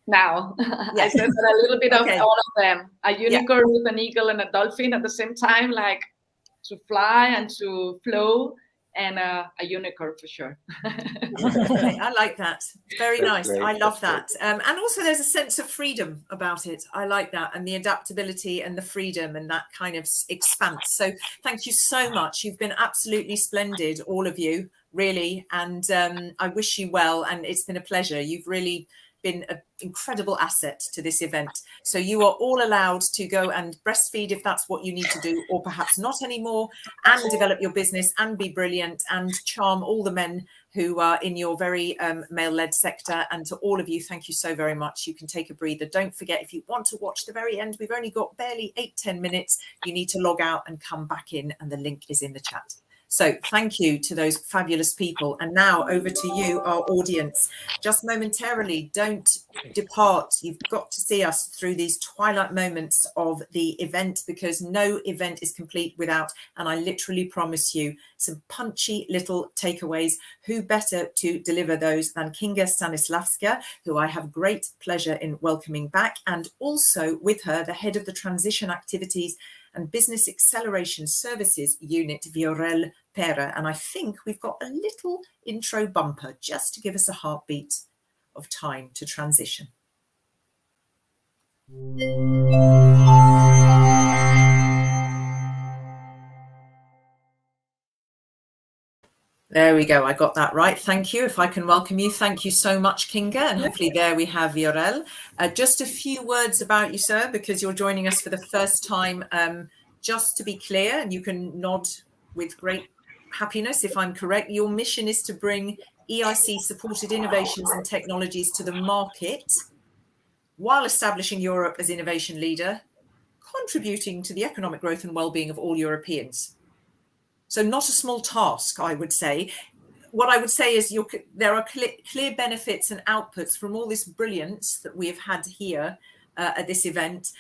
Now, I said that a little bit of all of them. A unicorn with an eagle and a dolphin at the same time, like to fly and to flow, and a unicorn for sure. Okay, I like that. Very nice. Great. I love that. And also there's a sense of freedom about it. I like that. And the adaptability and the freedom and that kind of expanse. So thank you so much. You've been absolutely splendid, all of you, really. And I wish you well. And it's been a pleasure. You've really been an incredible asset to this event. So you are all allowed to go and breastfeed if that's what you need to do, or perhaps not anymore, and develop your business and be brilliant and charm all the men who are in your very male-led sector. And to all of you, thank you so very much. You can take a breather. Don't forget, if you want to watch the very end, we've only got barely 8-10 minutes. You need to log out and come back in, and the link is in the chat. So thank you to those fabulous people. And now over to you, our audience. Just momentarily, don't depart. You've got to see us through these twilight moments of the event, because no event is complete without, and I literally promise you, some punchy little takeaways. Who better to deliver those than Kinga Stanislavska, who I have great pleasure in welcoming back, and also with her, the head of the Transition Activities and Business Acceleration Services Unit, Viorel Pera. And I think we've got a little intro bumper just to give us a heartbeat of time to transition. There we go. I got that right. Thank you. If I can welcome you. Thank you so much, Kinga. And hopefully there we have Viorel. Just a few words about you, sir, because you're joining us for the first time. Just to be clear, and you can nod with great happiness if I'm correct, your mission is to bring EIC supported innovations and technologies to the market while establishing Europe as innovation leader, contributing to the economic growth and well-being of all Europeans. So not a small task, I would say. What I would say is there are clear benefits and outputs from all this brilliance that we have had here at this event,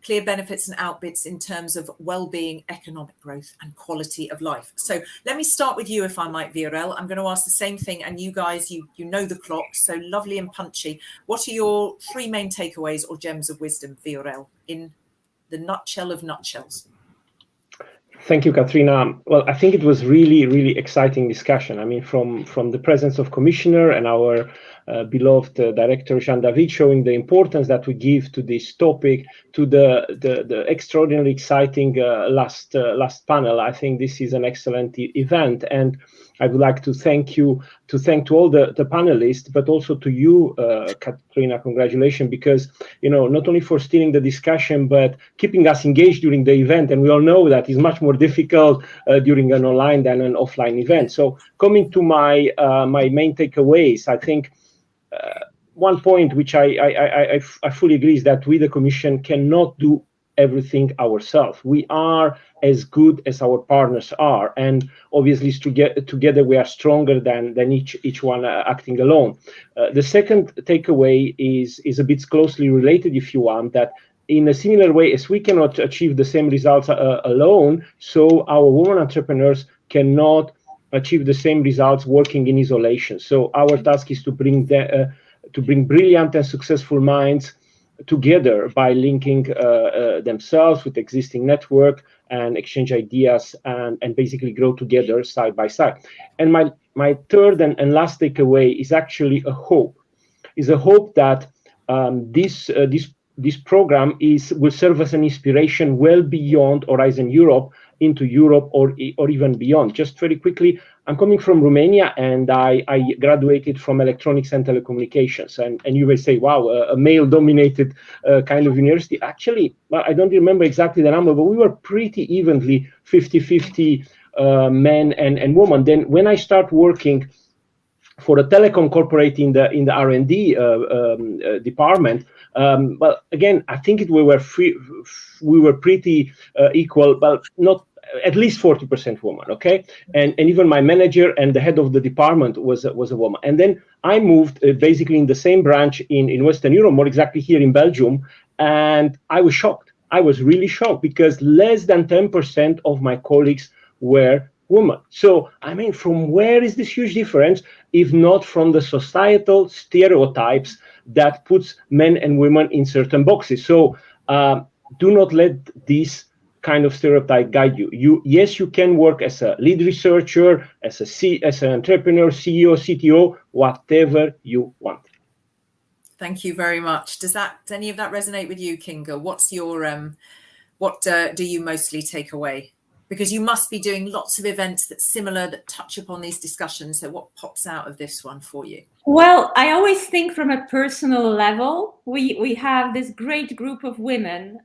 clear benefits and outputs in terms of well-being, economic growth and quality of life. So let me start with you, if I might, Viorel. I'm going to ask the same thing, and you guys, you know the clock, so lovely and punchy. What are your three main takeaways or gems of wisdom, Viorel, in the nutshell of nutshells? Thank you, Katrina. Well, I think it was really exciting discussion. I mean, from the presence of Commissioner and our beloved Director Jean David, showing the importance that we give to this topic, to the extraordinarily exciting last panel. I think this is an excellent event, and I would like to thank all the panelists, but also to you, Katrina. Congratulations, because not only for steering the discussion, but keeping us engaged during the event. And we all know that is much more difficult during an online than an offline event. So coming to my main takeaways, I think one point which I fully agree is that we, the Commission, cannot do everything ourselves. We are as good as our partners are, and obviously together we are stronger than each one acting alone. The second takeaway is a bit closely related, if you want, that in a similar way as we cannot achieve the same results alone, so our women entrepreneurs cannot achieve the same results working in isolation. So our task is to bring brilliant and successful minds together by linking themselves with existing network and exchange ideas and basically grow together side by side. And my third and last takeaway is actually a hope that this program will serve as an inspiration well beyond Horizon Europe, into Europe or even beyond. Just very quickly, I'm coming from Romania, and I graduated from electronics and telecommunications. And you may say, wow, a male-dominated kind of university. Actually, I don't remember exactly the number, but we were pretty evenly 50-50 men and women. Then when I start working for a telecom corporate in the R&D department, well, again, I think we were pretty equal, but not at least 40% woman, okay? And even my manager and the head of the department was a woman. And then I moved basically in the same branch in Western Europe, more exactly here in Belgium, and I was shocked. I was really shocked because less than 10% of my colleagues were women. So, I mean, from where is this huge difference, if not from the societal stereotypes that puts men and women in certain boxes? So do not let this kind of stereotype guide you. Yes, you can work as a lead researcher, as an entrepreneur, CEO, CTO, whatever you want. Thank you very much. Does any of that resonate with you, Kinga? What's your what do you mostly take away? Because you must be doing lots of events that touch upon these discussions. So what pops out of this one for you? Well, I always think from a personal level, we have this great group of women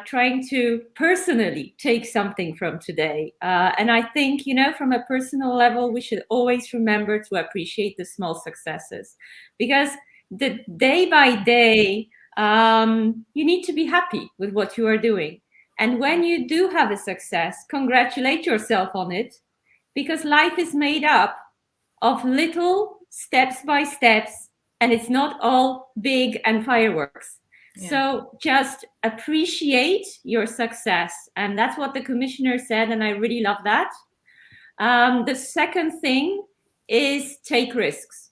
trying to personally take something from today. And I think, from a personal level, we should always remember to appreciate the small successes, because the day by day, you need to be happy with what you are doing. And when you do have a success, congratulate yourself on it, because life is made up of little steps by steps, and it's not all big and fireworks. Yeah. So just appreciate your success. And that's what the commissioner said, and I really love that. The second thing is take risks.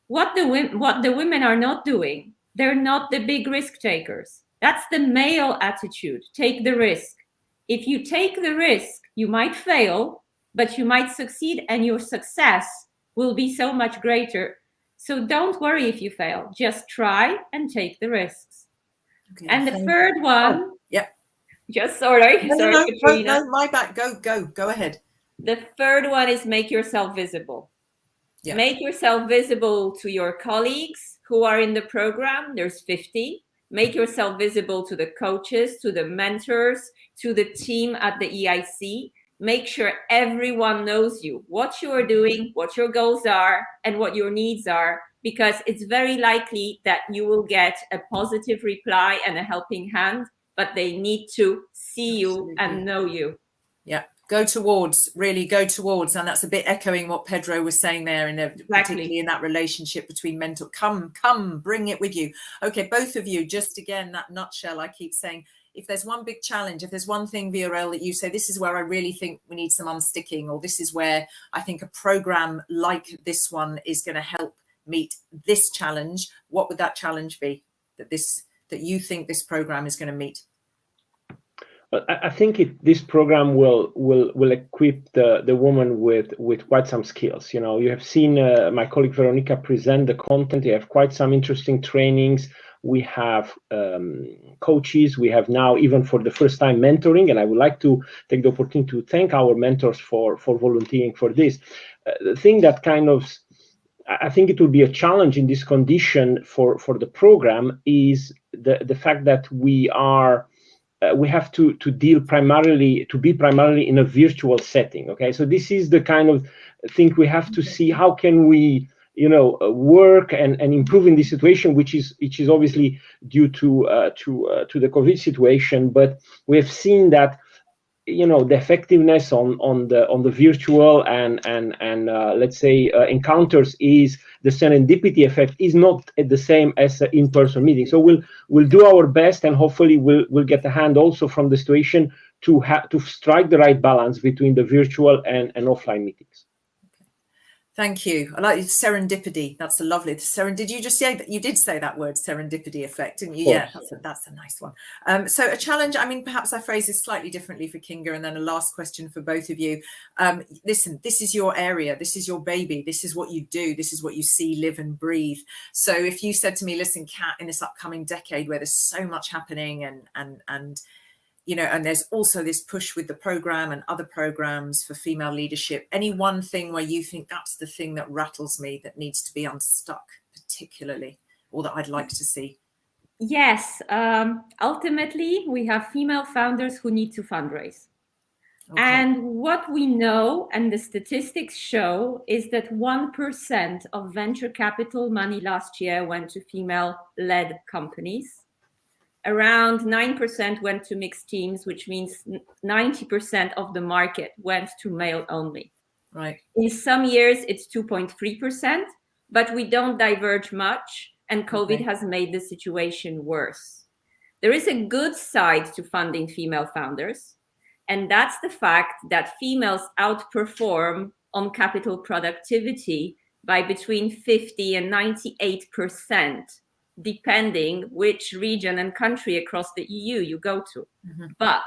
What the women are not doing, they're not the big risk takers. That's the male attitude. Take the risk. If you take the risk, you might fail, but you might succeed, and your success will be so much greater. So don't worry if you fail. Just try and take the risks. Okay, and the third one, just sorry, Katrina. No, my back. Go ahead. The third one is make yourself visible. Yeah. Make yourself visible to your colleagues who are in the program. There's 50. Make yourself visible to the coaches, to the mentors, to the team at the EIC. Make sure everyone knows you, what you are doing, what your goals are, and what your needs are, because it's very likely that you will get a positive reply and a helping hand, but they need to see you and know you. Yeah. Really go towards. And that's a bit echoing what Pedro was saying there, particularly in that relationship between mentor. Come, bring it with you. Okay, both of you, just again, that nutshell, I keep saying, if there's one big challenge, if there's one thing, VRL, that you say, this is where I really think we need some unsticking, or this is where I think a program like this one is going to help meet this challenge, what would that challenge be that you think this program is going to meet? I think this program will equip the woman with quite some skills. You have seen my colleague Veronica present the content. They have quite some interesting trainings. We have coaches. We have now, even for the first time, mentoring. And I would like to take the opportunity to thank our mentors for volunteering for this. The thing that I think it will be a challenge in this condition for the program is the fact that we have to be primarily in a virtual setting. Okay, so this is the kind of thing we have to see. How can we, work and improve in this situation, which is obviously due to the COVID situation. But we have seen that the effectiveness on the virtual and let's say encounters is the serendipity effect is not the same as an in-person meeting. So we'll do our best, and hopefully we'll get a hand also from the situation to strike the right balance between the virtual and offline meetings. Thank you. I like serendipity. That's a lovely. Did you just say that? You did say that word, serendipity effect, didn't you? Yeah, that's a nice one. So a challenge. I mean, perhaps I phrase this slightly differently for Kinga, and then a last question for both of you. Listen, this is your area. This is your baby. This is what you do. This is what you see, live, and breathe. So if you said to me, listen, Kat, in this upcoming decade where there's so much happening and there's also this push with the program and other programs for female leadership, any one thing where you think that's the thing that rattles me, that needs to be unstuck particularly, or that I'd like to see? Yes. Ultimately, we have female founders who need to fundraise. Okay. And what we know, and the statistics show, is that 1% of venture capital money last year went to female-led companies. Around 9% went to mixed teams, which means 90% of the market went to male only. Right. In some years, it's 2.3%, but we don't diverge much, and COVID has made the situation worse. There is a good side to funding female founders, and that's the fact that females outperform on capital productivity by between 50 and 98%. Depending which region and country across the EU you go to. Mm-hmm. But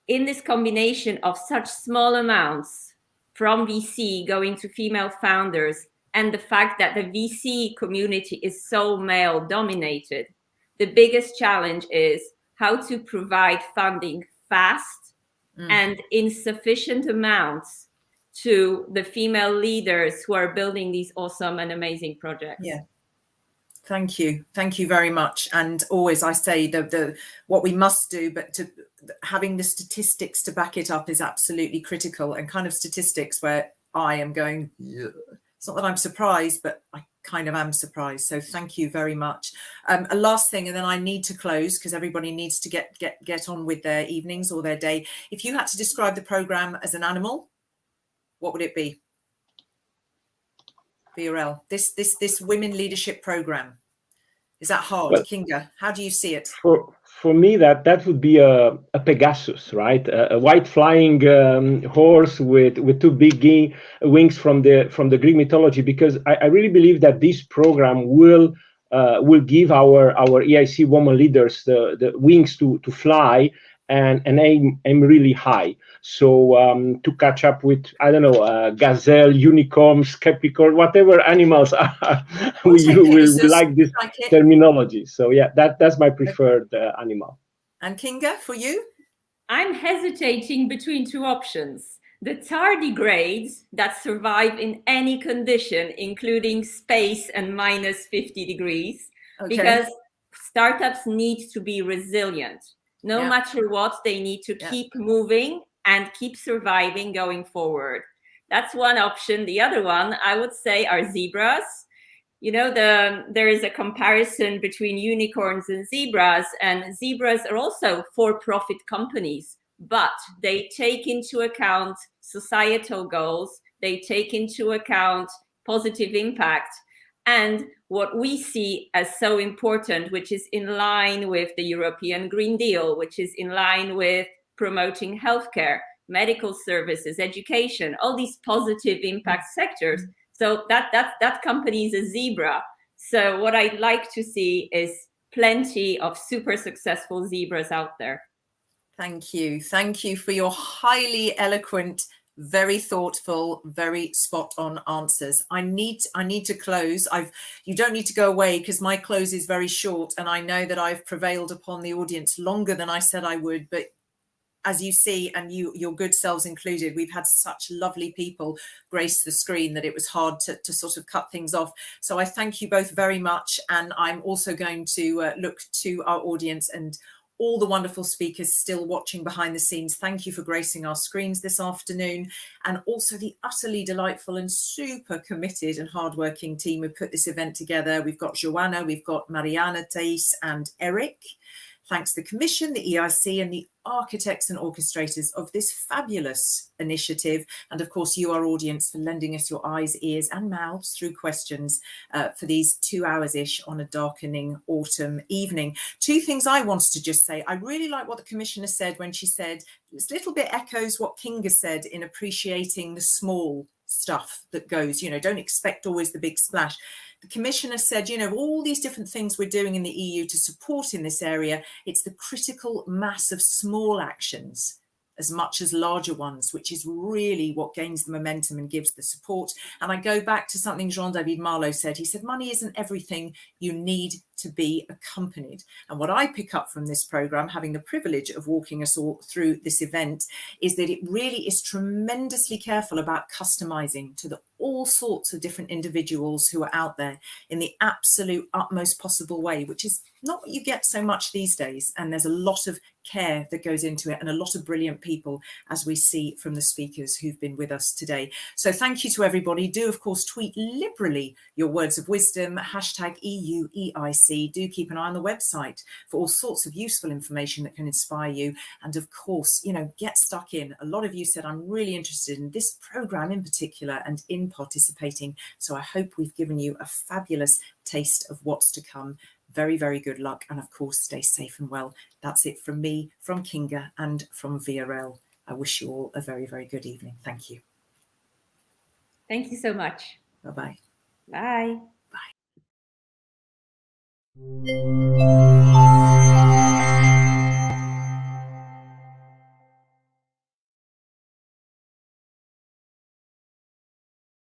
in this combination of such small amounts from VC going to female founders, and the fact that the VC community is so male dominated, the biggest challenge is how to provide funding fast and in sufficient amounts to the female leaders who are building these awesome and amazing projects. Yeah. Thank you very much. And always I say the what we must do, but having the statistics to back it up is absolutely critical, and kind of statistics where I am going, it's not that I'm surprised, but I kind of am surprised. So thank you very much. A last thing, and then I need to close because everybody needs to get on with their evenings or their day. If you had to describe the program as an animal, what would it be? VRL, this Women Leadership Programme. Is that hard? Well, Kinga, how do you see it? For me, that would be a Pegasus, right? A white flying horse with two big wings from the Greek mythology, because I really believe that this program will give our EIC women leaders the wings to fly and aim really high. So to catch up with, I don't know, gazelle, unicorns, capricorn, whatever animals are, we like this terminology. So yeah, that's my preferred animal. And Kinga, for you? I'm hesitating between two options. The tardigrades that survive in any condition, including space and minus 50 degrees, because startups need to be resilient. No matter what, they need to keep moving and keep surviving going forward. That's one option. The other one, I would say, are zebras. You know, there is a comparison between unicorns and zebras are also for-profit companies, but they take into account societal goals, they take into account positive impact, and what we see as so important, which is in line with the European Green Deal, which is in line with promoting healthcare, medical services, education, all these positive impact sectors. So that company is a zebra. So what I'd like to see is plenty of super successful zebras out there. Thank you. Thank you for your highly eloquent, very thoughtful, very spot on answers. I need to close. You don't need to go away, because my close is very short, and I know that I've prevailed upon the audience longer than I said I would, but as you see, and your good selves included, we've had such lovely people grace the screen that it was hard to sort of cut things off. So I thank you both very much. And I'm also going to look to our audience and all the wonderful speakers still watching behind the scenes. Thank you for gracing our screens this afternoon. And also the utterly delightful and super committed and hardworking team who put this event together. We've got Joanna, we've got Mariana, Thais and Eric. Thanks to the Commission, the EIC and the architects and orchestrators of this fabulous initiative. And of course, you, our audience, for lending us your eyes, ears and mouths through questions for these 2 hours-ish on a darkening autumn evening. Two things I wanted to just say. I really like what the Commissioner said when she said, this little bit echoes what Kinga said in appreciating the small stuff that goes, you know, don't expect always the big splash. The Commissioner said, you know, all these different things we're doing in the EU to support in this area, it's the critical mass of small actions as much as larger ones, which is really what gains the momentum and gives the support. And I go back to something Jean-David Marlowe said. He said, money isn't everything, you need to be accompanied. And what I pick up from this programme, having the privilege of walking us all through this event, is that it really is tremendously careful about customising to all sorts of different individuals who are out there in the absolute utmost possible way, which is not what you get so much these days. And there's a lot of care that goes into it and a lot of brilliant people, as we see from the speakers who've been with us today. So thank you to everybody. Do, of course, tweet liberally your words of wisdom, hashtag EU EIC. Do keep an eye on the website for all sorts of useful information that can inspire you. And of course, you know, get stuck in. A lot of you said, I'm really interested in this programme in particular and in participating. So I hope we've given you a fabulous taste of what's to come. Very, very good luck. And of course, stay safe and well. That's it from me, from Kinga and from VRL. I wish you all a very, very good evening. Thank you. Thank you so much. Bye-bye. Bye. Bye.